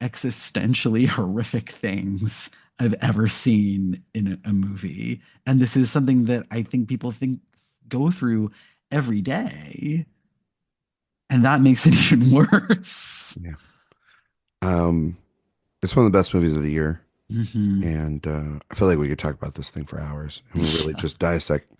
existentially horrific things I've ever seen in a movie. And this is something that I think people go through every day, and that makes it even worse. Yeah. It's one of the best movies of the year. Mm-hmm. And I feel like we could talk about this thing for hours and we really just dissect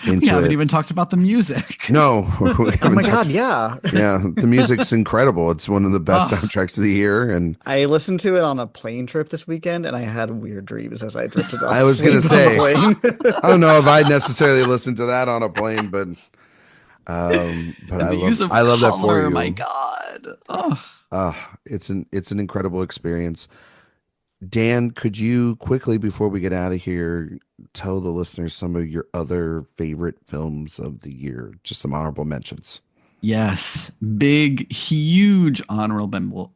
into we haven't even talked about the music. No. Oh my God, yeah. Yeah, the music's incredible. It's one of the best soundtracks of the year. And I listened to it on a plane trip this weekend, and I had weird dreams as I drifted off. I was going to say, I don't know if I'd necessarily listened to that on a plane, but I love that for you. My God. It's an incredible experience. Dan, could you quickly, before we get out of here, tell the listeners some of your other favorite films of the year? Just some honorable mentions. Yes. Big, huge honorable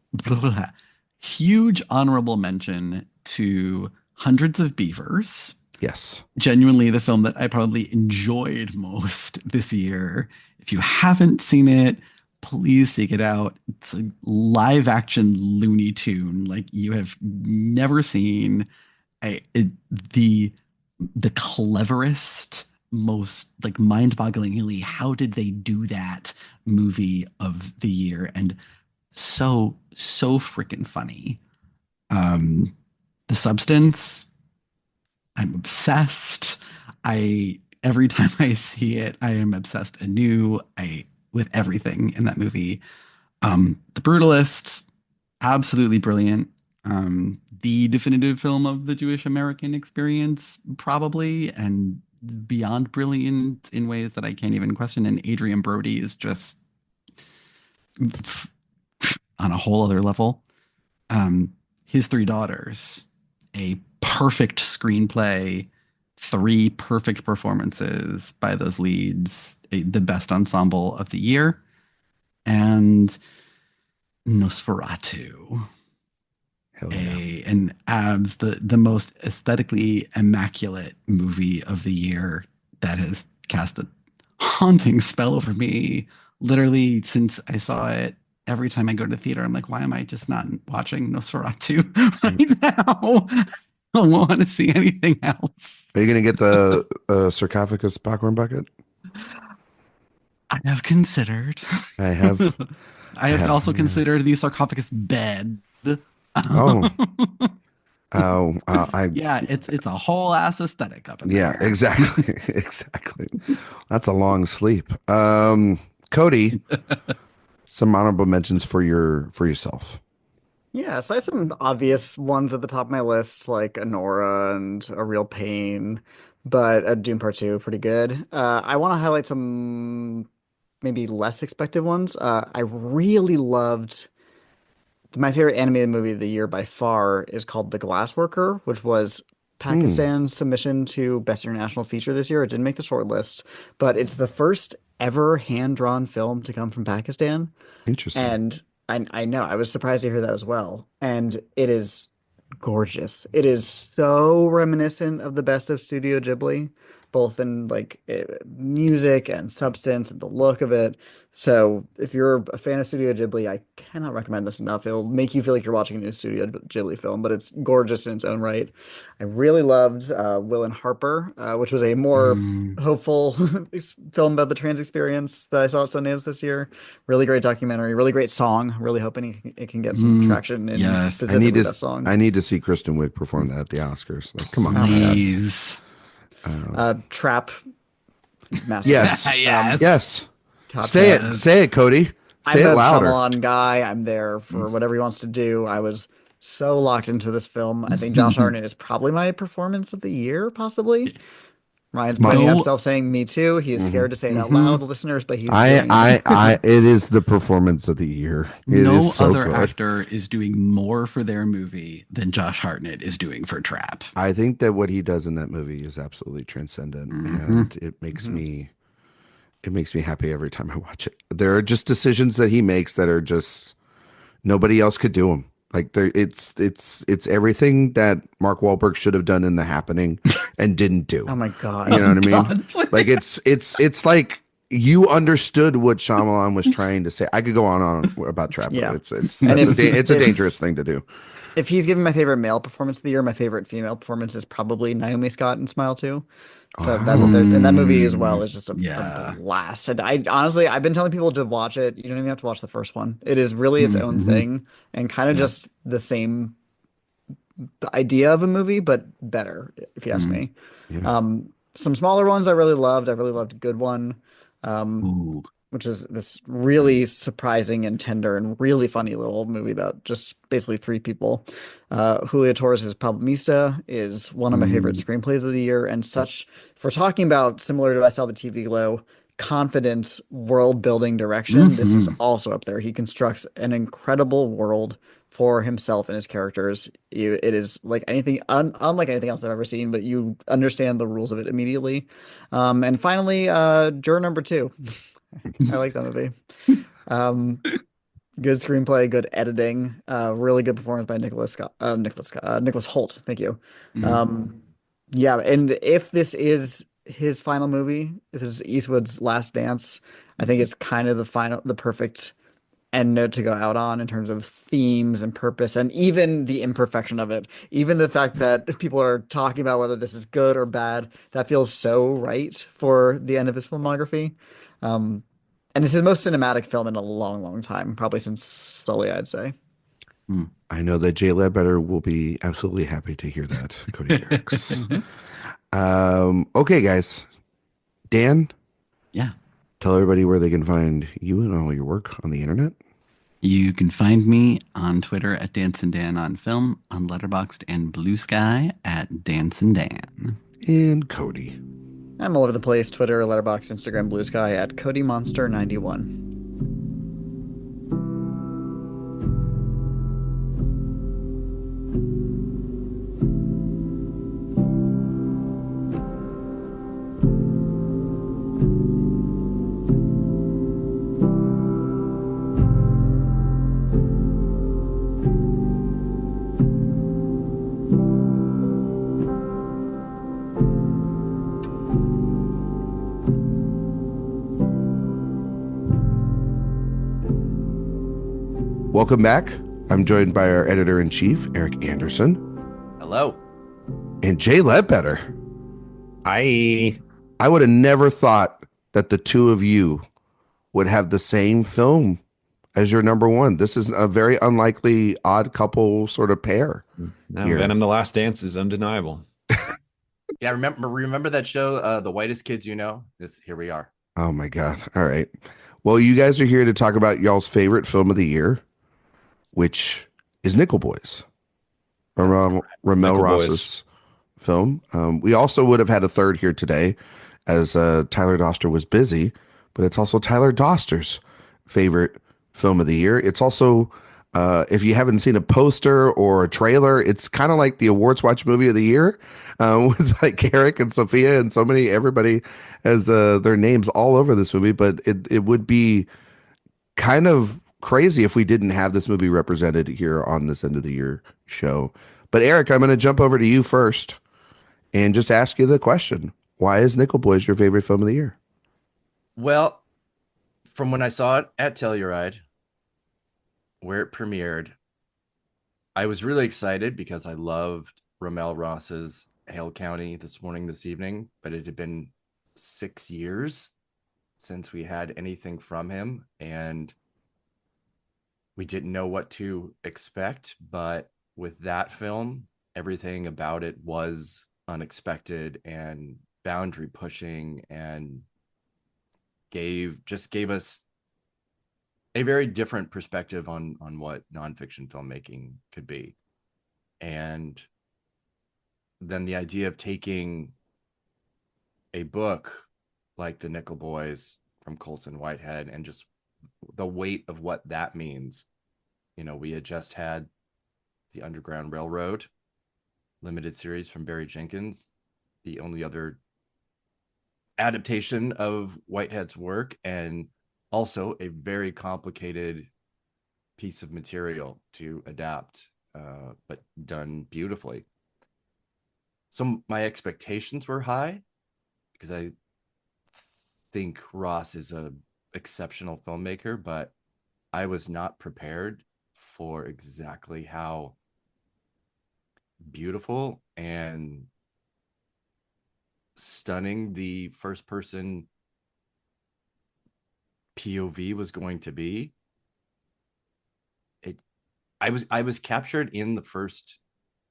mention to Hundreds of Beavers. Yes. Genuinely the film that I probably enjoyed most this year. If you haven't seen it, please seek it out. It's a live action Looney Tune like you have never seen. The cleverest, most like mind-bogglingly, how did they do that movie of the year, and so freaking funny. The Substance, I'm obsessed. Every time I see it, I am obsessed anew. With everything in that movie. The Brutalist, absolutely brilliant. The definitive film of the Jewish American experience, probably, and beyond brilliant in ways that I can't even question. And Adrian Brody is just on a whole other level. His Three Daughters, a perfect screenplay, 3 perfect performances by those leads, the best ensemble of the year. And Nosferatu, the most aesthetically immaculate movie of the year that has cast a haunting spell over me. Literally, since I saw it, every time I go to the theater, I'm like, why am I just not watching Nosferatu right now? I don't want to see anything else. Are you going to get the sarcophagus popcorn bucket? I have considered. I have also considered the sarcophagus bed. Yeah, it's a whole ass aesthetic up in there. Yeah, exactly. Exactly. That's a long sleep. Cody, some honorable mentions for yourself. Yeah, so I have some obvious ones at the top of my list, like Anora and A Real Pain, but Dune Part 2, pretty good. I want to highlight some maybe less expected ones. I really loved my favorite animated movie of the year by far is called The Glassworker, which was Pakistan's submission to Best International Feature this year. It didn't make the short list, but it's the first ever hand-drawn film to come from Pakistan. Interesting. And I know, I was surprised to hear that as well. And it is gorgeous. It is so reminiscent of the best of Studio Ghibli, both in like music and substance and the look of it. So if you're a fan of Studio Ghibli, I cannot recommend this enough. It'll make you feel like you're watching a new Studio Ghibli film, but it's gorgeous in its own right. I really loved Will and Harper, which was a more hopeful film about the trans experience that I saw at Sundance this year. Really great documentary, really great song. Really hoping it can get some traction in specifically best song. I need to see Kristen Wiig perform that at the Oscars. Like, come on, please. Trap. Master. Yes, yes. Say it, Cody. Say it louder. I'm a Shyamalan guy. I'm there for whatever he wants to do. I was so locked into this film. I think Josh Hartnett is probably my performance of the year, possibly. Ryan's pointing at himself saying, "Me too." He is scared to say it out loud, listeners, but he's. It is the performance of the year. No other actor is doing more for their movie than Josh Hartnett is doing for Trap. I think that what he does in that movie is absolutely transcendent, and it makes me happy every time I watch it. There are just decisions that he makes that are just nobody else could do them. Like it's everything that Mark Wahlberg should have done in The Happening and didn't do. Oh my God. You know what I mean? Like it's like you understood what Shyamalan was trying to say. I could go on about Trap. Yeah. It's a dangerous thing to do. If he's giving my favorite male performance of the year, my favorite female performance is probably Naomi Scott in Smile 2. So that's what and that movie as well is just a blast. And I've been telling people to watch it. You don't even have to watch the first one. It is really its own thing and kind of just the same idea of a movie, but better, if you ask me. Yeah. Some smaller ones I really loved. I really loved Good One. Which is this really surprising and tender and really funny little movie about just basically three people. Julia Torres' Palomista is one of my favorite screenplays of the year, and such, for talking about, similar to I Saw the TV Glow, confident world-building direction, this is also up there. He constructs an incredible world for himself and his characters. It is like anything, unlike anything else I've ever seen, but you understand the rules of it immediately. And finally, Juror Number 2. I like that movie. Good screenplay, good editing, really good performance by Nicholas Hoult. Thank you. Yeah, and if this is his final movie, if this is Eastwood's last dance, I think it's kind of the perfect end note to go out on in terms of themes and purpose, and even the imperfection of it. Even the fact that people are talking about whether this is good or bad, that feels so right for the end of his filmography. And it's his most cinematic film in a long, long time, probably since Sully, I'd say. I know that Jay Ledbetter will be absolutely happy to hear that, Cody Dericks. Okay, guys. Dan? Yeah. Tell everybody where they can find you and all your work on the internet. You can find me on Twitter at DanceandDan on Film, on Letterboxd and Blue Sky at DanceandDan. And Cody. I'm all over the place. Twitter, Letterboxd, Instagram, Blue Sky at CodyMonster91. Welcome back. I'm joined by our editor-in-chief, Eric Anderson. Hello. And Jay Ledbetter. Hi. I would have never thought that the two of you would have the same film as your number one. This is a very unlikely odd couple sort of pair. No, Venom: The Last Dance is undeniable. Yeah, remember that show, The Whitest Kids You Know? Here we are. Oh my God. All right. Well, you guys are here to talk about y'all's favorite film of the year, which is Nickel Boys, RaMell Ross's film. We also would have had a third here today, as Tyler Doster was busy, but it's also Tyler Doster's favorite film of the year. It's also, if you haven't seen a poster or a trailer, it's kind of like the AwardsWatch movie of the year, with like Eric and Sophia and everybody has their names all over this movie. But it would be kind of crazy if we didn't have this movie represented here on this end of the year show. But Eric, I'm going to jump over to you first and just ask you the question. Why is Nickel Boys your favorite film of the year? Well, from when I saw it at Telluride, where it premiered, I was really excited because I loved RaMell Ross's Hale County this evening, but it had been 6 years since we had anything from him, and we didn't know what to expect. But with that film, everything about it was unexpected and boundary pushing, and gave us a very different perspective on what nonfiction filmmaking could be. And then the idea of taking a book like The Nickel Boys from Colson Whitehead and just the weight of what that means. You know, we had just had the Underground Railroad limited series from Barry Jenkins, the only other adaptation of Whitehead's work, and also a very complicated piece of material to adapt, but done beautifully. So my expectations were high because I think Ross is an exceptional filmmaker, but I was not prepared for exactly how beautiful and stunning the first person POV was going to be. I was captured in the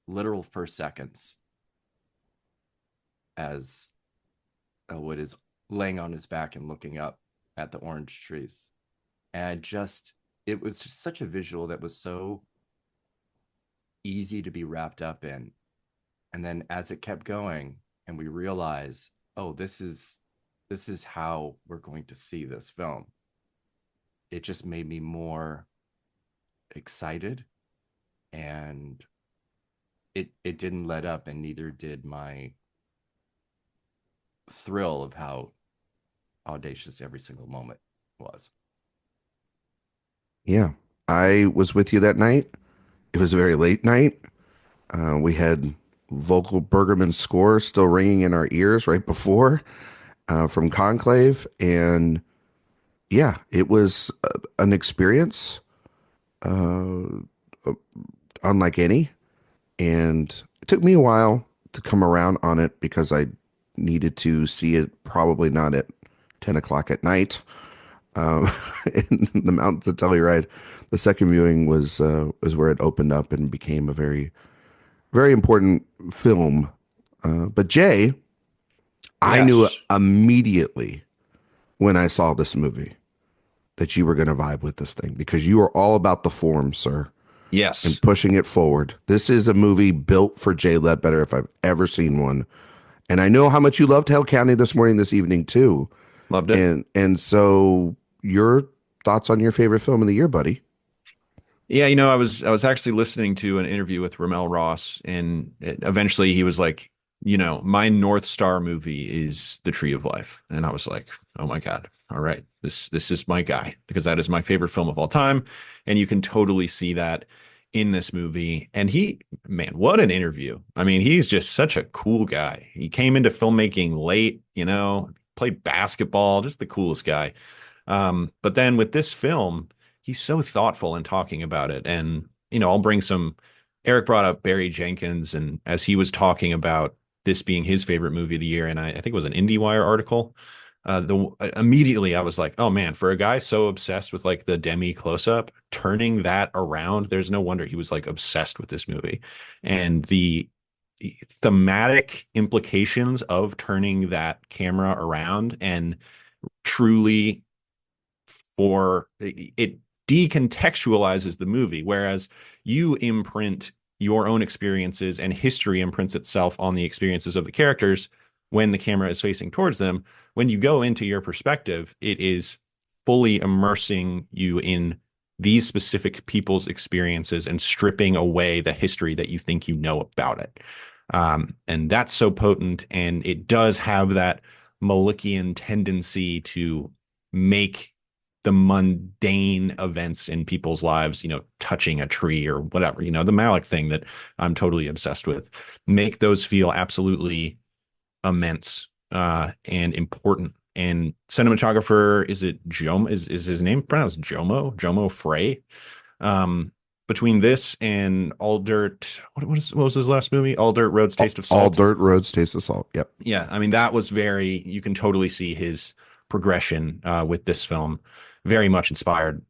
literal first seconds as Elwood is laying on his back and looking up at the orange trees. And it was just such a visual that was so easy to be wrapped up in. And then as it kept going and we realize, oh, this is how we're going to see this film, it just made me more excited, and it didn't let up, and neither did my thrill of how audacious every single moment was. Yeah, I was with you that night. It was a very late night. We had vocal Bergerman's score still ringing in our ears right before from Conclave. And yeah, it was an experience unlike any. And it took me a while to come around on it because I needed to see it probably not at 10 o'clock at night. In the mountains of Telluride. The second viewing was where it opened up and became a very, very important film. But Jay, I knew immediately when I saw this movie that you were going to vibe with this thing because you are all about the form, sir. Yes. And pushing it forward. This is a movie built for Jay Ledbetter if I've ever seen one. And I know how much you loved Hale County this evening too. Loved it. And so your thoughts on your favorite film of the year, buddy? Yeah, I was actually listening to an interview with RaMell Ross, and eventually he was like, my North Star movie is The Tree of Life. And I was like, oh my God. All right. This is my guy, because that is my favorite film of all time. And you can totally see that in this movie. And what an interview. I mean, he's just such a cool guy. He came into filmmaking late, played basketball, just the coolest guy. But then with this film, he's so thoughtful in talking about it. And, I'll bring Eric brought up Barry Jenkins, and as he was talking about this being his favorite movie of the year, and I think it was an IndieWire article, immediately I was like, oh man, for a guy so obsessed with like the Demi close-up, turning that around, there's no wonder he was like obsessed with this movie. And the thematic implications of turning that camera around and truly it decontextualizes the movie, whereas you imprint your own experiences and history imprints itself on the experiences of the characters when the camera is facing towards them. When you go into your perspective, it is fully immersing you in these specific people's experiences and stripping away the history that you think you know about it. And that's so potent, and it does have that Malikian tendency to make the mundane events in people's lives, touching a tree or whatever, the Malick thing that I'm totally obsessed with, make those feel absolutely immense and important. And cinematographer, is it Jomo? Is his name pronounced Jomo Frey? Between this and All Dirt, what was his last movie? All Dirt Roads Taste of Salt. All Dirt Roads Taste of Salt. Yep. Yeah, I mean, that was you can totally see his progression with this film, very much inspired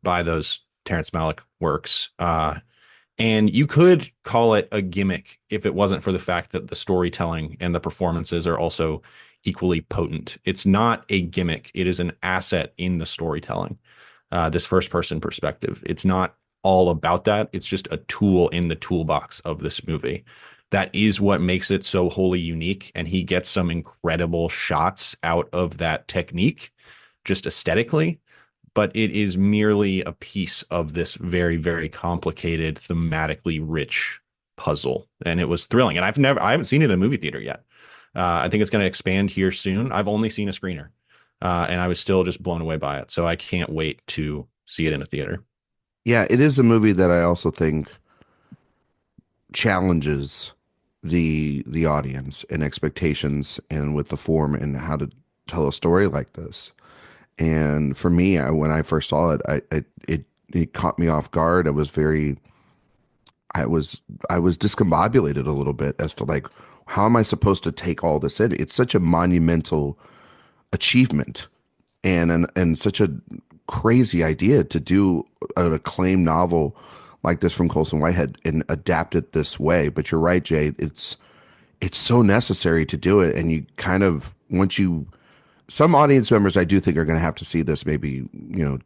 by those Terrence Malick works. And you could call it a gimmick if it wasn't for the fact that the storytelling and the performances are also equally potent. It's not a gimmick. It is an asset in the storytelling, this first-person perspective. It's not all about that. It's just a tool in the toolbox of this movie. That is what makes it so wholly unique. And he gets some incredible shots out of that technique, just aesthetically. But it is merely a piece of this very, very complicated, thematically rich puzzle. And it was thrilling. And I haven't seen it in a movie theater yet. I think it's going to expand here soon. I've only seen a screener, and I was still just blown away by it. So I can't wait to see it in a theater. Yeah, it is a movie that I also think challenges the audience and expectations and with the form and how to tell a story like this. And for me, when I first saw it, it caught me off guard. I was discombobulated a little bit as to like, how am I supposed to take all this in? It's such a monumental achievement and such a crazy idea to do an acclaimed novel like this from Colson Whitehead and adapt it this way. But you're right, Jay. It's so necessary to do it. And you kind of, some audience members I do think are going to have to see this maybe,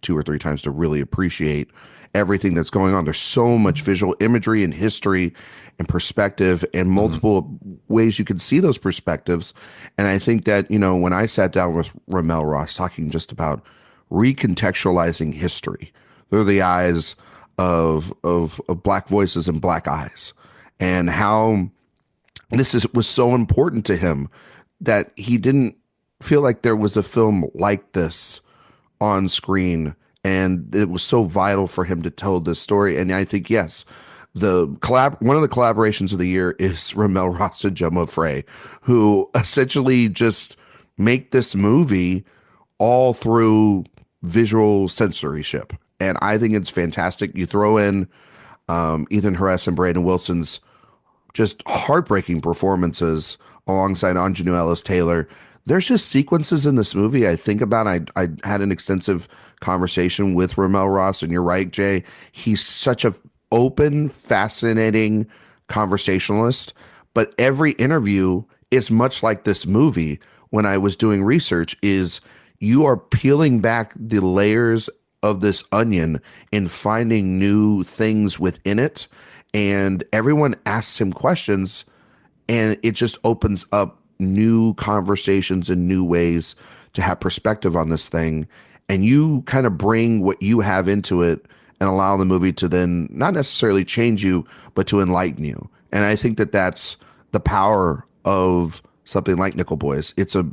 2 or 3 times to really appreciate everything that's going on. There's so much visual imagery and history and perspective and multiple ways you can see those perspectives. And I think that, when I sat down with RaMell Ross talking just about recontextualizing history through the eyes of Black voices and Black eyes, and how was so important to him that he didn't feel like there was a film like this on screen, and it was so vital for him to tell this story. And I think, yes, one of the collaborations of the year is RaMell Ross and Jomo Frey, who essentially just make this movie all through visual censorship. And I think it's fantastic. You throw in Ethan Harass and Brandon Wilson's just heartbreaking performances alongside Anjanou Ellis-Taylor. There's just sequences in this movie I think about. I had an extensive conversation with RaMell Ross, and you're right, Jay. He's such a open, fascinating conversationalist. But every interview is much like this movie. When I was doing research, is you are peeling back the layers of this onion and finding new things within it. And everyone asks him questions, and it just opens up new conversations and new ways to have perspective on this thing. And you kind of bring what you have into it and allow the movie to then not necessarily change you, but to enlighten you. And I think that that's the power of something like Nickel Boys. It's a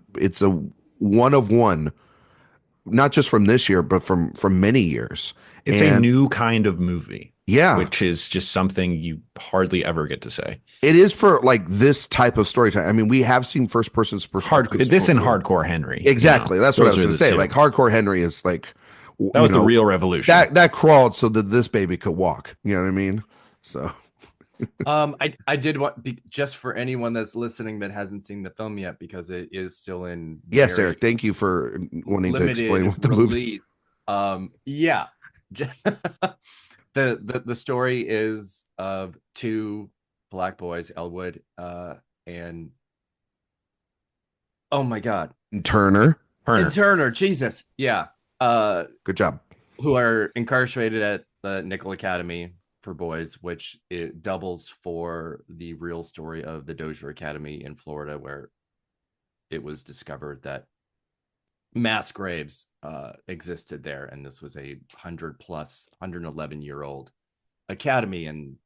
one of one, not just from this year, but from many years. It's a new kind of movie. Yeah. Which is just something you hardly ever get to say. It is for like this type of storytelling. I mean, we have seen first person's perspective. This and Hardcore Henry. Exactly. That's what I was going to say. Like Hardcore Henry is like, that was the real revolution. That crawled so that this baby could walk. You know what I mean? So I did want, just for anyone that's listening that hasn't seen the film yet, because it is still in. Yes, Eric. Thank you for wanting to explain what the movie. Yeah. The story is of 2 Black boys, Elwood and oh my God, Turner, Jesus, yeah. Good job. Who are incarcerated at the Nickel Academy for boys, which it doubles for the real story of the Dozier Academy in Florida, where it was discovered that mass graves existed there, and this was a 111-year-old academy, and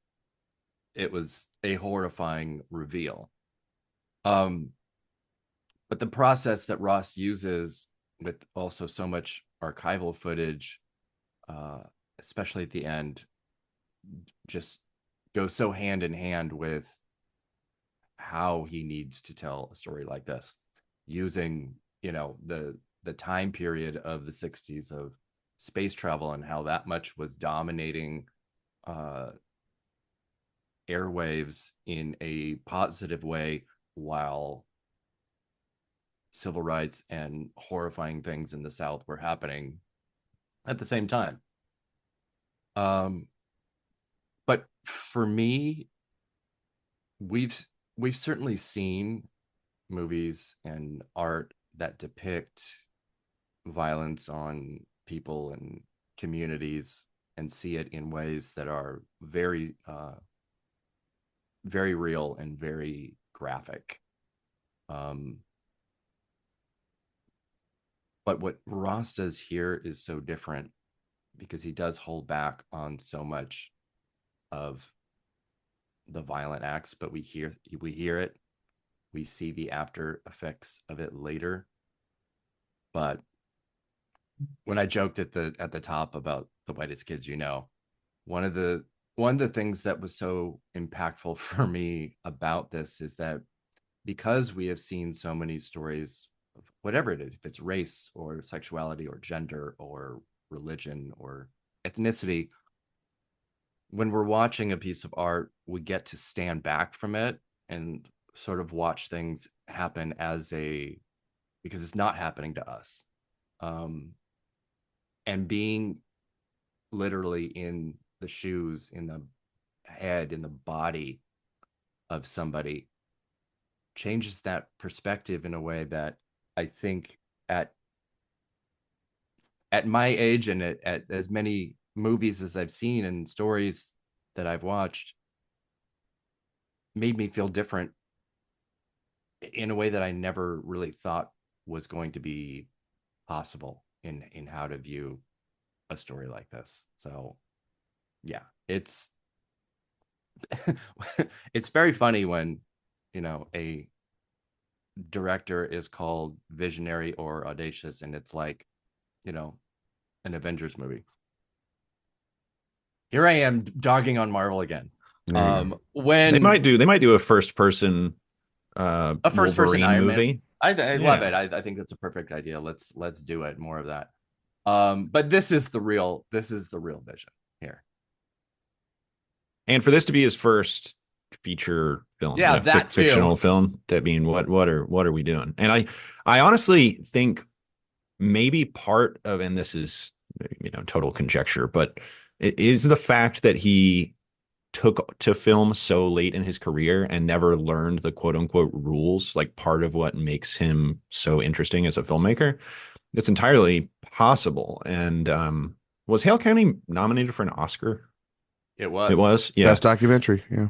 it was a horrifying reveal. But the process that Ross uses with also so much archival footage, especially at the end, just goes so hand in hand with how he needs to tell a story like this, using, you know, the time period of the 60s of space travel and how that much was dominating airwaves in a positive way, while civil rights and horrifying things in the South were happening at the same time. But for me, we've certainly seen movies and art that depict violence on people and communities, and see it in ways that are very very real and very graphic. But what Ross does here is so different, because he does hold back on so much of the violent acts, but we hear it, we see the after effects of it later. But when I joked at the top about the whitest kids, you know, one of the things that was so impactful for me about this is that because we have seen so many stories of whatever it is, if it's race or sexuality or gender or religion or ethnicity, when we're watching a piece of art, we get to stand back from it and sort of watch things happen because it's not happening to us. And being literally in the shoes, in the head, in the body of somebody changes that perspective in a way that I think at my age and at as many movies as I've seen and stories that I've watched made me feel different in a way that I never really thought was going to be possible in how to view a story like this. So yeah, it's it's very funny when, you know, a director is called visionary or audacious, and it's like, you know, an Avengers movie. Here I am dogging on Marvel again. When they might do a first person Wolverine movie. I love it. I think that's a perfect idea. Let's do it, more of that. But this is the real vision here. And for this to be his first feature film, yeah, that fictional film, I mean, what are we doing? And I honestly think maybe part of, and this is, you know, total conjecture, but it is the fact that he took to film so late in his career and never learned the quote unquote rules, like part of what makes him so interesting as a filmmaker. It's entirely possible. And was Hale County nominated for an Oscar? It was. Yeah. Best documentary. Yeah.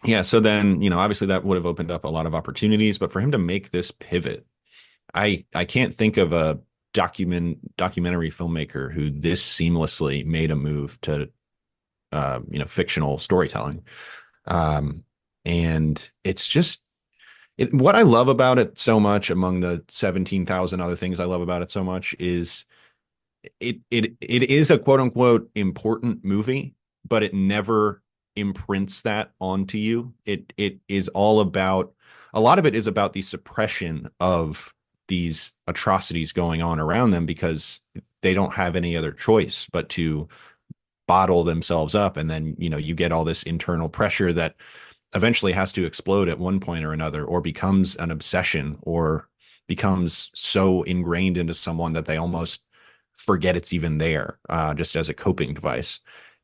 Yeah. So then, you know, obviously that would have opened up a lot of opportunities, but for him to make this pivot, I can't think of a documentary filmmaker who this seamlessly made a move to, you know, fictional storytelling. And it's just, what I love about it so much, among the 17,000 other things I love about it so much, is it is a quote unquote important movie, but it never imprints that onto you. It is all about, a lot of it is about the suppression of these atrocities going on around them, because they don't have any other choice but to bottle themselves up. And then, you know, you get all this internal pressure that eventually has to explode at one point or another, or becomes an obsession, or becomes so ingrained into someone that they almost forget it's even there, just as a coping device.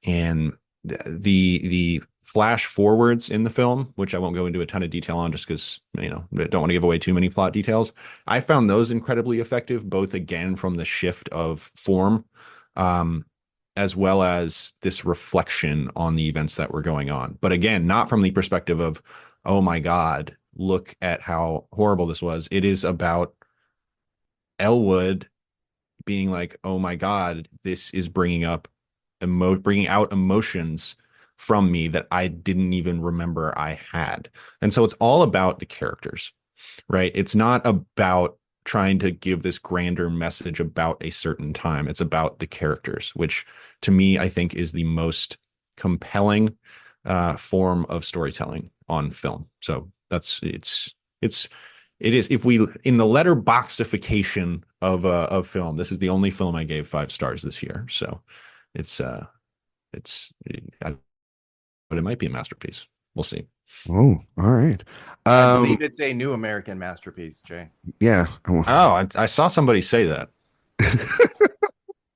And the flash forwards in the film, which I won't go into a ton of detail on just because, you know, I don't want to give away too many plot details, I found those incredibly effective, both again from the shift of form, as well as this reflection on the events that were going on. But again, not from the perspective of, oh my God, look at how horrible this was. It is about Elwood being like, oh my God, this is bringing out emotions from me that I didn't even remember I had. And so it's all about the characters, right? It's not about trying to give this grander message about a certain time. It's about the characters, which to me, I think is the most compelling form of storytelling on film. So it is, if we, in the letterboxification of film, this is the only film I gave 5 stars this year. So but it might be a masterpiece. We'll see. Oh, all right. I believe it's a new American masterpiece, Jay. Yeah. Oh, I saw somebody say that.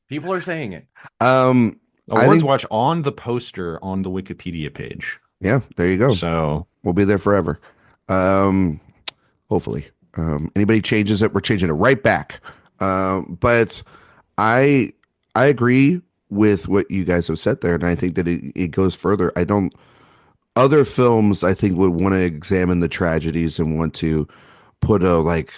People are saying it. AwardsWatch on the poster on the Wikipedia page. Yeah, there you go. So we'll be there forever. Hopefully. Anybody changes it, we're changing it right back. But I agree with what you guys have said there, and I think that it goes further. Other films I think would want to examine the tragedies and want to put a like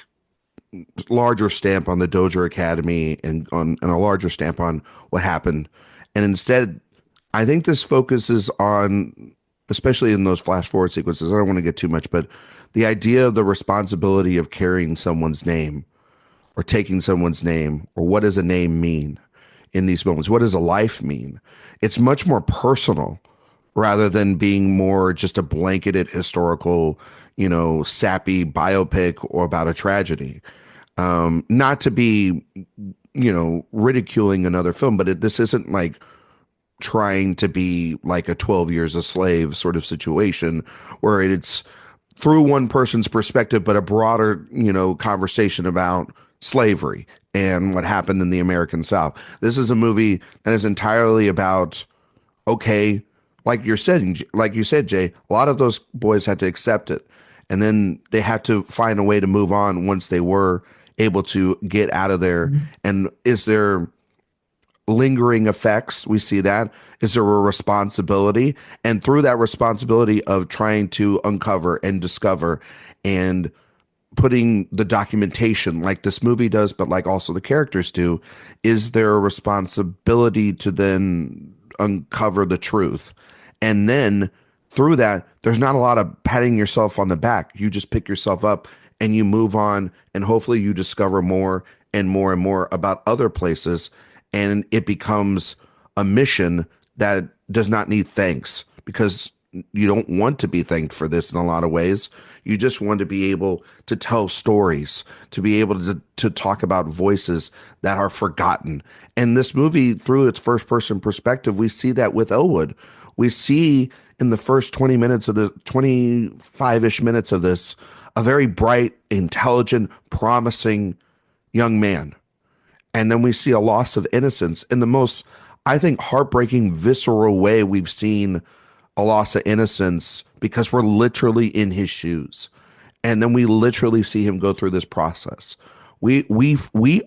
larger stamp on the Dozier Academy and a larger stamp on what happened. And instead, I think this focuses on, especially in those flash forward sequences, I don't want to get too much, but the idea of the responsibility of carrying someone's name or taking someone's name, or what does a name mean in these moments? What does a life mean? It's much more personal rather than being more just a blanketed historical, sappy biopic or about a tragedy. Not to be, ridiculing another film, but this isn't like trying to be like a 12 Years a Slave sort of situation where it's through one person's perspective, but a broader, conversation about slavery and what happened in the American South. This is a movie that is entirely about, okay, like you said, Jay, a lot of those boys had to accept it. And then they had to find a way to move on once they were able to get out of there. Mm-hmm. And is there lingering effects? We see that. Is there a responsibility? And through that responsibility of trying to uncover and discover and putting the documentation like this movie does, but like also the characters do, is there a responsibility to then uncover the truth? And then through that, there's not a lot of patting yourself on the back. You just pick yourself up and you move on, and hopefully you discover more and more and more about other places. And it becomes a mission that does not need thanks, because you don't want to be thanked for this in a lot of ways. You just want to be able to tell stories, to be able to talk about voices that are forgotten. And this movie, through its first person perspective, we see that with Elwood. We see in the first 20 minutes of this, 25-ish minutes of this, a very bright, intelligent, promising young man. And then we see a loss of innocence in the most, I think, heartbreaking, visceral way we've seen a loss of innocence, because we're literally in his shoes. And then we literally see him go through this process. We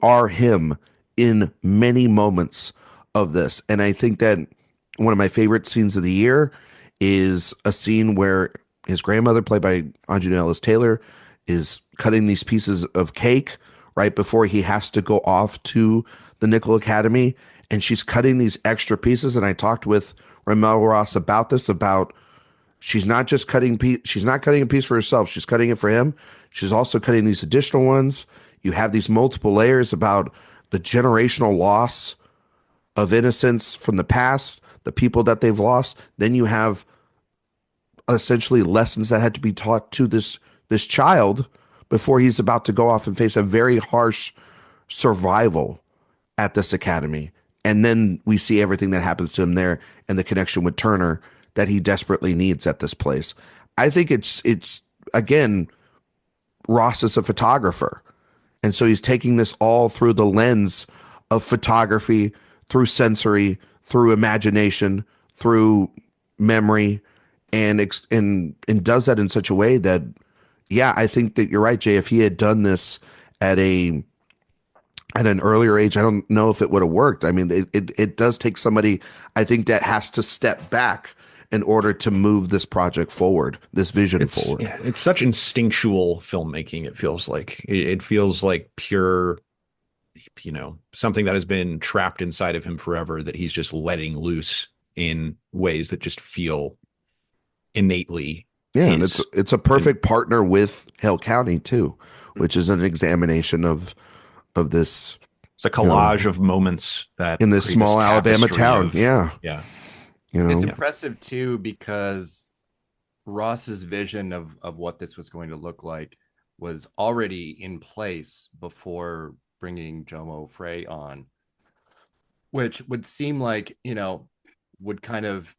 are him in many moments of this. And I think that one of my favorite scenes of the year is a scene where his grandmother, played by Aunjanue Ellis-Taylor, is cutting these pieces of cake right before he has to go off to the Nickel Academy. And she's cutting these extra pieces. And I talked with RaMell Ross about this, about she's not just cutting she's not cutting a piece for herself. She's cutting it for him. She's also cutting these additional ones. You have these multiple layers about the generational loss of innocence from the past, the people that they've lost. Then you have essentially lessons that had to be taught to this child before he's about to go off and face a very harsh survival at this academy. And then we see everything that happens to him there and the connection with Turner that he desperately needs at this place. I think it's again, Ross is a photographer. And so he's taking this all through the lens of photography, through sensory, through imagination, through memory, and does that in such a way that, yeah, I think that you're right, Jay. If he had done this at an earlier age, I don't know if it would have worked. I mean, it does take somebody, I think, that has to step back in order to move this project forward, this vision forward. Yeah, it's such instinctual filmmaking. It feels like it feels like pure, something that has been trapped inside of him forever, that he's just letting loose in ways that just feel innately. Yeah, and it's a perfect partner with Hale County too, which is an examination of this. It's a collage of moments that in this small Alabama town. Yeah. It's impressive too, because Ross's vision of what this was going to look like was already in place before bringing Jomo Frey on, which would seem like, would kind of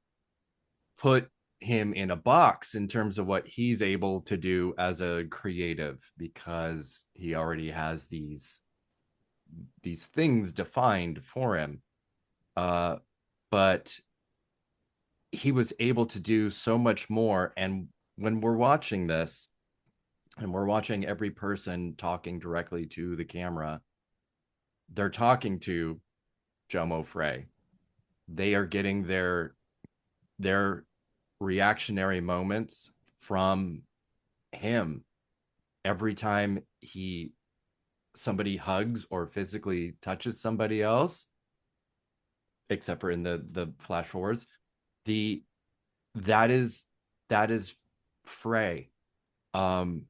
put him in a box in terms of what he's able to do as a creative, because he already has these things defined for him. But he was able to do so much more. And when we're watching this, and we're watching every person talking directly to the camera, they're talking to Jomo Frey. They are getting their reactionary moments from him every time somebody hugs or physically touches somebody else, except for in the flash forwards. That is Frey. When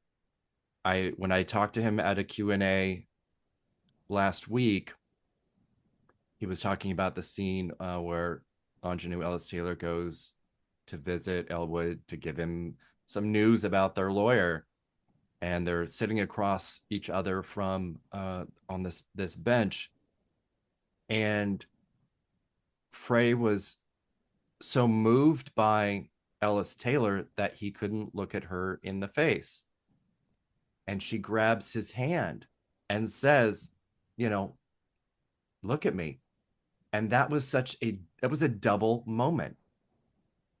I talked to him at a Q&A last week, he was talking about the scene where Ingenue Ellis Taylor goes to visit Elwood to give him some news about their lawyer, and they're sitting across each other from on this bench, and Frey was so moved by Ellis Taylor that he couldn't look at her in the face, and she grabs his hand and says, look at me. And that was a double moment,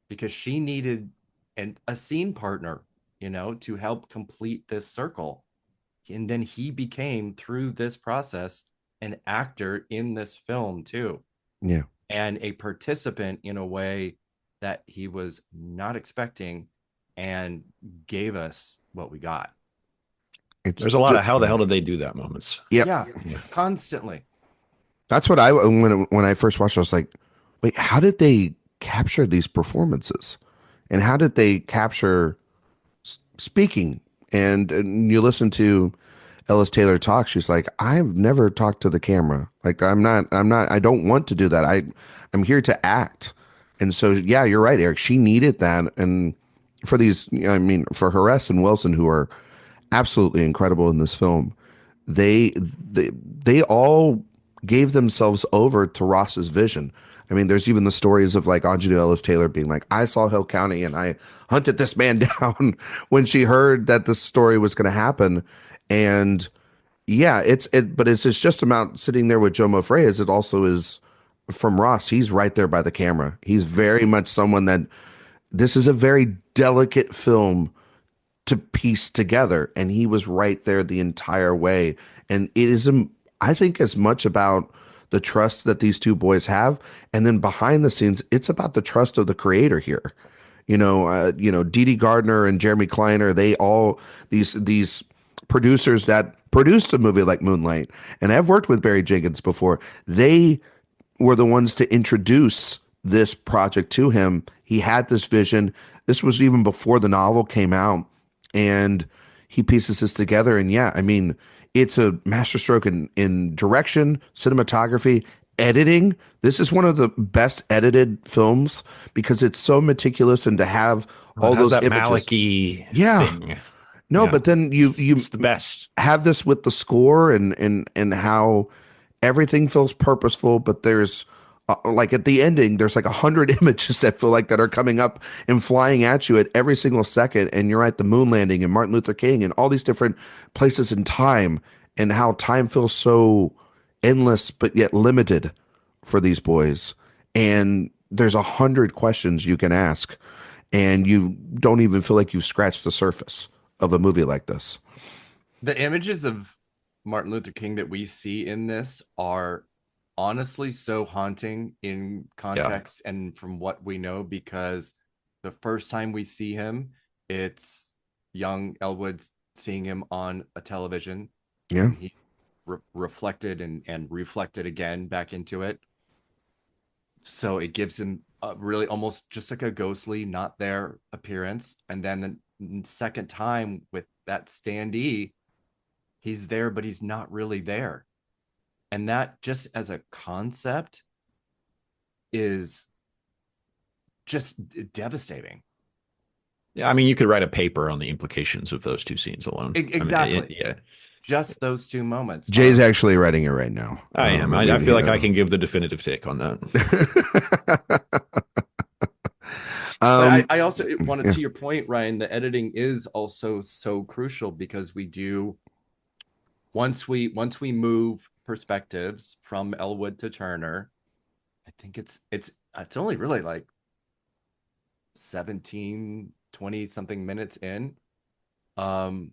because she needed a scene partner, to help complete this circle. And then he became, through this process, an actor in this film too. Yeah. And a participant in a way that he was not expecting, and gave us what we got. There's a lot of how the hell did they do that moments. Yeah, constantly. That's what when I first watched it, I was like, wait, how did they capture these performances? And how did they capture speaking? And you listen to Ellis Taylor talk, she's like, I've never talked to the camera. Like, I don't want to do that. I'm here to act. And so, yeah, you're right, Eric. She needed that. And for these, for Harris and Wilson, who are absolutely incredible in this film, they all gave themselves over to Ross's vision. I mean, there's even the stories of like Ingenue Ellis Taylor being like, I saw Hill County and I hunted this man down when she heard that this story was going to happen. And yeah, but it's just about sitting there with Jomo Frey, as it also is from Ross. He's right there by the camera. He's very much someone that this is a very delicate film to piece together, and he was right there the entire way. And it is, I think, as much about the trust that these two boys have, and then behind the scenes, it's about the trust of the creator here. Dee Dee Gardner and Jeremy Kleiner, they all these producers that produced a movie like Moonlight, and I've worked with Barry Jenkins before. They were the ones to introduce this project to him. He had this vision. This was even before the novel came out, and he pieces this together. And yeah, I mean, it's a masterstroke in direction, cinematography, editing. This is one of the best edited films because it's so meticulous, and to have all those that images. Maliki thing. No, yeah. But then it's the best. Have this with the score and how everything feels purposeful, but there's like at the ending, there's like 100 images that feel like that are coming up and flying at you at every single second. And you're at the moon landing and Martin Luther King and all these different places in time, and how time feels so endless, but yet limited for these boys. And there's 100 questions you can ask, and you don't even feel like you've scratched the surface of a movie like this. The images of Martin Luther King that we see in this are honestly so haunting in context and from what we know, because the first time we see him, it's young Elwood seeing him on a television. Yeah. He reflected and reflected again back into it. So it gives him a really almost just like a ghostly, not there appearance. And then the second time with that standee, he's there, but he's not really there. And that just as a concept is just devastating. Yeah, I mean, you could write a paper on the implications of those two scenes alone. Exactly. I mean, yeah. Just those two moments. Jay's actually writing it right now. I am. I feel like I can give the definitive take on that. But I also wanted, to your point, Ryan, the editing is also so crucial because we do, once we move perspectives from Elwood to Turner, I think it's only really like 17, 20 something minutes in. And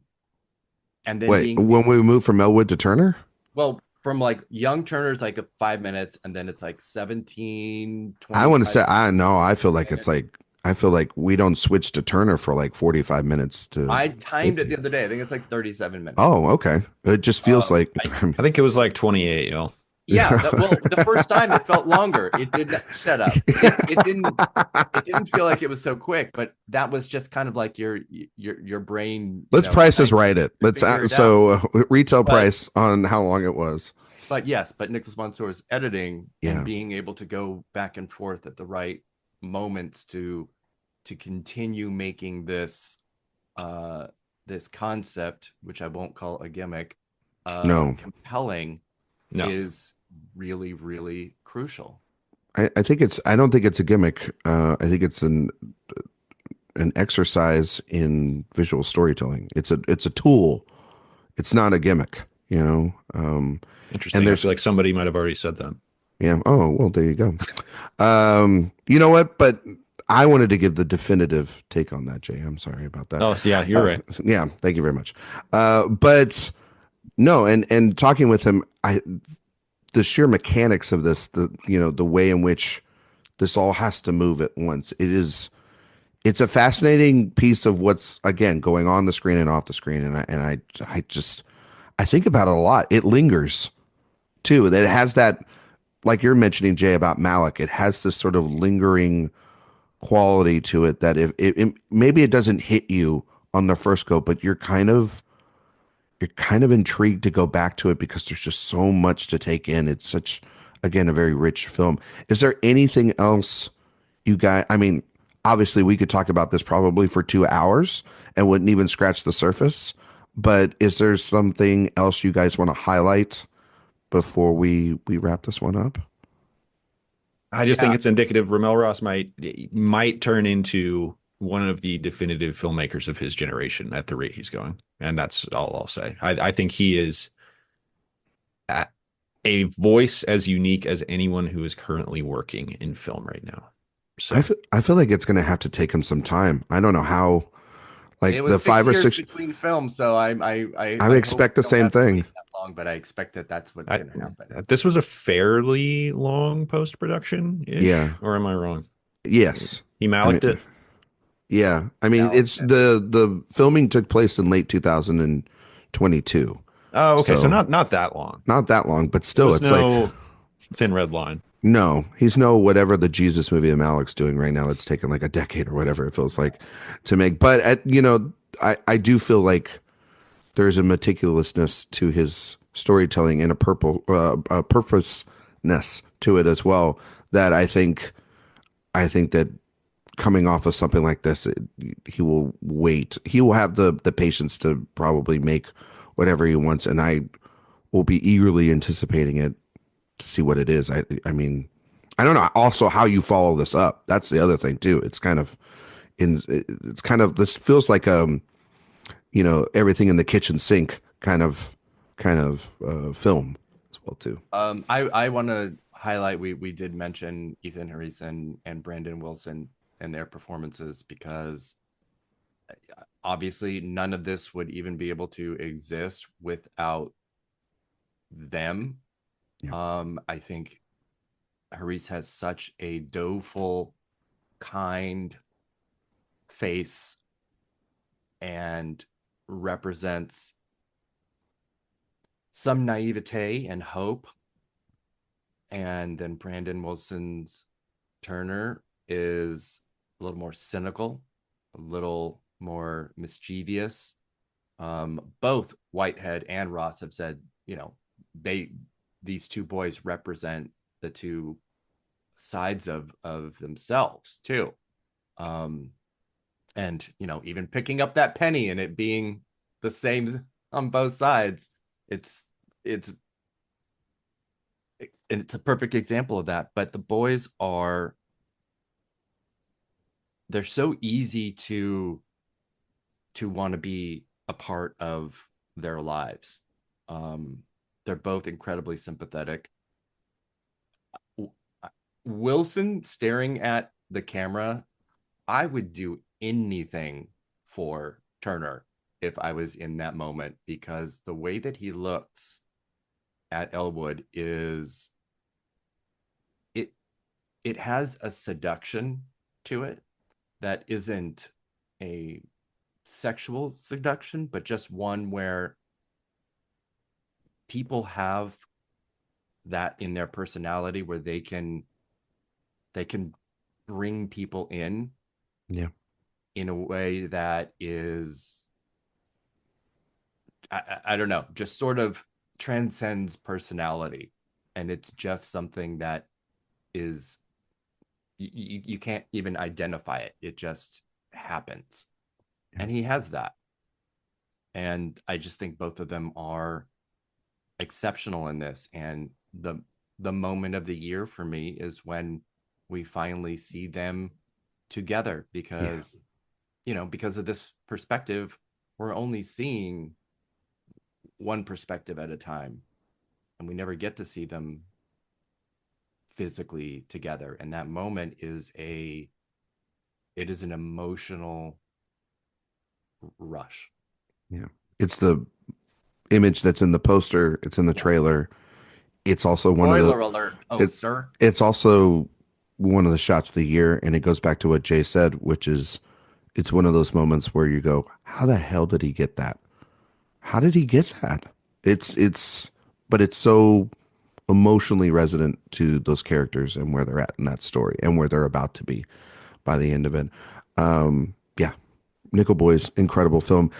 then when we move from Elwood to Turner? Well, from like young Turner's like 5 minutes, and then it's like 17, 20. I want to say, I feel like it's like, I feel like we don't switch to Turner for like 45 minutes to. I timed it the other day. I think it's like 37 minutes. Oh, okay. It just feels like. I think it was like 28, y'all. Yeah. Well, the first time it felt longer. It did. Shut up. It didn't feel like it was so quick, but that was just kind of like your brain. Let's Price is Right it. Let's retail price on how long it was. But yes, Nicholas Monsour's editing and being able to go back and forth at the right moments to continue making this this concept, which I won't call a gimmick, compelling, is really, really crucial. I don't think it's a gimmick. I think it's an exercise in visual storytelling. It's a tool. It's not a gimmick, you know. Interesting. And I feel like somebody might have already said that. Yeah. Oh, well, there you go. You know what? But I wanted to give the definitive take on that, Jay. I'm sorry about that. Oh, yeah, you're right. Yeah. Thank you very much. But no, and talking with him, the sheer mechanics of this, the way in which this all has to move at once. It's a fascinating piece of what's, again, going on the screen and off the screen. And I think about it a lot. It lingers too. That it has that, like you're mentioning, Jay, about Malick, it has this sort of lingering quality to it that if maybe it doesn't hit you on the first go, but you're kind of intrigued to go back to it because there's just so much to take in. It's such, again, a very rich film. Is there anything else you guys, I mean, obviously we could talk about this probably for 2 hours and wouldn't even scratch the surface, but is there something else you guys want to highlight before we wrap this one up? I just think it's indicative. RaMell Ross might turn into one of the definitive filmmakers of his generation at the rate he's going. And that's all I'll say. I think he is a voice as unique as anyone who is currently working in film right now. So I feel like it's going to have to take him some time. I don't know how, like the 5 or 6 between films. So I expect the same thing. Long, but I expect that's what's going to happen. This was a fairly long post-production. Yeah. Or am I wrong? Yes. He Malicked it. Yeah. I mean, it's the filming took place in late 2022. Oh, okay. So not that long. Not that long, but still, it's like thin red line. No, he's no whatever the Jesus movie that Malick's doing right now. It's taken like a decade or whatever it feels like to make. But I do feel like there's a meticulousness to his storytelling and a purposeness to it as well that I think that coming off of something like this, he will wait. He will have the patience to probably make whatever he wants, and I will be eagerly anticipating it to see what it is. I mean, I don't know also how you follow this up. That's the other thing too. It's kind of this feels like everything in the kitchen sink kind of film as well too. I want to highlight we did mention Ethan Harris and Brandon Wilson and their performances because obviously none of this would even be able to exist without them. Yeah. I think Harris has such a doleful, kind face and represents some naivete and hope. And then Brandon Wilson's Turner is a little more cynical, a little more mischievous, Both Whitehead and Ross have said, these two boys represent the two sides of themselves too. And even picking up that penny and it being the same on both sides, it's a perfect example of that. But the boys they're so easy to want to be a part of their lives. They're both incredibly sympathetic. Wilson staring at the camera, I would do anything for Turner if I was in that moment, because the way that he looks at Elwood is it has a seduction to it that isn't a sexual seduction, but just one where people have that in their personality where they can bring people in in a way that is, I don't know, just sort of transcends personality. And it's just something that is, you can't even identify it. It just happens. And he has that. And I just think both of them are exceptional in this. And the moment of the year for me is when we finally see them together, because because of this perspective, we're only seeing one perspective at a time, and we never get to see them physically together. And that moment is an emotional rush. Yeah. It's the image that's in the poster. It's in the trailer. It's also one of the spoiler alert. Oh, sir. It's also one of the shots of the year. And it goes back to what Jay said, which is it's one of those moments where you go, how the hell did he get that? How did he get that? But it's so emotionally resonant to those characters and where they're at in that story and where they're about to be by the end of it. Nickel Boys, incredible film.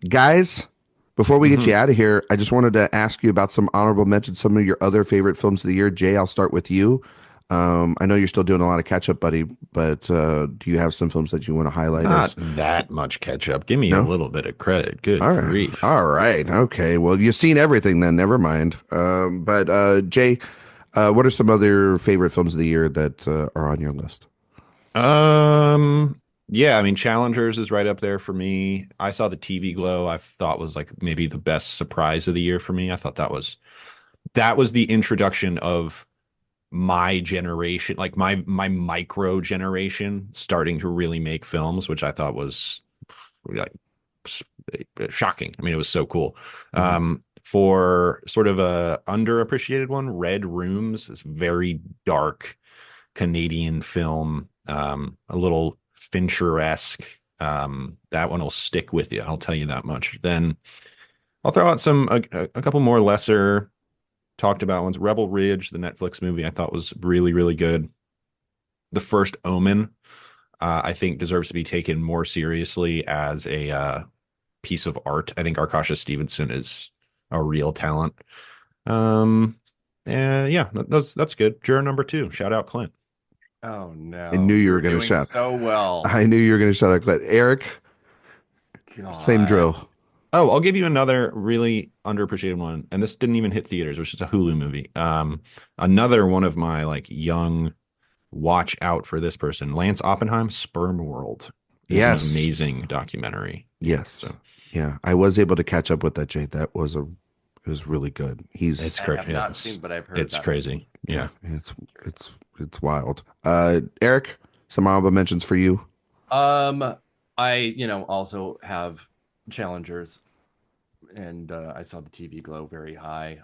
Guys, before we get you out of here, I just wanted to ask you about some honorable mentions, some of your other favorite films of the year. Jay, I'll start with you. I know you're still doing a lot of catch up, buddy, but do you have some films that you want to highlight? Not that much catch up. Give me a little bit of credit. Good grief. All right. Okay. Well, you've seen everything then. Never mind. But Jay, what are some other favorite films of the year that are on your list? Yeah, I mean, Challengers is right up there for me. I saw the TV Glow. I thought was like maybe the best surprise of the year for me. I thought that was the introduction of my generation, like my micro generation starting to really make films, which I thought was like shocking. I mean, it was so cool. For sort of a underappreciated one, Red Rooms, this very dark Canadian film, a little Fincher-esque. That one will stick with you, I'll tell you that much. Then I'll throw out a couple more lesser talked about ones. Rebel Ridge, the Netflix movie, I thought was really, really good. The First Omen, I think deserves to be taken more seriously as a piece of art. I think Arkasha Stevenson is a real talent. And yeah, that's good. Juror number 2, shout out Clint. Oh no! I knew you were going to shout so well. I knew you were going to shout out Clint. Eric, God. Same drill. Oh, I'll give you another really underappreciated one, and this didn't even hit theaters, which is a Hulu movie. Another one of my like young watch out for this person, Lance Oppenheim, Sperm World. It's an amazing documentary. Yes. So. Yeah, I was able to catch up with that, Jay. It was really good. It's crazy. I have not seen, but I've heard it's crazy. Yeah. It's wild. Eric, some honorable mentions for you. I also have Challengers, and I saw the TV Glow very high.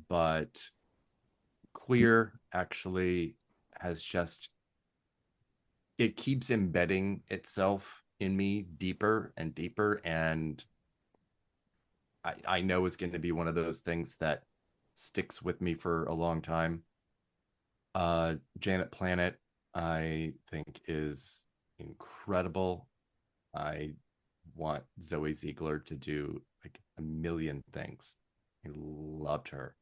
But Queer actually has it keeps embedding itself in me deeper and deeper, and I know it's going to be one of those things that sticks with me for a long time. Janet Planet, I think, is incredible. I want Zoe Ziegler to do like a million things. I loved her.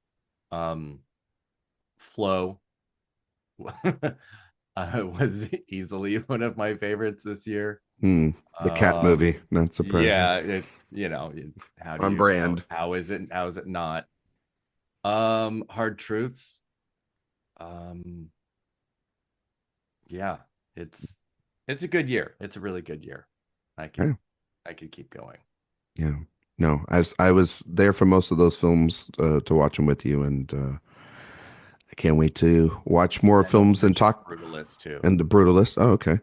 Flo was easily one of my favorites this year. The cat movie, not surprising. Yeah, it's how do on you brand. how is it not? Hard Truths. Yeah, it's a good year. It's a really good year. I could keep going. Yeah. No, as I was there for most of those films to watch them with you, and I can't wait to watch more films and talk. Brutalist too. And the Brutalist. Oh, okay.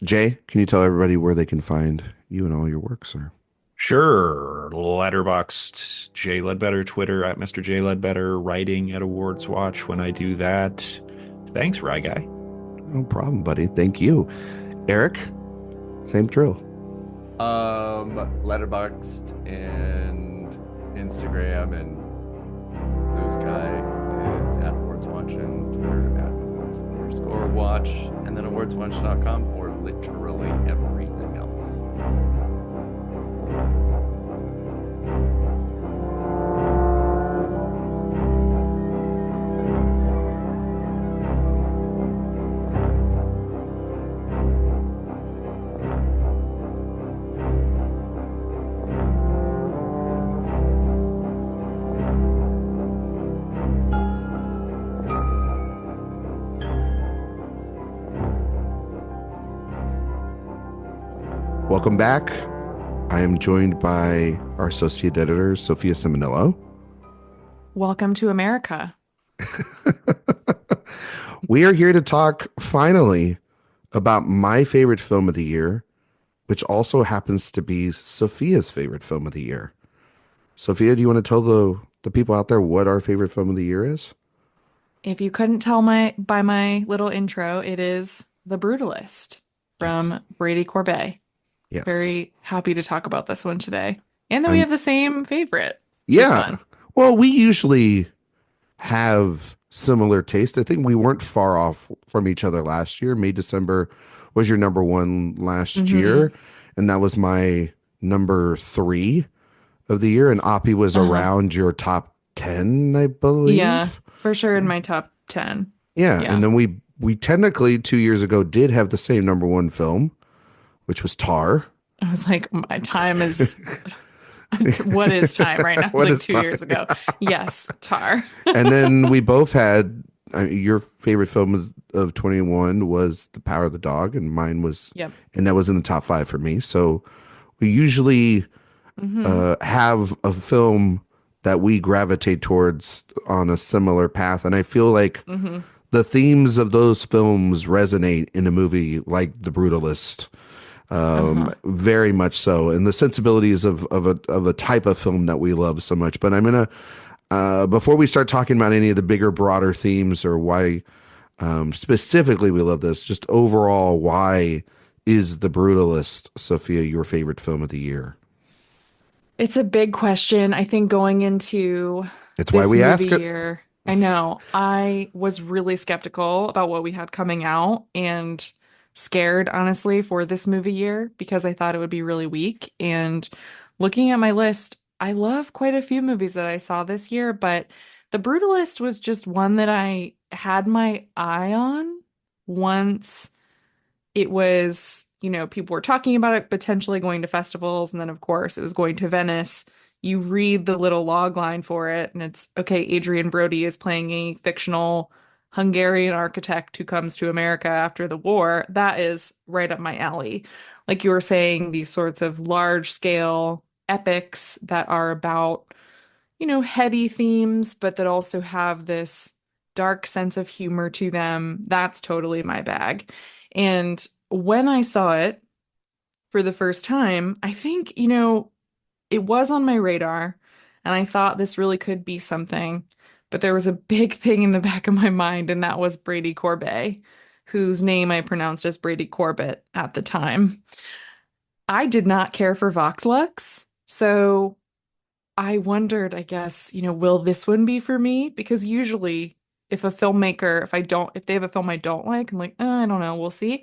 Jay, can you tell everybody where they can find you and all your work, sir? Sure. Letterboxd, Jay Ledbetter, Twitter at Mr. J Ledbetter, writing at AwardsWatch when I do that. Thanks, Rye Guy. No problem, buddy. Thank you. Eric, same drill. Letterboxd and Instagram, and Blue Sky is at AwardsWatch, and Twitter at awards_watch, and then awardswatch.com for literally everything else. Welcome back. I am joined by our associate editor, Sophia Ciminello. Welcome to America. We are here to talk finally about my favorite film of the year, which also happens to be Sophia's favorite film of the year. Sophia, do you want to tell the people out there what our favorite film of the year is? If you couldn't tell by my little intro, it is The Brutalist from Brady Corbet. Yes. Very happy to talk about this one today. And then we have the same favorite. Yeah. Well, we usually have similar taste. I think we weren't far off from each other last year. May December was your number one last year. And that was my number 3 of the year. And Oppie was around your top 10, I believe. Yeah, for sure in my top 10. Yeah. And then we technically 2 years ago did have the same number 1 film, which was Tar. I was like, my time is... What is time right now? It's like 2 years ago. Yes, Tar. And then we both had your favorite film of 21 was The Power of the Dog, and mine was, and that was in the top 5 for me. So we usually have a film that we gravitate towards on a similar path, and I feel like the themes of those films resonate in a movie like The Brutalist. Very much so, and the sensibilities of a type of film that we love so much. But I'm gonna before we start talking about any of the bigger, broader themes or why specifically we love this, just overall, why is The Brutalist, Sophia, your favorite film of the year? It's a big question. I think going into it's why we ask it. Year, I know I was really skeptical about what we had coming out and scared, honestly, for this movie year because I thought it would be really weak. And looking at my list, I love quite a few movies that I saw this year, but The Brutalist was just one that I had my eye on once it was, people were talking about it potentially going to festivals. And then, of course, it was going to Venice. You read the little log line for it, and it's, okay, Adrian Brody is playing a fictional Hungarian architect who comes to America after the war. That is right up my alley. Like you were saying, these sorts of large scale epics that are about, heady themes, but that also have this dark sense of humor to them. That's totally my bag. And when I saw it for the first time, I think, it was on my radar and I thought this really could be something. But there was a big thing in the back of my mind, and that was Brady Corbet, whose name I pronounced as Brady Corbet at the time. I did not care for Vox Lux, so I wondered, I guess, will this one be for me? Because usually if a filmmaker, if they have a film I don't like, I'm like, I don't know, we'll see.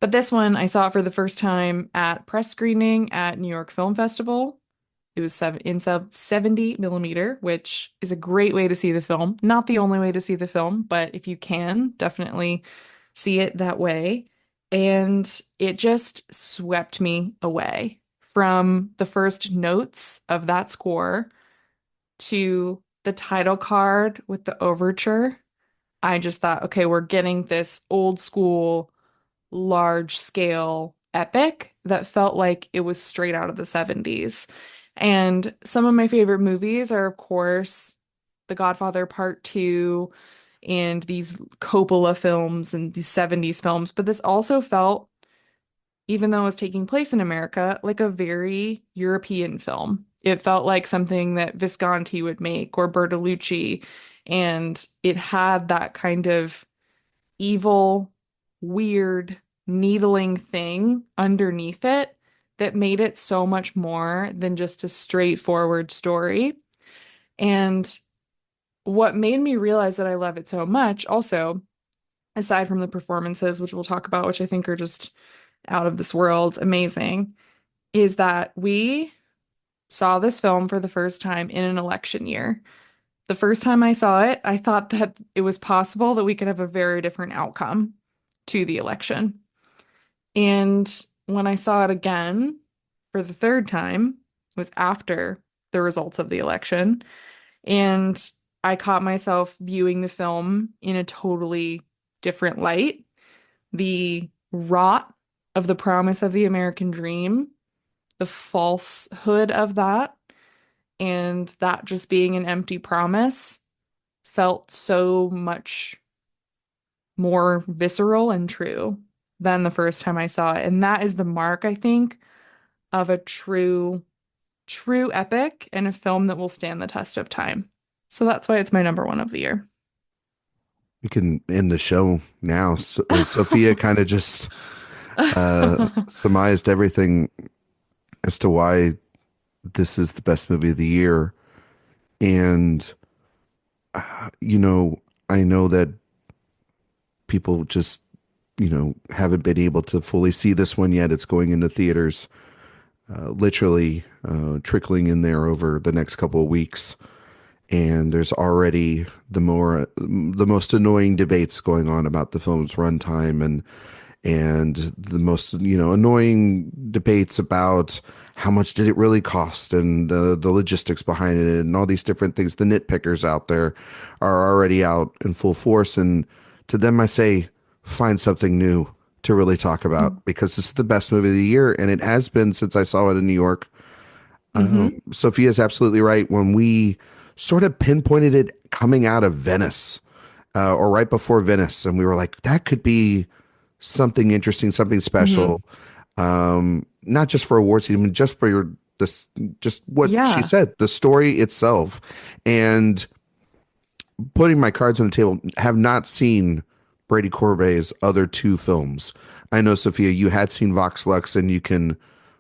But this one, I saw it for the first time at press screening at New York Film Festival. It was 70 millimeter, which is a great way to see the film. Not the only way to see the film, but if you can, definitely see it that way. And it just swept me away from the first notes of that score to the title card with the overture. I just thought, okay, we're getting this old school, large scale epic that felt like it was straight out of the 70s. And some of my favorite movies are, of course, The Godfather Part 2 and these Coppola films and these 70s films. But this also felt, even though it was taking place in America, like a very European film. It felt like something that Visconti would make or Bertolucci. And it had that kind of evil, weird, needling thing underneath it that made it so much more than just a straightforward story. And what made me realize that I love it so much, also, aside from the performances, which we'll talk about, which I think are just out of this world, amazing, is that we saw this film for the first time in an election year. The first time I saw it, I thought that it was possible that we could have a very different outcome to the election. And when I saw it again for the third time, it was after the results of the election. And I caught myself viewing the film in a totally different light. The rot of the promise of the American dream, the falsehood of that, and that just being an empty promise felt so much more visceral and true than the first time I saw it. And that is the mark, I think, of a true epic and a film that will stand the test of time. So that's why it's my number one of the year. We can end the show now. Sophia kind of just surmised everything as to why this is the best movie of the year. And, I know that people just, haven't been able to fully see this one yet. It's going into theaters, literally trickling in there over the next couple of weeks. And there's already the most annoying debates going on about the film's runtime and the most, annoying debates about how much did it really cost and the logistics behind it and all these different things. The nitpickers out there are already out in full force. And to them, I say, find something new to really talk about because this is the best movie of the year. And it has been since I saw it in New York. Sophia's absolutely right. When we sort of pinpointed it coming out of Venice or right before Venice, and we were like, that could be something interesting, something special. Not just for awards season, just for just what she said, the story itself. And putting my cards on the table, have not seen Brady Corbet's other two films. I know, Sophia, you had seen Vox Lux, and you can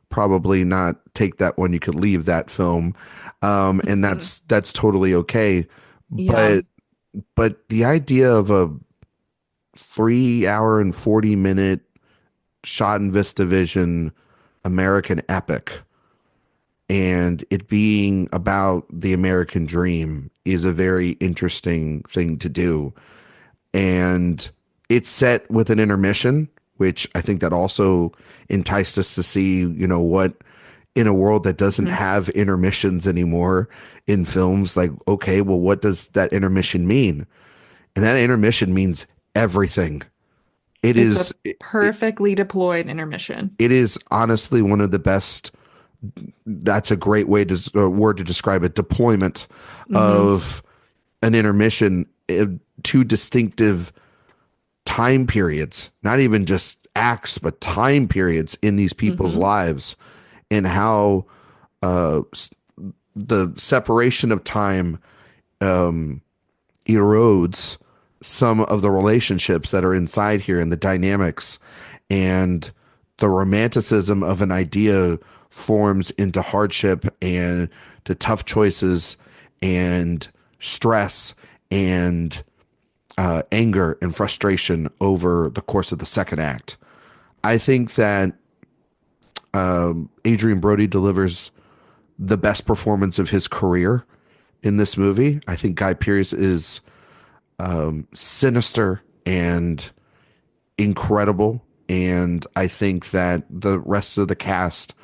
probably not take that one. You could leave that film. And that's totally okay. Yeah. But the idea of a 3 hour and 40-minute shot in VistaVision American epic and it being about the American dream is a very interesting thing to do. And it's set with an intermission, which I think that also enticed us to see, what in a world that doesn't have intermissions anymore in films, like, okay, well, what does that intermission mean? And that intermission means everything. It's a perfectly deployed intermission. It is honestly one of the best. That's a great word to describe it. Deployment of an intermission, two distinctive time periods, not even just acts, but time periods in these people's lives, and how the separation of time erodes some of the relationships that are inside here and the dynamics, and the romanticism of an idea forms into hardship and to tough choices and stress and anger and frustration over the course of the second act. I think that Adrian Brody delivers the best performance of his career in this movie. I think Guy Pearce is sinister and incredible, and I think that the rest of the cast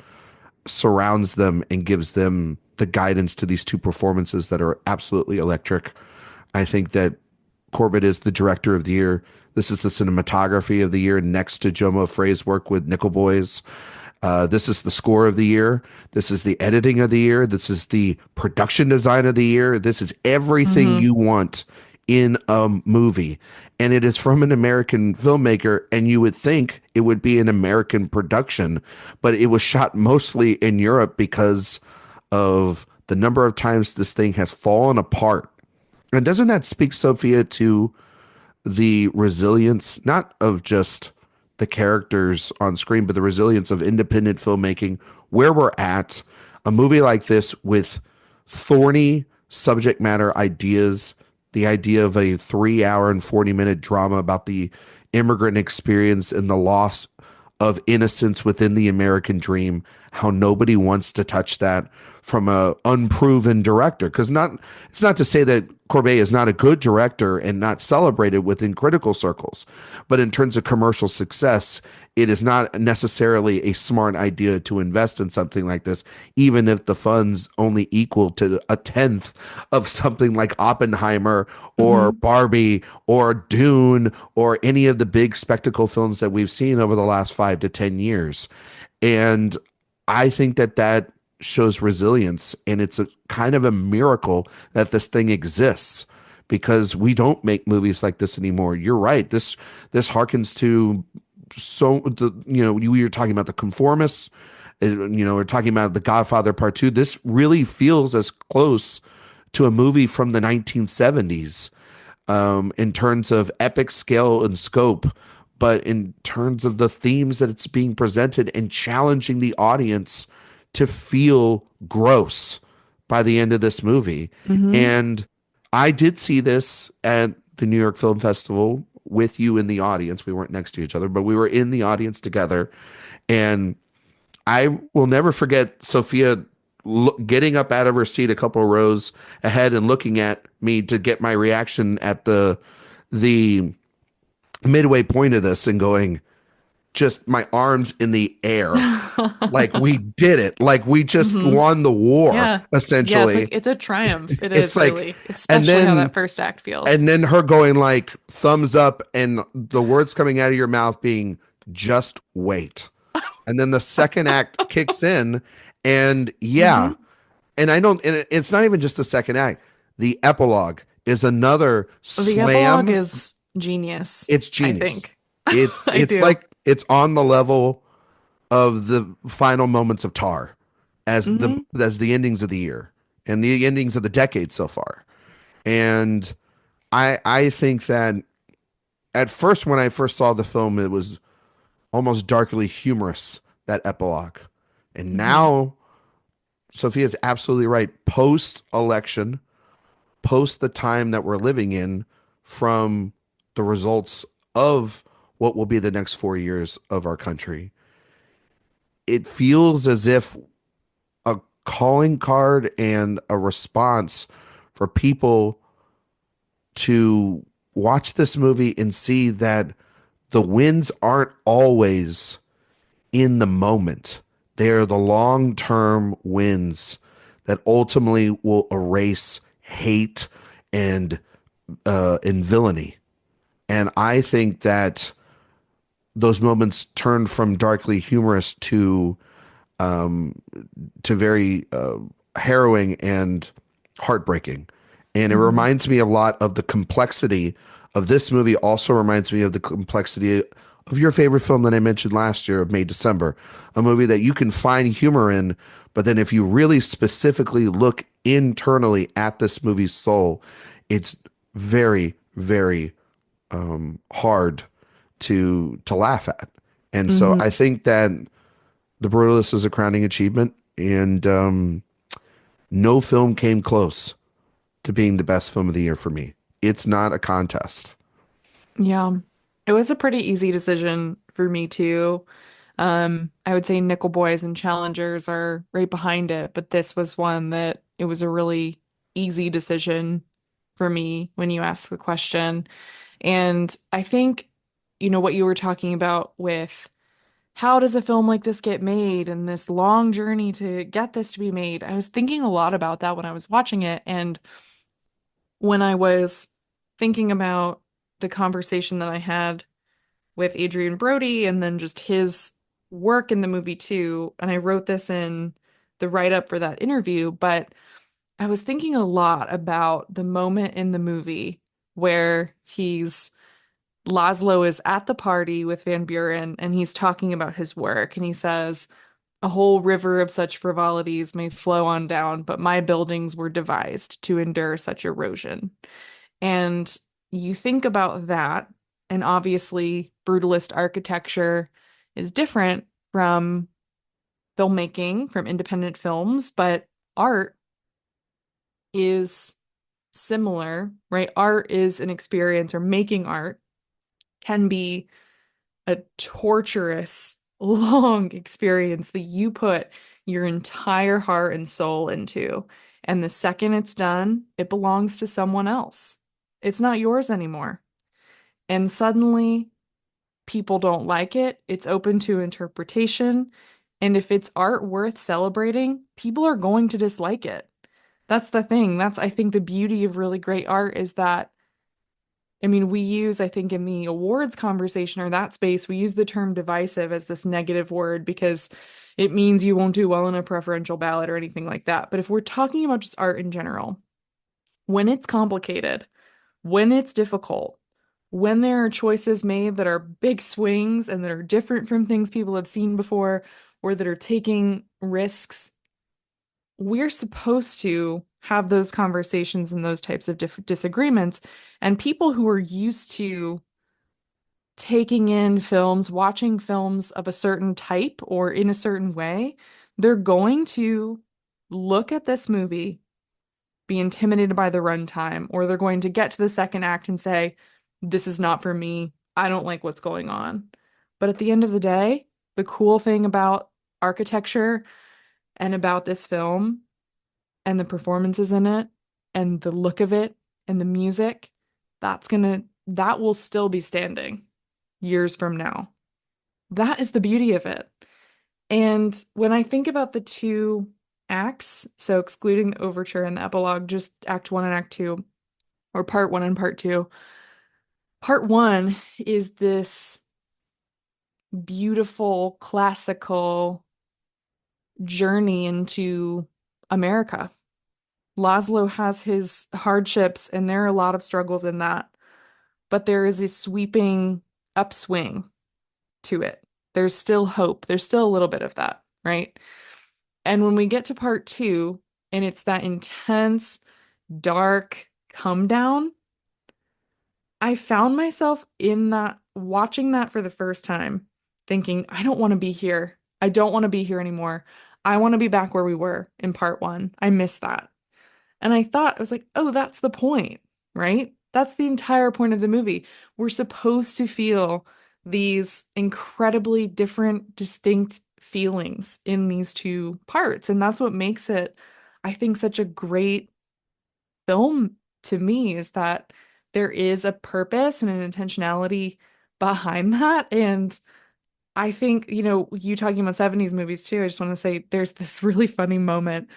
surrounds them and gives them the guidance to these two performances that are absolutely electric. I think that Corbett is the director of the year. This is the cinematography of the year next to Jomo Frey's work with Nickel Boys. This is the score of the year. This is the editing of the year. This is the production design of the year. This is everything you want in a movie. And it is from an American filmmaker, and you would think it would be an American production, but it was shot mostly in Europe because of the number of times this thing has fallen apart. And doesn't that speak, Sophia, to the resilience, not of just the characters on screen, but the resilience of independent filmmaking, where we're at, a movie like this with thorny subject matter ideas, the idea of a 3-hour and 40-minute drama about the immigrant experience and the loss of innocence within the American dream, how nobody wants to touch that from a unproven director. Because it's not to say that Corbet is not a good director and not celebrated within critical circles, but in terms of commercial success, it is not necessarily a smart idea to invest in something like this, even if the funds only equal to a tenth of something like Oppenheimer or Barbie or Dune or any of the big spectacle films that we've seen over the last 5 to 10 years. And I think that shows resilience, and it's a kind of a miracle that this thing exists, because we don't make movies like this anymore. You're right. This harkens to you were talking about The Conformists, we're talking about The Godfather Part 2. This really feels as close to a movie from the 1970s in terms of epic scale and scope, but in terms of the themes that it's being presented and challenging the audience to feel gross by the end of this movie. And I did see this at the New York Film Festival with you in the audience. We weren't next to each other, but we were in the audience together. And I will never forget Sophia getting up out of her seat a couple of rows ahead and looking at me to get my reaction at the midway point of this and going, just my arms in the air, like we did it, like we just won the war, essentially. Yeah, it's a triumph. It's like, really, especially how that first act feels. And then her going like thumbs up, and the words coming out of your mouth being just wait. And then the second act kicks in, and and it's not even just the second act. The epilogue is another slam. The epilogue is genius. It's genius. I think It's like it's on the level of the final moments of Tar as the endings of the year and the endings of the decade so far. And I think that at first, when I first saw the film, it was almost darkly humorous, that epilogue. And now Sophia's absolutely right. Post-election, post the time that we're living in, from the results of what will be the next 4 years of our country, it feels as if a calling card and a response for people to watch this movie and see that the wins aren't always in the moment. They are the long-term wins that ultimately will erase hate and villainy. And I think that those moments turn from darkly humorous to very harrowing and heartbreaking. And it reminds me a lot of the complexity of this movie. Also reminds me of the complexity of your favorite film that I mentioned last year, of May December, a movie that you can find humor in, but then if you really specifically look internally at this movie's soul, it's very, very hard to laugh at. And so I think that The Brutalist is a crowning achievement, and no film came close to being the best film of the year for me. It's not a contest. Yeah. It was a pretty easy decision for for me too. I would say Nickel Boys and Challengers are right behind it, but this was one that it was a really easy decision for me when you ask the question. And I think, what you were talking about with how does a film like this get made and this long journey to get this to be made? I was thinking a lot about that when I was watching it. And when I was thinking about the conversation that I had with Adrian Brody and then just his work in the movie too, and I wrote this in the write-up for that interview, but I was thinking a lot about the moment in the movie where Laszlo is at the party with Van Buren and he's talking about his work and he says, a whole river of such frivolities may flow on down, but my buildings were devised to endure such erosion. And you think about that, and obviously brutalist architecture is different from filmmaking, from independent films, but art is similar, right? Art is an experience, or making art can be a torturous, long experience that you put your entire heart and soul into. And the second it's done, it belongs to someone else. It's not yours anymore. And suddenly, people don't like it. It's open to interpretation. And if it's art worth celebrating, people are going to dislike it. That's the thing. That's, I think, the beauty of really great art is that, I mean, we use, I think, in the awards conversation or that space, we use the term divisive as this negative word because it means you won't do well in a preferential ballot or anything like that. But if we're talking about just art in general, when it's complicated, when it's difficult, when there are choices made that are big swings and that are different from things people have seen before or that are taking risks, we're supposed to have those conversations and those types of disagreements. And people who are used to taking in films, watching films of a certain type or in a certain way, they're going to look at this movie, be intimidated by the runtime, or they're going to get to the second act and say, this is not for me. I don't like what's going on. But at the end of the day, the cool thing about architecture and about this film and the performances in it and the look of it and the music, that will still be standing years from now. That is the beauty of it. And when I think about the two acts, so excluding the overture and the epilogue, just act one and act two, or part one and part two, part one is this beautiful classical journey into America. Laszlo has his hardships and there are a lot of struggles in that, but there is a sweeping upswing to it. There's still hope. There's still a little bit of that, right? And when we get to part two, and it's that intense, dark come down, I found myself in that, watching that for the first time, thinking, I don't want to be here. I don't want to be here anymore. I want to be back where we were in part one. I miss that. And I was like, oh, that's the point, right? That's the entire point of the movie. We're supposed to feel these incredibly different, distinct feelings in these two parts. And that's what makes it, I think, such a great film to me, is that there is a purpose and an intentionality behind that. And I think, you talking about 70s movies too, I just want to say there's this really funny moment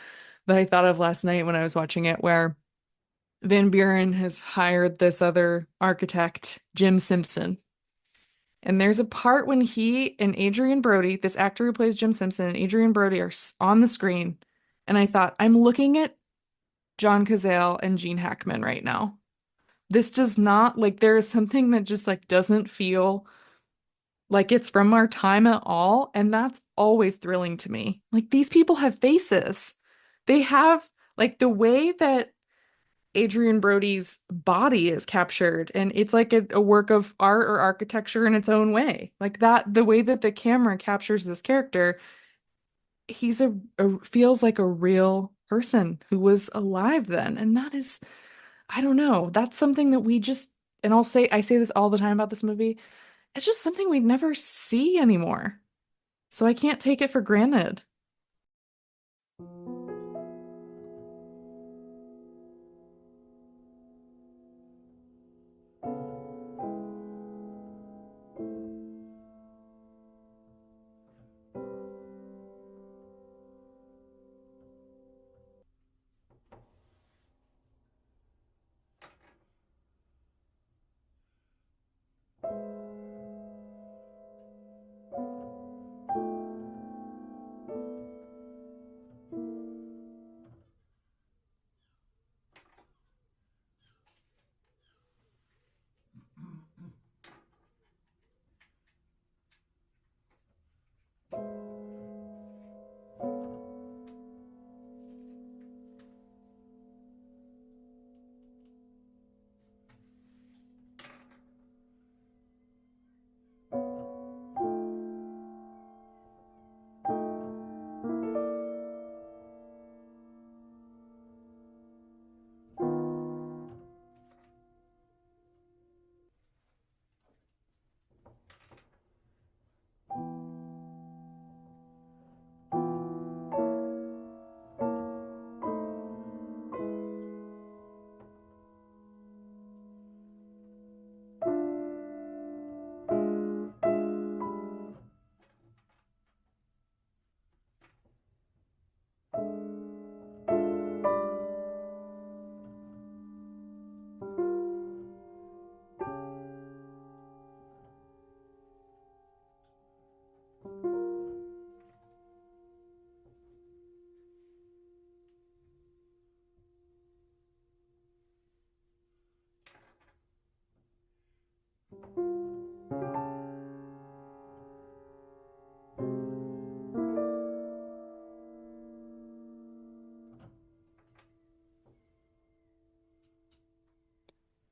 that I thought of last night when I was watching it where Van Buren has hired this other architect, Jim Simpson. And there's a part when he and Adrian Brody, this actor who plays Jim Simpson, and Adrian Brody are on the screen. And I thought, I'm looking at John Cazale and Gene Hackman right now. This does not, there is something that just doesn't feel like it's from our time at all. And that's always thrilling to me. These people have faces. They have, the way that Adrian Brody's body is captured, and it's like a work of art or architecture in its own way. The way that the camera captures this character, he's feels like a real person who was alive then. And that is, I don't know, that's something that we just, and I say this all the time about this movie, it's just something we'd never see anymore. So I can't take it for granted.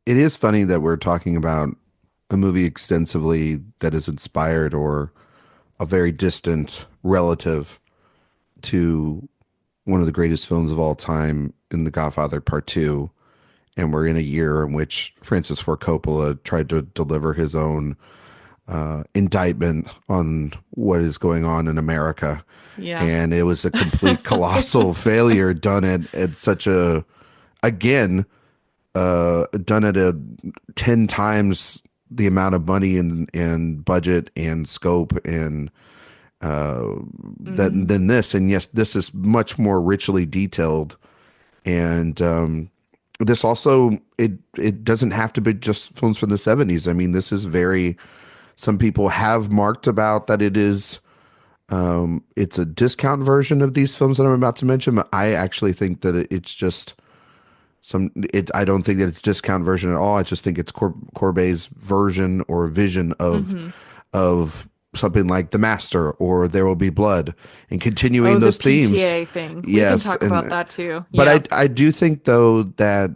It is funny that we're talking about a movie extensively that is inspired or a very distant relative to one of the greatest films of all time in The Godfather Part 2. And we're in a year in which Francis Ford Coppola tried to deliver his own indictment on what is going on in America. Yeah. And it was a complete colossal failure done at such a, again, done at a 10 times the amount of money and budget and scope and than this. And yes, this is much more richly detailed. And this also, it doesn't have to be just films from the 70s. I mean, this is very, some people have marked about that it is, it's a discount version of these films that I'm about to mention, but I actually think that it's just I don't think that it's discount version at all. I just think it's Corbet's version or vision of something like The Master or There Will Be Blood, and continuing those the themes. PTA thing. We Yes, can talk about that too. But I do think though that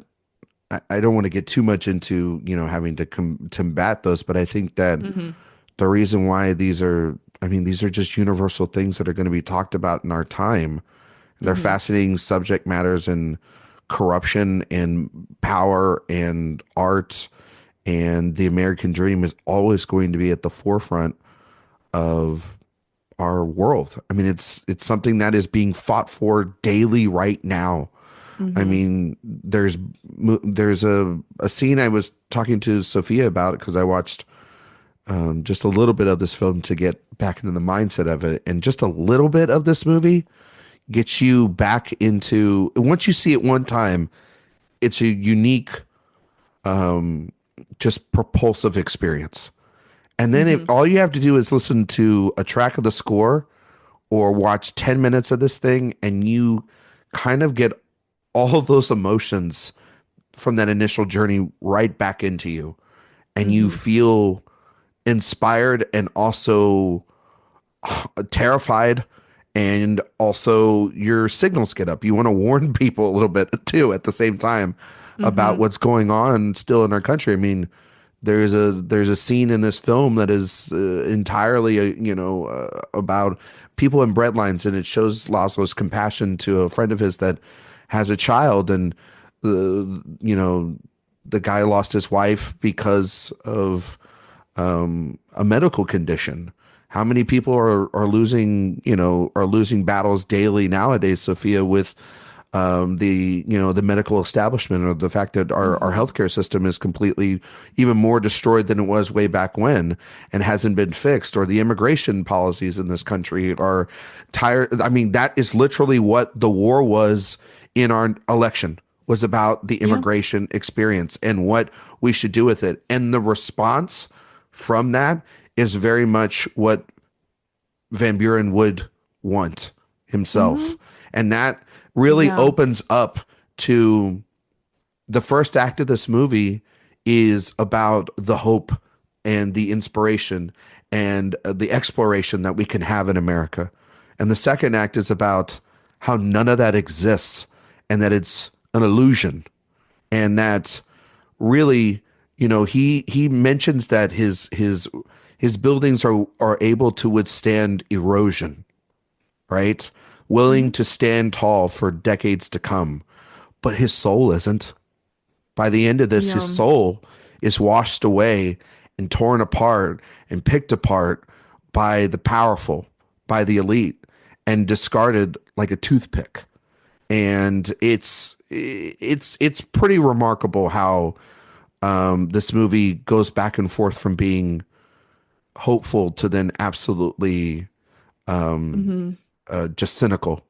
I don't want to get too much into, having to combat those, but I think that the reason why these are just universal things that are going to be talked about in our time. They're fascinating subject matters, and corruption and power and art and the American dream is always going to be at the forefront of our world. I mean, it's something that is being fought for daily right now. I mean, there's a scene I was talking to Sophia about, because I watched just a little bit of this film to get back into the mindset of it, and just a little bit of this movie gets you back into, once you see it one time, it's a unique, just propulsive experience. And then all you have to do is listen to a track of the score or watch 10 minutes of this thing, and you kind of get all of those emotions from that initial journey right back into you. And you feel inspired and also terrified. And also your signals get up. You want to warn people a little bit too at the same time about what's going on still in our country. I mean, there's a scene in this film that is entirely, about people in bread lines, and it shows Laszlo's compassion to a friend of his that has a child, and the guy lost his wife because of a medical condition. How many people are losing, are losing battles daily nowadays, Sophia, with the medical establishment, or the fact that our healthcare system is completely even more destroyed than it was way back when and hasn't been fixed, or the immigration policies in this country are tired. I mean, that is literally what the war was in our election, was about the immigration experience and what we should do with it. And the response from that is very much what Van Buren would want himself. And that really opens up to the first act of this movie is about the hope and the inspiration and the exploration that we can have in America. And the second act is about how none of that exists and that it's an illusion. And that really, he mentions that his buildings are able to withstand erosion, right? Willing to stand tall for decades to come. But his soul isn't. By the end of this, his soul is washed away and torn apart and picked apart by the powerful, by the elite, and discarded like a toothpick. And it's pretty remarkable how this movie goes back and forth from being hopeful to then absolutely just cynical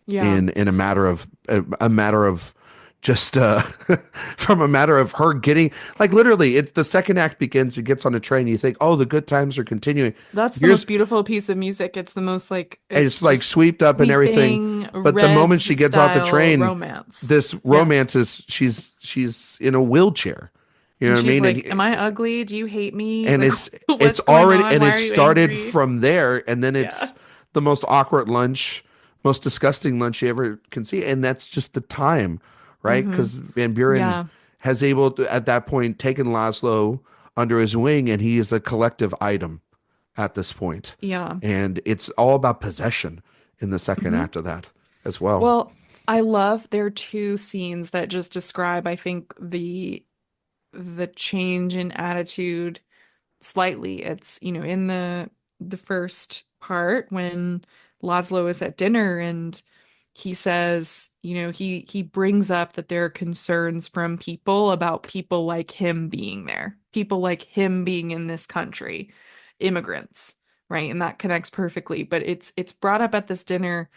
in a matter of just from a matter of her getting, like, literally, it's the second act begins, it gets on a train, you think, oh, the good times are continuing. That's the most beautiful piece of music. It's the most it's like sweeped up and everything, but the moment she gets off the train, this romance is she's in a wheelchair. You know what I mean? Like, am I ugly? Do you hate me? And like, it's already, and Why it are you started angry? from there, and then it's the most awkward lunch, most disgusting lunch you ever can see, and that's just the time, right? Because Van Buren has able to, at that point, taken Laszlo under his wing, and he is a collective item at this point. Yeah, and it's all about possession in the second act of that as well. Well, I love there are two scenes that just describe, I think, the change in attitude slightly. It's, in the first part when Laszlo is at dinner and he says, he brings up that there are concerns from people about people like him being there, people like him being in this country, immigrants, right? And that connects perfectly. But it's brought up at this dinner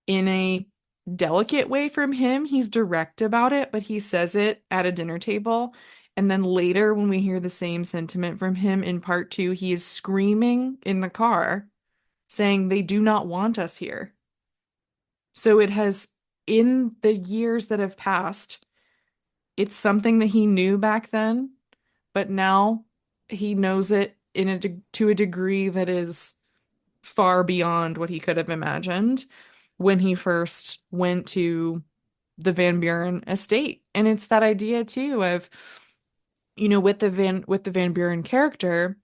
in a delicate way from him. He's direct about it, but he says it at a dinner table. And then later, when we hear the same sentiment from him in part 2, he is screaming in the car, saying they do not want us here. So it has, in the years that have passed, it's something that he knew back then, but now he knows it to a degree that is far beyond what he could have imagined when he first went to the Van Buren estate. And it's that idea too of, with the Van Buren character,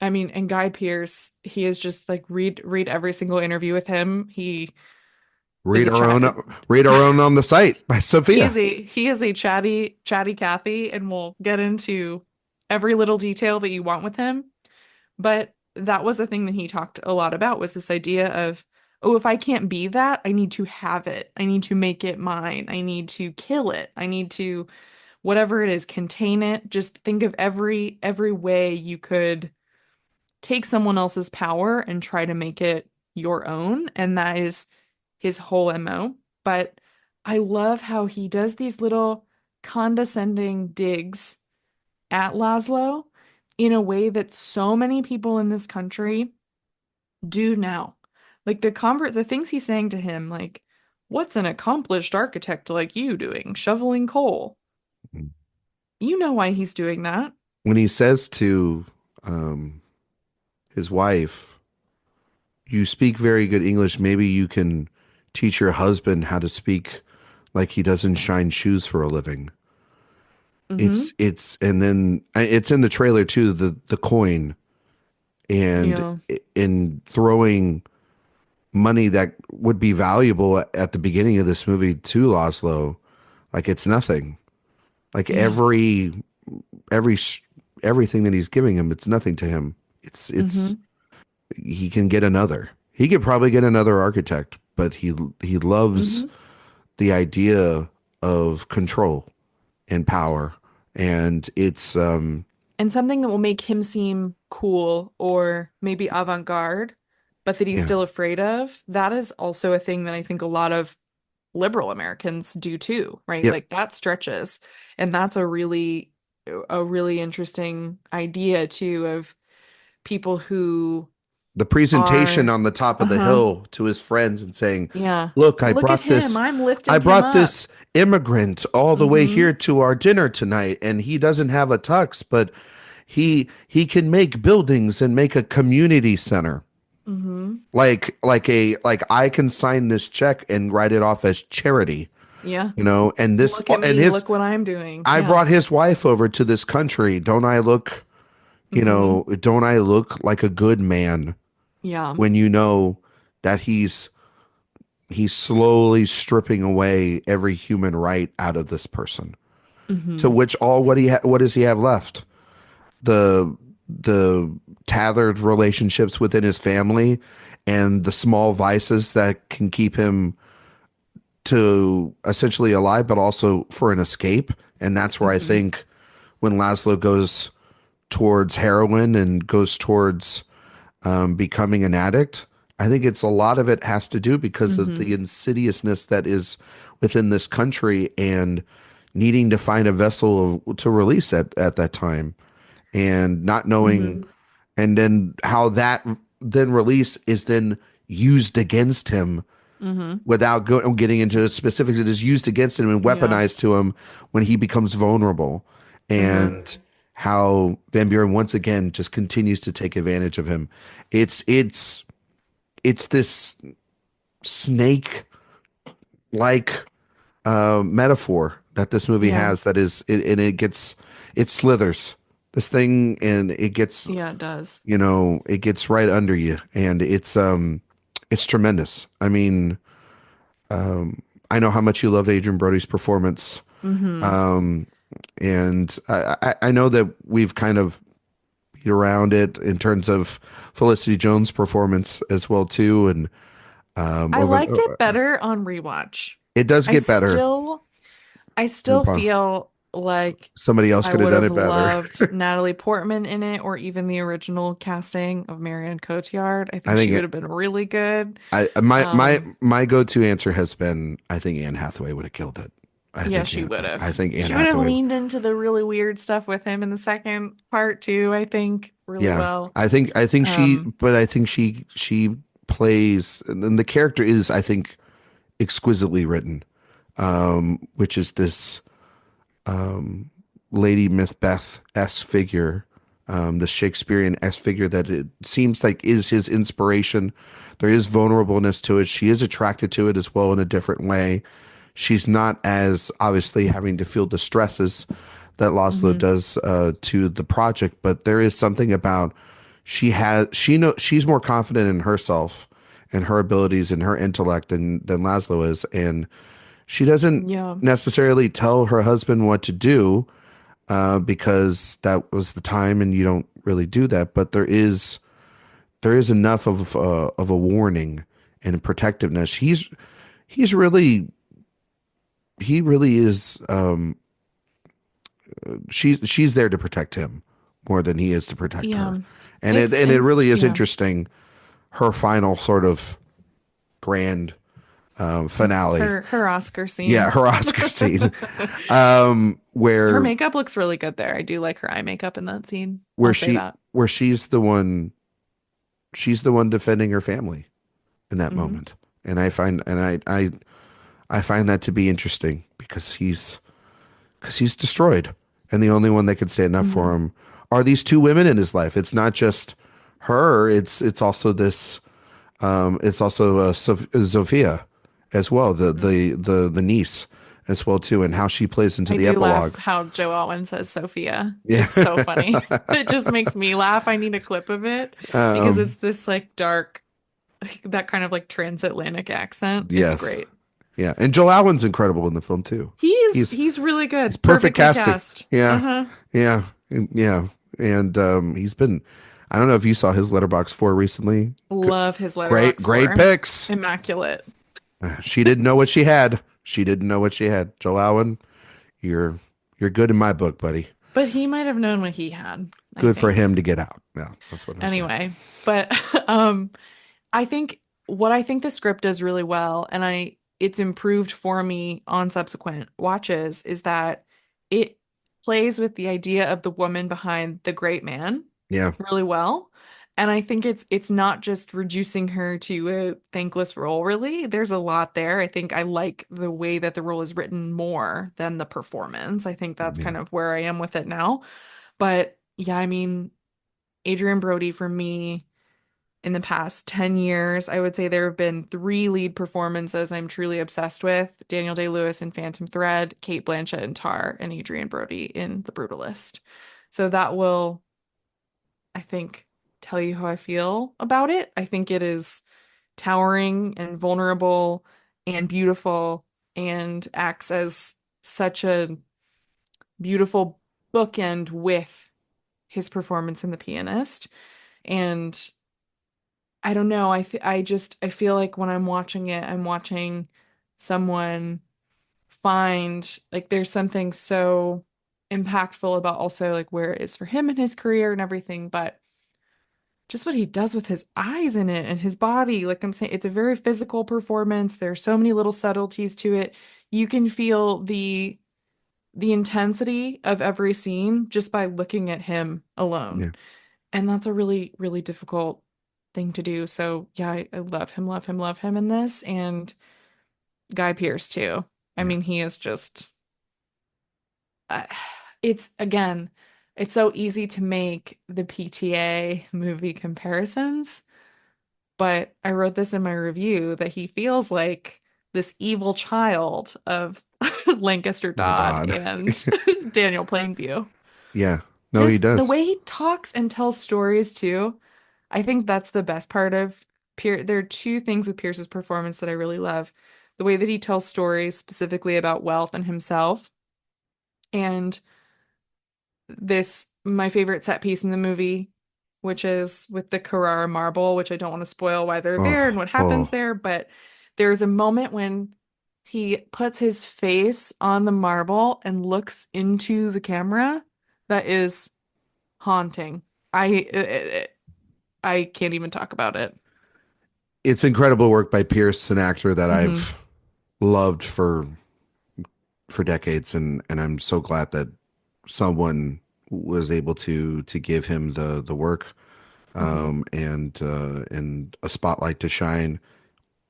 I mean, and Guy Pearce, he is just like, read every single interview with him. Read our own on the site by Sophia. He is a chatty Cathy, and we'll get into every little detail that you want with him. But that was a thing that he talked a lot about, was this idea of, oh, if I can't be that, I need to have it. I need to make it mine. I need to kill it. I need to, whatever it is, contain it. Just think of every way you could take someone else's power and try to make it your own. And that is his whole MO. But I love how he does these little condescending digs at Laszlo in a way that so many people in this country do now. Like the things he's saying to him, like, what's an accomplished architect like you doing? Shoveling coal. You know why he's doing that. When he says to his wife, you speak very good English, maybe you can teach your husband how to speak like he doesn't shine shoes for a living. It's and then it's in the trailer too, the coin and in throwing money that would be valuable at the beginning of this movie to Laszlo, like it's nothing. Like every everything that he's giving him, it's nothing to him. It's he can get another. He could probably get another architect, but he loves the idea of control and power, and it's And something that will make him seem cool or maybe avant-garde, but that he's still afraid of. That is also a thing that I think a lot of liberal Americans do too, right? Yep. Like that stretches, and that's a really interesting idea too, of people who the presentation are on the top of the hill to his friends and saying, look, I look brought at him. this I'm lifting I him brought up. this immigrant all the way here to our dinner tonight, and he doesn't have a tux, but he can make buildings and make a community center. Like I can sign this check and write it off as charity. Yeah. You know, and this Look at and me, his look what I'm doing. I brought his wife over to this country. Don't I look, you know, don't I look like a good man? Yeah. When you know that he's slowly stripping away every human right out of this person. To which what does he have left? The tethered relationships within his family and the small vices that can keep him to essentially alive, but also for an escape. And that's where I think when Laszlo goes towards heroin and goes towards becoming an addict, I think it's a lot of it has to do because of the insidiousness that is within this country and needing to find a vessel to release at that time, and not knowing, and then how that then release is then used against him without getting into specifics. It is used against him and weaponized to him when he becomes vulnerable, and how Van Buren once again just continues to take advantage of him. It's this snake like metaphor that this movie has that is it slithers this thing, and it gets it does. You know, it gets right under you, and it's tremendous. I mean, I know how much you loved Adrian Brody's performance. And I know that we've kind of beat around it in terms of Felicity Jones' performance as well too, and I liked it better on rewatch. It does get better. I still feel like somebody else could have done it better. Loved Natalie Portman in it, or even the original casting of Marianne Cotillard. I think she would have been really good. My go-to answer has been, I think Anne Hathaway would have killed it. She would have. I think she would have leaned into the really weird stuff with him in the second part too. I think really well. I think she plays, and the character is, I think, exquisitely written, which is this Lady Macbeth-esque figure, the Shakespearean-esque figure that it seems like is his inspiration. There is vulnerableness to it. She is attracted to it as well in a different way. She's not as obviously having to feel the stresses that Laszlo does to the project, but there is something about she's more confident in herself and her abilities and her intellect than Laszlo is, and she doesn't necessarily tell her husband what to do because that was the time, and you don't really do that. But there is enough of a warning and protectiveness. He really is. She's there to protect him more than he is to protect her, and it really is interesting. Her final sort of grand finale, her Oscar scene. Yeah, her Oscar scene, where her makeup looks really good there. I do like her eye makeup in that scene. Where she's the one defending her family in that moment, and I find that to be interesting because he's destroyed, and the only one that could stand up for him are these two women in his life. It's not just her; it's also this, it's also Sophia as well, the niece as well too, and how she plays into the epilogue. Laugh how Joe Alwyn says Sophia. Yeah. It's so funny. It just makes me laugh. I need a clip of it because it's this like dark, that kind of like transatlantic accent. Yes. It's great. Yeah, and Joe Alwyn's incredible in the film too. He's really good. He's perfect casting. Cast. Yeah, yeah. And he's been, I don't know if you saw his Letterboxd 4 recently. Love his Letterboxd Great 4. picks. Immaculate. She didn't know what she had. She didn't know what she had. Joel Alwyn, you're good in my book, buddy. But he might have known what he had. Good for him to get out. Yeah, that's what I'm saying. Anyway, but I think the script does really well, and it's improved for me on subsequent watches, is that it plays with the idea of the woman behind the great man really well. And I think it's not just reducing her to a thankless role, really. There's a lot there. I think I like the way that the role is written more than the performance. I think that's kind of where I am with it now. But yeah, I mean, Adrien Brody for me in the past 10 years, I would say there have been 3 lead performances I'm truly obsessed with: Daniel Day-Lewis in Phantom Thread, Cate Blanchett in Tar, and Adrien Brody in The Brutalist. So that will, I think, tell you how I feel about it. I think it is towering and vulnerable and beautiful, and acts as such a beautiful bookend with his performance in The Pianist. And I don't know, I feel like when I'm watching it, I'm watching someone find, like, there's something so impactful about also like where it is for him in his career and everything, but just what he does with his eyes in it and his body. Like I'm saying, it's a very physical performance. There are so many little subtleties to it. You can feel the intensity of every scene just by looking at him alone. Yeah. And that's a really, really difficult thing to do. So yeah, I love him in this. And Guy Pearce too. I mean, he is just, it's so easy to make the PTA movie comparisons, but I wrote this in my review that he feels like this evil child of Lancaster Dodd and Daniel Plainview. Yeah. No, he does. The way he talks and tells stories too, I think that's the best part of Pierce. There are 2 things with Pierce's performance that I really love: the way that he tells stories specifically about wealth and himself, and my favorite set piece in the movie, which is with the Carrara marble, which I don't want to spoil why they're there and what happens there, but there's a moment when he puts his face on the marble and looks into the camera that is haunting. I can't even talk about it. It's incredible work by Pearce, an actor that I've loved for decades, and I'm so glad that someone was able to give him the work and a spotlight to shine.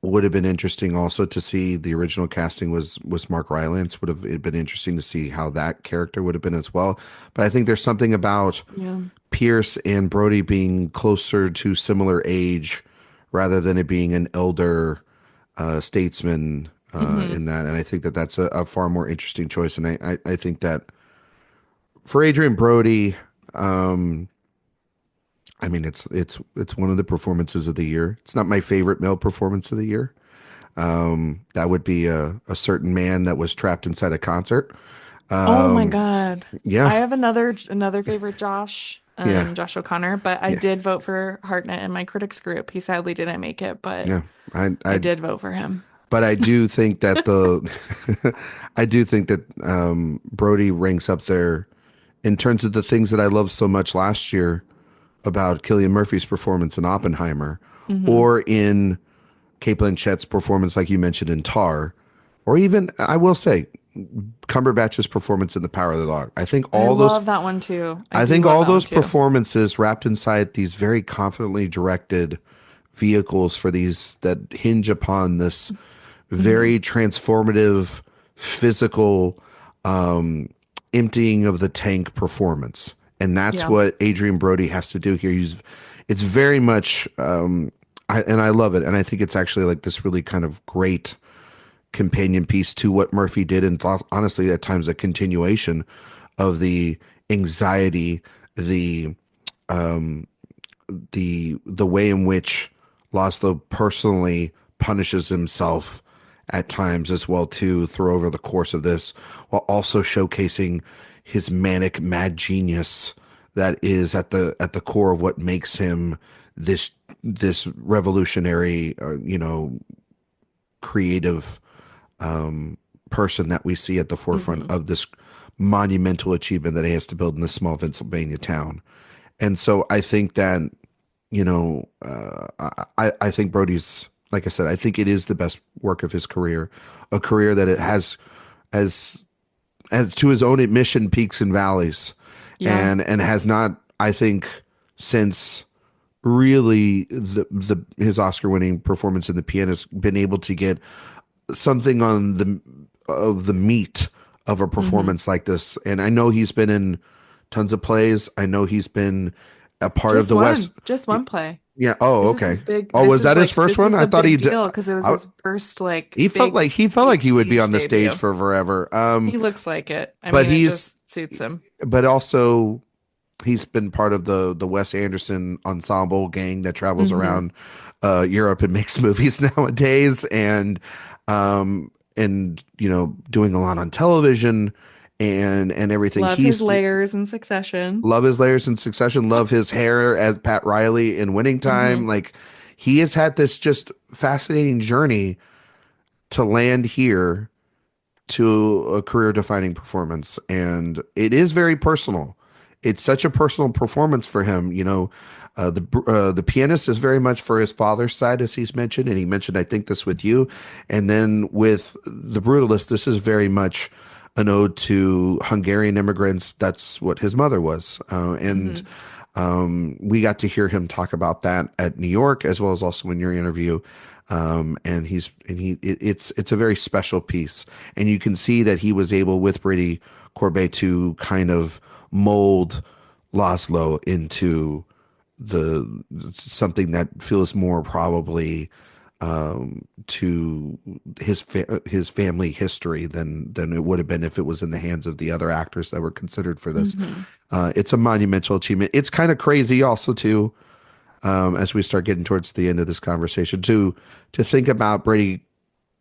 Would have been interesting also to see the original casting was Mark Rylance. Would have been interesting to see how that character would have been as well. But I think there's something about Pearce and Brody being closer to similar age rather than it being an elder statesman in that. And I think that that's a far more interesting choice. And I think that for Adrien Brody, I mean, it's one of the performances of the year. It's not my favorite male performance of the year. That would be a certain man that was trapped inside a concert. Oh my God. Yeah. I have another favorite Josh, Josh O'Connor, but I did vote for Hartnett in my critics group. He sadly didn't make it, but I did vote for him. But I do think that Brody ranks up there in terms of the things that I loved so much last year about Cillian Murphy's performance in Oppenheimer, or in Cate Blanchett's performance, like you mentioned, in Tar, or even, I will say, Cumberbatch's performance in The Power of the Dog. I think all those. I love that one too. I think all those performances wrapped inside these very confidently directed vehicles for these that hinge upon this very transformative, physical, emptying of the tank performance. And that's what Adrien Brody has to do here. It's very much, and I love it. And I think it's actually like this really kind of great companion piece to what Murphy did. And honestly, at times a continuation of the anxiety, the way in which Laszlo personally punishes himself at times as well too, through over the course of this, while also showcasing his manic mad genius that is at the core of what makes him this revolutionary, creative person that we see at the forefront of this monumental achievement that he has to build in this small Pennsylvania town. And so I think that, I think Brody's, like I said, I think it is the best work of his career, a career that it has, as to his own admission, peaks and valleys, and has not, I think, since really his Oscar-winning performance in The Pianist, been able to get something on the meat of a performance like this. And I know he's been in tons of plays. I know he's been a part of the West. Just one play. Yeah. Oh, This okay. is big. Oh, This was is that his like- first this one? was I the thought he big did deal because it was his first He felt like he would be on the stage debut. for forever. He looks like it. I but mean, it just suits him. But also, he's been part of the Wes Anderson ensemble gang that travels around Europe and makes movies nowadays, and doing a lot on television and everything. Love his layers in Succession. Love his layers in Succession. Love his hair as Pat Riley in Winning Time. Like, he has had this just fascinating journey to land here to a career-defining performance, and it is very personal. It's such a personal performance for him. The Pianist is very much for his father's side, as he's mentioned, and he mentioned, I think, this with you, and then with The Brutalist, this is very much an ode to Hungarian immigrants. That's what his mother was, and we got to hear him talk about that at New York, as well as also in your interview. It's a very special piece, and you can see that he was able, with Brady Corbet, to kind of mold Laszlo into something that feels more probably to his family history than it would have been if it was in the hands of the other actors that were considered for this. It's a monumental achievement. It's kind of crazy also too, as we start getting towards the end of this conversation, to think about Brady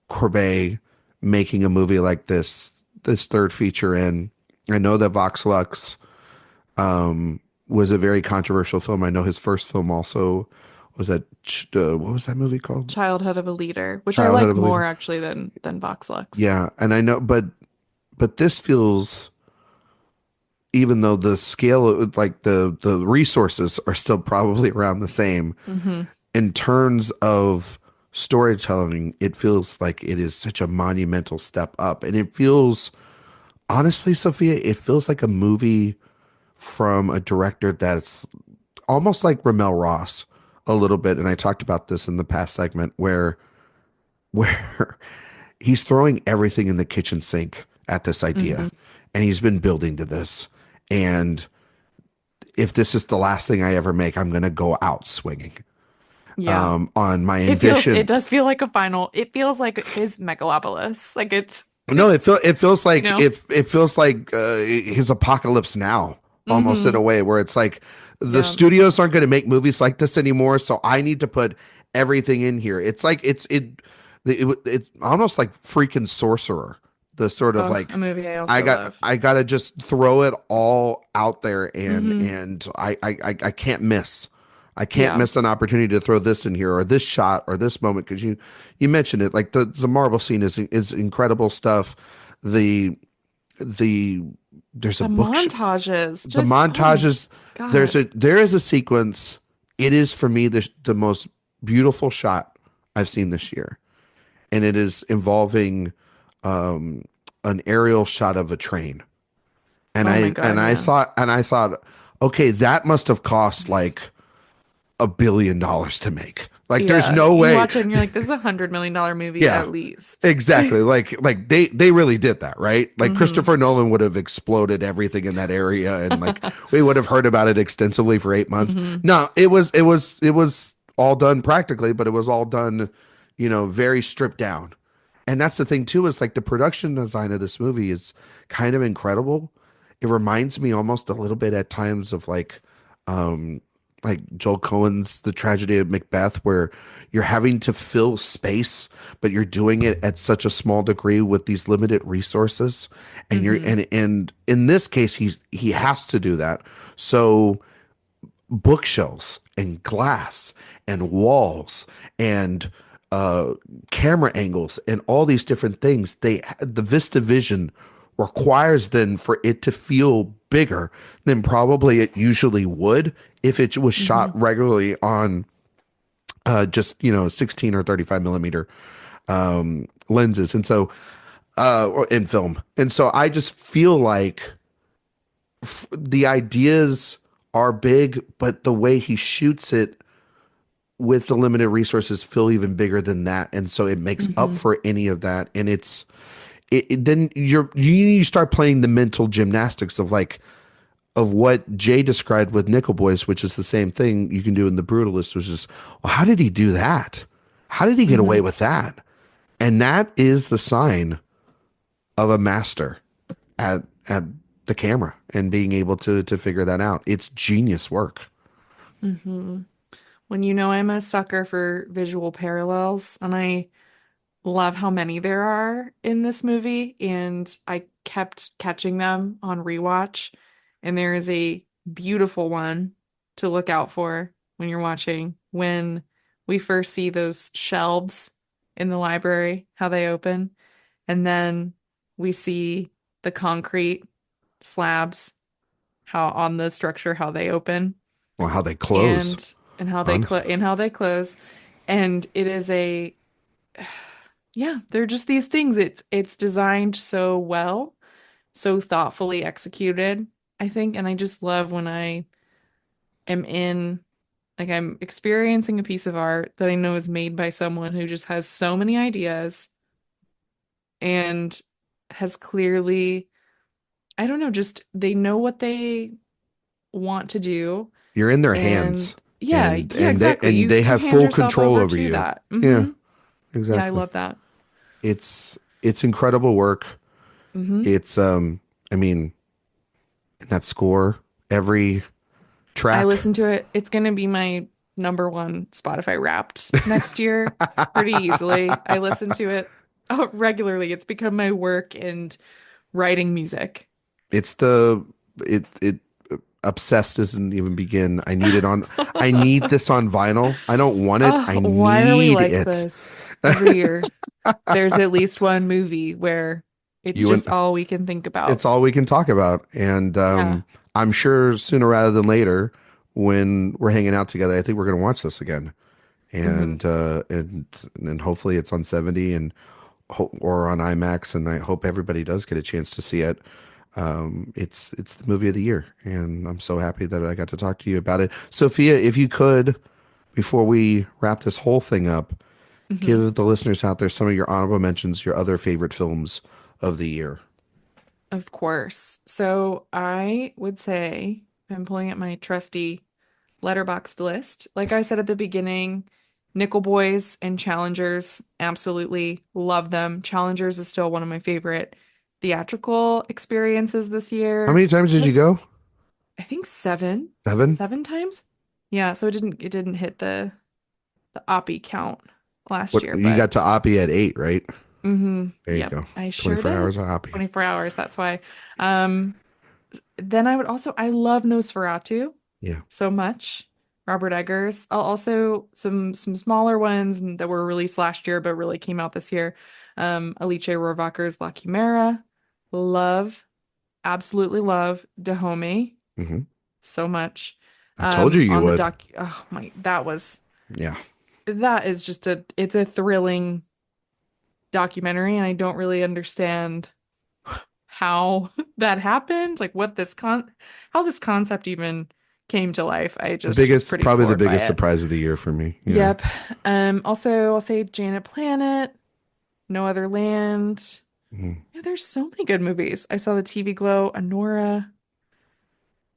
Corbet making a movie like this third feature in. I know that Vox Lux was a very controversial film. I know his first film also was that, what was that movie called? Childhood of a Leader, which Childhood I like of a more Leader. actually than Vox Lux. Yeah, and I know, but this feels, even though the scale, like the resources are still probably around the same, in terms of storytelling, it feels like it is such a monumental step up. And it feels, honestly, Sophia, it feels like a movie from a director that's almost like RaMell Ross a little bit. And I talked about this in the past segment where he's throwing everything in the kitchen sink at this idea, and he's been building to this. And if this is the last thing I ever make, I'm going to go out swinging. On my ambition. It does feel like a final. It feels like his Megalopolis. Like it's. No, it feels like, you know? it feels like his Apocalypse Now, almost, in a way, where it's like the studios aren't going to make movies like this anymore, so I need to put everything in here. It's like it's almost like freaking Sorcerer. The sort of like a movie I love. I gotta just throw it all out there, and I can't miss. I can't miss an opportunity to throw this in here, or this shot, or this moment, because you mentioned it. Like the marble scene is incredible stuff. There's a book montages. The montages. There is a sequence. It is, for me, the most beautiful shot I've seen this year, and it is involving an aerial shot of a train. And I thought, okay, that must have cost like $1 billion to make. Like, there's no way. You watch it and you're like, this is $100 million movie at least. Exactly. like they really did that, right? Like Christopher Nolan would have exploded everything in that area, and like we would have heard about it extensively for 8 months. No, it was all done practically, but it was all done, very stripped down. And that's the thing too, is like the production design of this movie is kind of incredible. It reminds me almost a little bit at times of like like Joel Cohen's The Tragedy of Macbeth, where you're having to fill space, but you're doing it at such a small degree with these limited resources. And and in this case, he has to do that. So bookshelves and glass and walls and camera angles and all these different things, the VistaVision requires then for it to feel bigger than probably it usually would if it was shot regularly on just 16 or 35 millimeter lenses, and so in film. And so I just feel like the ideas are big, but the way he shoots it with the limited resources feel even bigger than that, and so it makes up for any of that. And then you start playing the mental gymnastics of what Jay described with Nickel Boys, which is the same thing you can do in The Brutalist, which is, well, how did he do that? How did he get away with that? And that is the sign of a master at the camera and being able to figure that out. It's genius work. When I'm a sucker for visual parallels, and I love how many there are in this movie, and I kept catching them on rewatch. And there is a beautiful one to look out for when you're watching, when we first see those shelves in the library, how they open, and then we see the concrete slabs, how on the structure, how they open, Well, how they close. and how they close. And it is they're just these things. It's designed so well, so thoughtfully executed, I think. And I just love when I am I'm experiencing a piece of art that I know is made by someone who just has so many ideas and has clearly, I don't know, just they know what they want to do. You're in their hands. Yeah, exactly. They have hand full yourself control over to you. that. Yeah, exactly. Yeah, I love that. It's incredible work. It's I mean, that score, every track. I listen to it. It's going to be my number one Spotify Wrapped next year pretty easily. I listen to it regularly. It's become my work and writing music. It's it obsessed doesn't even begin. I need this on vinyl. I don't want it. I need why are we like it. this every year? There's at least one movie where it's just all we can think about. It's all we can talk about. And I'm sure sooner rather than later, when we're hanging out together, I think we're going to watch this again. And and hopefully it's on 70 or on IMAX. And I hope everybody does get a chance to see it. It's the movie of the year, and I'm so happy that I got to talk to you about it. Sophia, if you could, before we wrap this whole thing up, give the listeners out there some of your honorable mentions, your other favorite films of the year. Of course. So I would say, I'm pulling up my trusty letterboxed list. Like I said at the beginning, Nickel Boys and Challengers, absolutely love them. Challengers is still one of my favorite theatrical experiences this year. How many times did you go? I think 7. 7? 7 times? Yeah, so it didn't hit the Oppie count last year. You got to Oppie at 8, right? There you go. I sure 24 did. hours of Oppie. 24 hours, that's why. Then I love Nosferatu. Yeah. So much. Robert Eggers. I'll also some smaller ones that were released last year but really came out this year. Alice Rohrwacher's La Chimera. Absolutely love Dahomey. So much. I told you would. That is just it's a thrilling documentary, and I don't really understand how that happened, like how this concept even came to life. I just probably the biggest surprise of the year for me. Yeah. Yep. Also, I'll say Janet Planet, No Other Land. Yeah, there's so many good movies. I saw The TV Glow, Anora,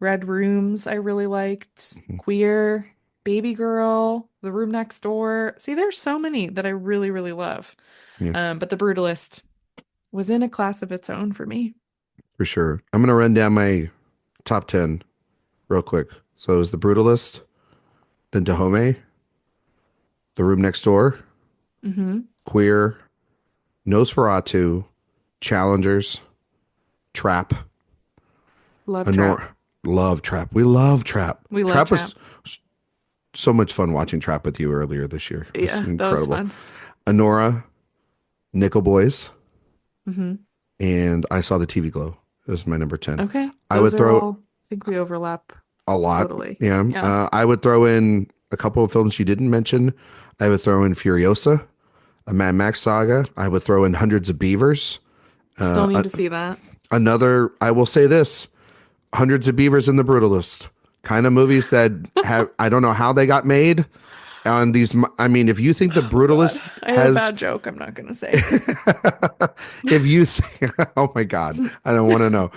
Red Rooms I really liked, Queer, Baby Girl, The Room Next Door. See, there's so many that I really, really love. Yeah. But The Brutalist was in a class of its own for me. For sure. I'm going to run down my top 10 real quick. So it was The Brutalist, then Dahomey, The Room Next Door, Queer, Nosferatu, Challengers, Trap. Love Trap. Love Trap. We love Trap. We love Trap. Was so much fun watching Trap with you earlier this year. It was incredible. That was fun. Anora, Nickel Boys, and I Saw the TV Glow. It was my number 10. Okay. I would throw. I think we overlap a lot. Totally. Yeah. I would throw in a couple of films you didn't mention. I would throw in Furiosa, a Mad Max saga. I would throw in Hundreds of Beavers. Still need to see that. Another, I will say this, Hundreds of Beavers and The Brutalist. Kind of movies that have, I don't know how they got made. On these, I mean, if you think The Brutalist I had a bad joke, I'm not going to say. If you think, oh my God, I don't want to know.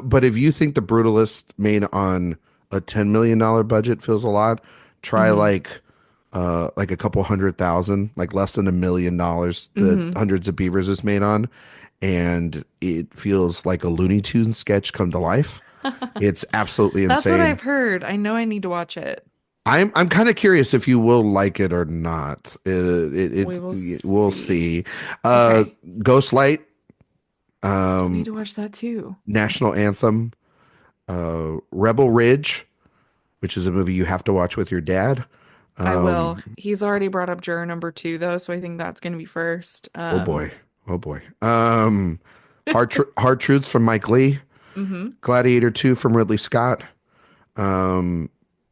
But if you think The Brutalist made on a $10 million budget feels a lot, try like a couple 100,000, like less than $1 million that Hundreds of Beavers is made on. And it feels like a Looney Tunes sketch come to life. It's absolutely insane. That's what I've heard. I know I need to watch it. I'm kind of curious if you will like it or not. We'll see. Okay. Ghostlight. Still need to watch that too. National Anthem. Rebel Ridge, which is a movie you have to watch with your dad. I will. He's already brought up juror number 2 though, so I think that's going to be first. Oh boy. Hard Truths from Mike Lee. Gladiator 2 from Ridley Scott.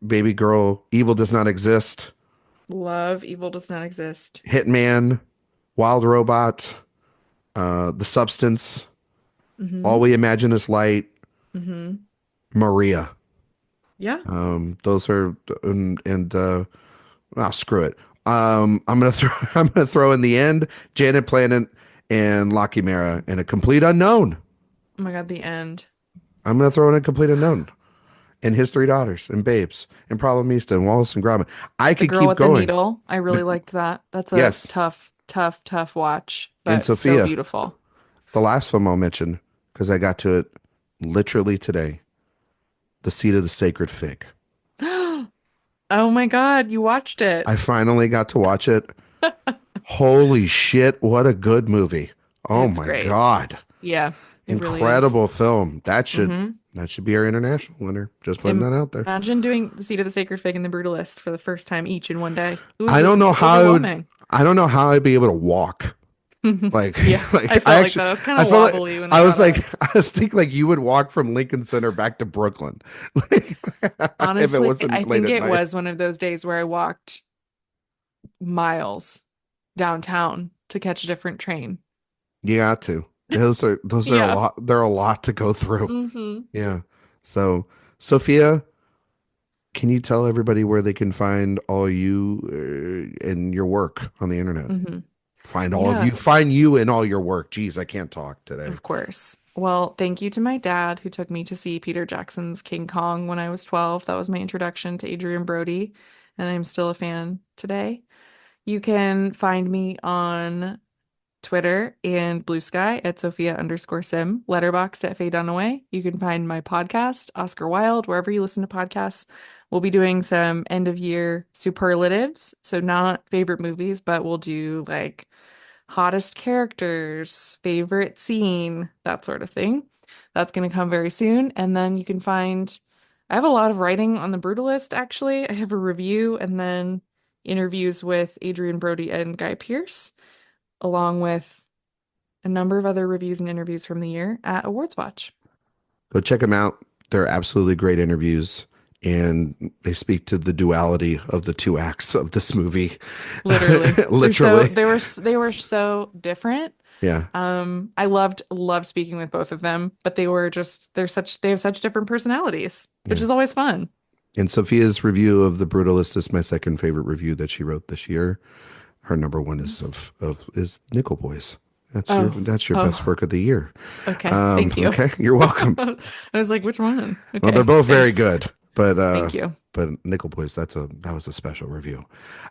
Baby Girl, Evil Does Not Exist. Love Evil Does Not Exist. Hitman, Wild Robot, The Substance, All We Imagine Is Light, Maria. Yeah. Those are screw it. I'm gonna throw in the end Janet Planet and Locky Mara and A Complete Unknown. Oh my God, the end. I'm gonna throw in A Complete Unknown. And History Daughters and Babes and Problemista and Wallace and Gromit. I could keep going. The Needle. I really liked that. That's a tough watch. But and Sophia, so beautiful. The last film I'll mention, because I got to it literally today. The Seed of the Sacred Fig. Oh my God, you watched it. I finally got to watch it. Holy shit, what a good movie. Oh It's my great. God. Yeah. Incredible really film. That should be our international winner. Just putting that out there. Imagine doing The Seed of the Sacred Fig and The Brutalist for the first time each in one day. I don't know how I'd be able to walk. Like, I felt like that. I was kind of wobbly when I was thinking like you would walk from Lincoln Center back to Brooklyn. Honestly, I think it was one of those days where I walked miles downtown to catch a different train. You got to. Those are a lot. They're a lot to go through. Yeah. So, Sophia, can you tell everybody where they can find all you and your work on the internet? Find all of you. Find you and all your work. Geez, I can't talk today. Of course. Well, thank you to my dad who took me to see Peter Jackson's King Kong when I was 12. That was my introduction to Adrian Brody, and I'm still a fan today. You can find me on Twitter and Blue Sky at Sophia_Sim, Letterboxd at Faye Dunaway. You can find my podcast, Oscar Wilde, wherever you listen to podcasts. We'll be doing some end of year superlatives. So not favorite movies, but we'll do like hottest characters, favorite scene, that sort of thing. That's going to come very soon. And then you can find, I have a lot of writing on The Brutalist, actually. I have a review and then interviews with Adrian Brody and Guy Pearce, along with a number of other reviews and interviews from the year at AwardsWatch. Go check them out. They're absolutely great interviews, and they speak to the duality of the two acts of this movie. Literally. Literally. They were so different. Yeah. I loved speaking with both of them, but they have such different personalities, which is always fun. And Sophia's review of The Brutalist is my second favorite review that she wrote this year. Her number one is is Nickel Boys. That's your best work of the year. Okay, thank you. Okay, you're welcome. I was like, which one? Okay, well, they're both very good, but thank you. But Nickel Boys, that was a special review.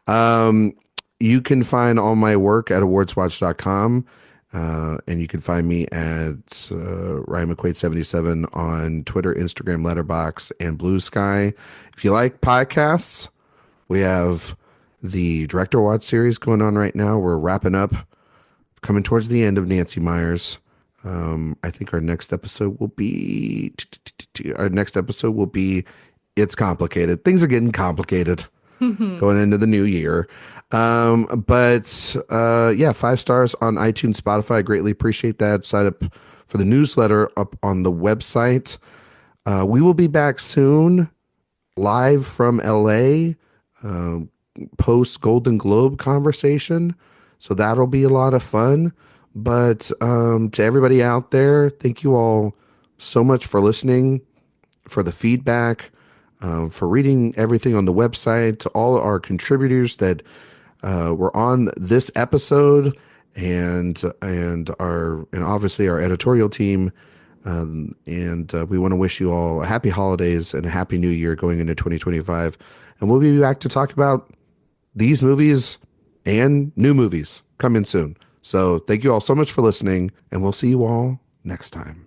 You can find all my work at awardswatch.com. And you can find me at Ryan McQuade 77 on Twitter, Instagram, Letterboxd, and Blue Sky. If you like podcasts, We have the Director Watch series going on right now. We're wrapping up, coming towards the end of Nancy Meyers. I think our next episode will be It's Complicated. Things are getting complicated going into the new year. Yeah, 5 stars on iTunes, Spotify. I greatly appreciate that. Sign up for the newsletter up on the website. We will be back soon, live from LA, post Golden Globe conversation. So that'll be a lot of fun. But to everybody out there, thank you all so much for listening, for the feedback, for reading everything on the website, to all our contributors that were on this episode, and obviously our editorial team. We want to wish you all a happy holidays and a happy new year going into 2025. And we'll be back to talk about these movies and new movies coming soon. So thank you all so much for listening, and we'll see you all next time.